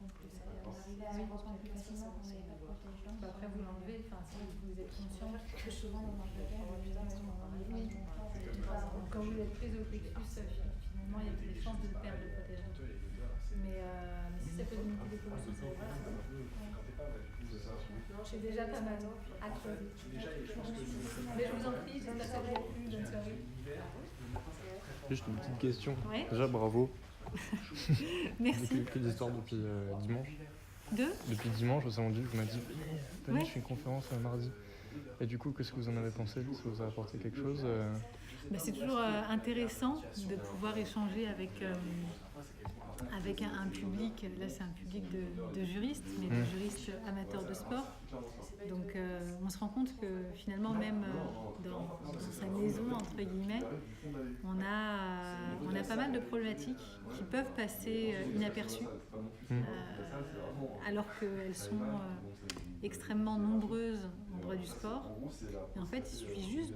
On arrivait à reprendre plus facilement quand on n'avait pas de protège-dents. Après, vous l'enlevez, enfin, si vous êtes conscient. Que souvent dans un plaquage, quand vous êtes prise au plexus, finalement, il y a des chances de perdre le protège-dents. Mais si ça peut limiter les commotions cérébrales, c'est déjà pas mal à creuser. Mais je vous en prie, j'espère que ça vous a plu. Bonne soirée. Juste une petite question. Ouais. Déjà, bravo. Merci. Que d'histoires depuis dimanche. Depuis dimanche, au salon du livre, vous m'avez dit venez, je fais une conférence mardi. Et du coup, qu'est-ce que vous en avez pensé? Ça vous a apporté quelque chose? C'est toujours intéressant de pouvoir échanger avec un public. Là, c'est un public de juristes, mais de juristes amateurs de sport. Donc, on se rend compte que finalement, même dans sa maison, entre guillemets, on a pas mal de problématiques qui peuvent passer inaperçues, alors qu'elles sont extrêmement nombreuses en droit du sport. Et en fait, il suffit juste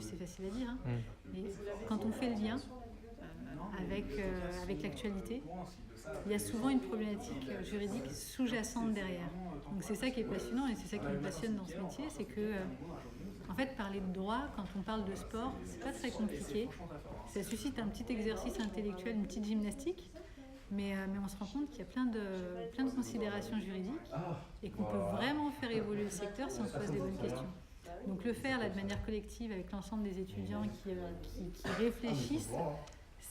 c'est facile à dire, hein, mais quand on fait le lien avec l'actualité, il y a souvent une problématique juridique sous-jacente derrière. Donc c'est ça qui est passionnant et c'est ça qui me passionne dans ce métier, c'est que en fait parler de droit quand on parle de sport, c'est pas très compliqué. Ça suscite un petit exercice intellectuel, une petite gymnastique, mais on se rend compte qu'il y a plein de considérations juridiques et qu'on peut vraiment faire évoluer le secteur si on se pose des bonnes questions. Donc le faire là, de manière collective avec l'ensemble des étudiants qui réfléchissent,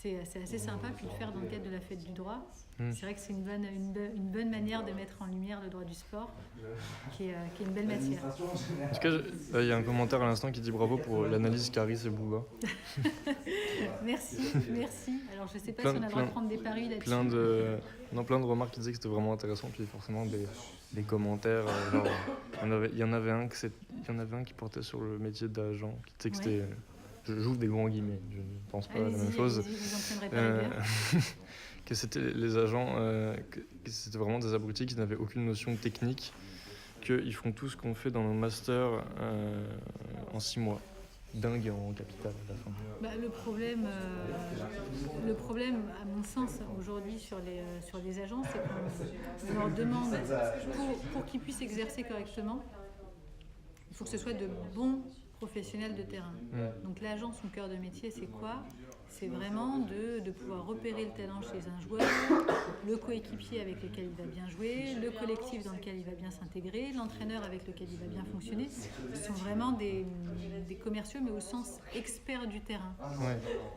c'est assez sympa, puis le faire dans le cadre de la fête du droit. C'est vrai que c'est une bonne manière de mettre en lumière le droit du sport, qui est une belle matière. En tout cas, il y a un commentaire à l'instant qui dit bravo pour l'analyse Caris et Bouba. Merci. Alors je ne sais pas si on a le droit de prendre des paris là-dessus. Plein de remarques qui disaient que c'était vraiment intéressant, puis forcément des commentaires. Genre, il y en avait un qui portait sur le métier d'agent, qui disait que c'était... J'ouvre des grands guillemets, je ne pense pas à la même chose. Que c'était les agents, que c'était vraiment des abrutis qui n'avaient aucune notion technique, qu'ils font tout ce qu'on fait dans nos masters en 6 mois. Dingue en capital à la fin. Le problème, à mon sens, aujourd'hui sur les agents, c'est qu'on leur demande, pour qu'ils puissent exercer correctement, il faut que ce soit de bons professionnels de terrain. Donc l'agent, son cœur de métier, c'est quoi? c'est vraiment de pouvoir repérer le talent chez un joueur, le coéquipier avec lequel il va bien jouer, le collectif dans lequel il va bien s'intégrer, l'entraîneur avec lequel il va bien fonctionner. Ce sont vraiment des commerciaux, mais au sens expert du terrain.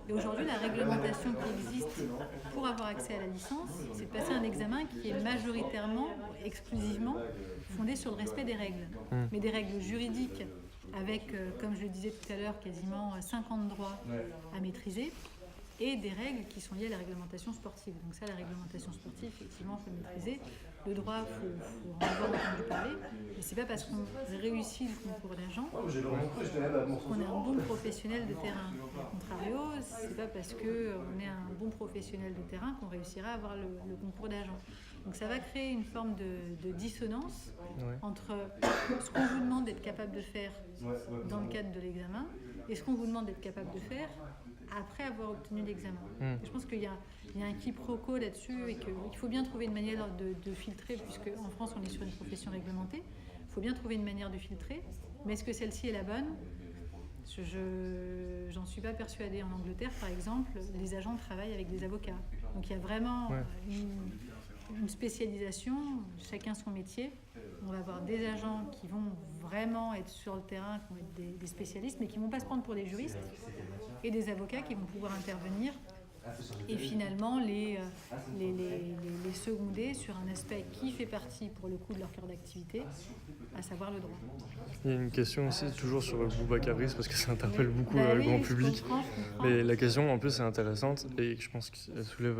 Et aujourd'hui, la réglementation qui existe pour avoir accès à la licence, c'est de passer un examen qui est majoritairement, exclusivement, fondé sur le respect des règles. Mais des règles juridiques avec, comme je le disais tout à l'heure, quasiment 50 droits à maîtriser, et des règles qui sont liées à la réglementation sportive. Donc ça, la réglementation sportive, effectivement, il faut maîtriser. Le droit, il faut en avoir entendu parler. Mais c'est pas parce qu'on réussit le concours d'agent qu'on est un bon professionnel de terrain. A contrario, c'est pas parce qu'on est un bon professionnel de terrain qu'on réussira à avoir le concours d'agent. Donc ça va créer une forme de dissonance entre ce qu'on vous demande d'être capable de faire dans le cadre de l'examen et ce qu'on vous demande d'être capable de faire après avoir obtenu l'examen. Je pense qu'il y a un quiproquo là-dessus et qu'il faut bien trouver une manière de filtrer, puisque en France on est sur une profession réglementée. Il faut bien trouver une manière de filtrer, mais est-ce que celle-ci est la bonne ? J'en suis pas persuadée. En Angleterre, par exemple, les agents travaillent avec des avocats. Donc il y a vraiment une spécialisation, chacun son métier. On va avoir des agents qui vont vraiment être sur le terrain, qui vont être des spécialistes, mais qui ne vont pas se prendre pour des juristes, et des avocats qui vont pouvoir intervenir et finalement les seconder sur un aspect qui fait partie pour le coup de leur cœur d'activité, à savoir le droit. Il y a une question aussi toujours sur Boubacaris parce que ça interpelle beaucoup le grand public. Je comprends. Mais la question en plus est intéressante et je pense qu'elle soulève.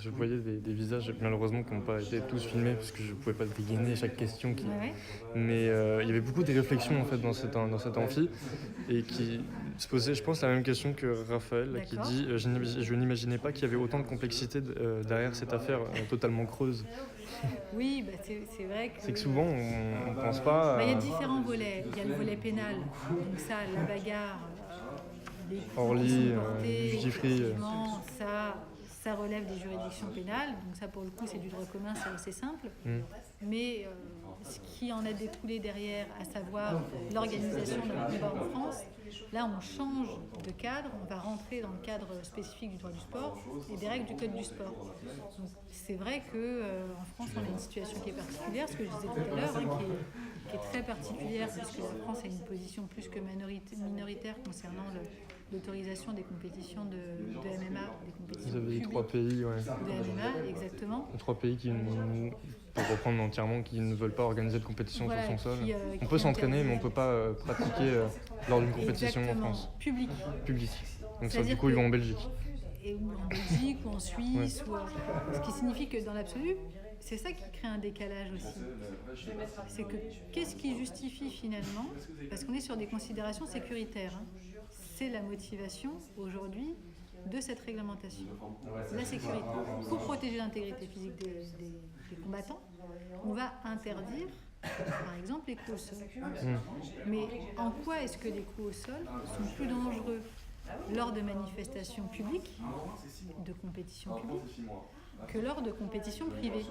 Je voyais des visages malheureusement qui n'ont pas été tous filmés parce que je ne pouvais pas dégainer chaque question. Mais il y avait beaucoup de réflexions en fait dans cet amphi et qui se posait, je pense, la même question que Raphaël là, qui dit je n'imaginais pas qu'il y avait autant de complexité derrière cette affaire totalement creuse. Oui, c'est vrai que... C'est que souvent, on ne pense pas... Il y a différents volets. Il y a le volet pénal, donc ça, la bagarre, les coups Orly, Gifry, ça relève des juridictions pénales. Donc ça, pour le coup, c'est du droit commun, c'est assez simple. Mais ce qui en a découlé derrière, à savoir l'organisation d'un combat en France, là, on change de cadre, on va rentrer dans le cadre spécifique du droit du sport et des règles du code du sport. Donc, c'est vrai qu'en France, on a une situation qui est particulière, ce que je disais tout à l'heure, qui est très particulière, puisque la France a une position plus que minoritaire concernant l'autorisation des compétitions de MMA, des compétitions Vous avez dit 3 pays, de MMA, exactement. 3 pays qui, pour reprendre entièrement, qui ne veulent pas organiser de compétition sur son sol. On peut s'entraîner, mais on ne peut pas pratiquer lors d'une compétition en France. Public. Donc ça, du coup, ils vont en Belgique. Ou en Belgique, ou en Suisse, ce qui signifie que dans l'absolu, c'est ça qui crée un décalage aussi. C'est que qu'est-ce qui justifie finalement, parce qu'on est sur des considérations sécuritaires, c'est la motivation aujourd'hui de cette réglementation. La sécurité. Pour protéger l'intégrité physique des combattants, on va interdire, par exemple, les coups au sol. Mais en quoi est-ce que les coups au sol sont plus dangereux lors de manifestations publiques, de compétitions publiques, que lors de compétitions privées?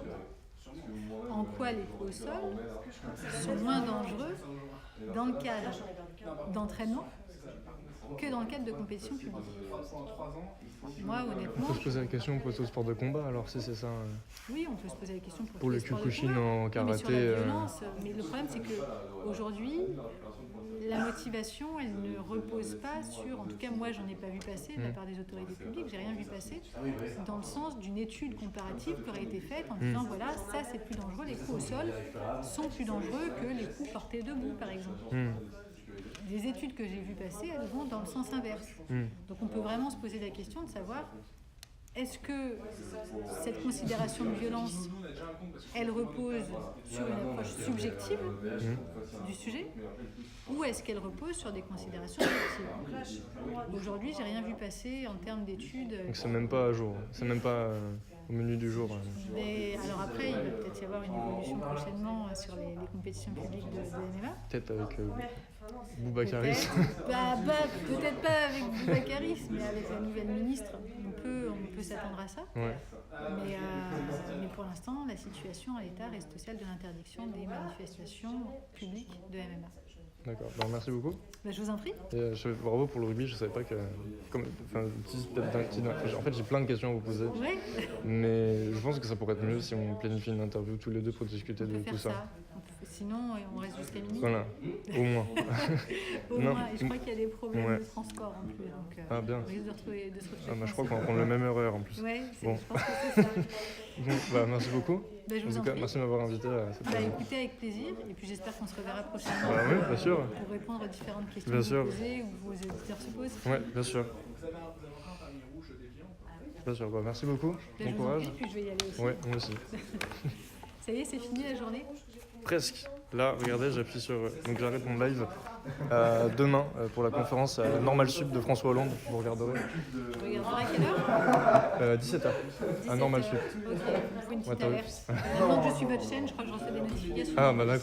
En quoi les coups au sol sont moins dangereux dans le cadre d'entraînement que dans le cadre de compétitions publiques? Moi, honnêtement... On peut se poser la question pour le sport de combat, alors si c'est ça... Oui, on peut se poser la question pour le Kyokushin en karaté... Mais, sur la violence, mais le problème, c'est qu'aujourd'hui, la motivation, elle ne repose pas sur... En tout cas, moi, j'en ai pas vu passer de la part des autorités publiques, j'ai rien vu passer dans le sens d'une étude comparative qui aurait été faite en disant, voilà, ça, c'est plus dangereux, les coups au sol sont plus dangereux que les coups portés debout, par exemple. Les études que j'ai vues passer, elles vont dans le sens inverse. Donc on peut vraiment se poser la question de savoir, est-ce que cette considération de violence, elle repose sur une approche subjective du sujet, ou est-ce qu'elle repose sur des considérations objectives? Aujourd'hui, j'ai rien vu passer en termes d'études. Donc c'est même pas à jour, c'est même pas au menu du jour. Mais alors après, il va peut-être y avoir une évolution prochainement sur les compétitions publiques de MMA. Peut-être avec Boubacaris. Peut-être pas avec Boubacaris, mais avec la nouvelle ministre, on peut s'attendre à ça. Mais pour l'instant, la situation à l'État reste celle de l'interdiction des manifestations publiques de MMA. D'accord, bon, merci beaucoup. Bah, je vous en prie. Et bravo pour le rugby, je savais pas que. En fait, j'ai plein de questions à vous poser. Ouais. Mais je pense que ça pourrait être mieux si on planifie une interview tous les deux pour discuter On de peut faire tout ça. Sinon, on reste jusqu'à minuit. Voilà, au moins. Au Non. moins, et je crois qu'il y a des problèmes Ouais. de transport en plus. Donc, Ah, bien. on risque de se retrouver Je crois qu'on va prendre le même horaire en plus. Ouais, Bon. je pense que c'est ça. Bon, bah, merci beaucoup. Bah, je vous en en tout cas, prie. merci de m'avoir invité à cette Bah, réunion. écoutez, avec plaisir. Et puis j'espère qu'on se reverra prochainement Bah oui, bien sûr. pour répondre aux différentes questions Bien que sûr. vous posez ou que vos auditeurs se posent. Ouais, bien sûr. Vous avez encore un permis rouge déviant ou pas? Bien sûr, bah, merci beaucoup. Bah, Bon je vous en courage. prie, puis je vais y aller aussi. Ouais, moi aussi. Ça y est, c'est fini la journée? Presque. Là, regardez, j'appuie sur. Donc j'arrête mon live demain pour la conférence à Normal Sup de François Hollande. Vous regarderez. Vous regarderez à quelle heure? 17h. À Normal Sup. Ok, il faut une petite Ouais, t'as vu. alerte. Maintenant que je suis votre chaîne, je crois que je reçois des notifications. Ah, bah d'accord.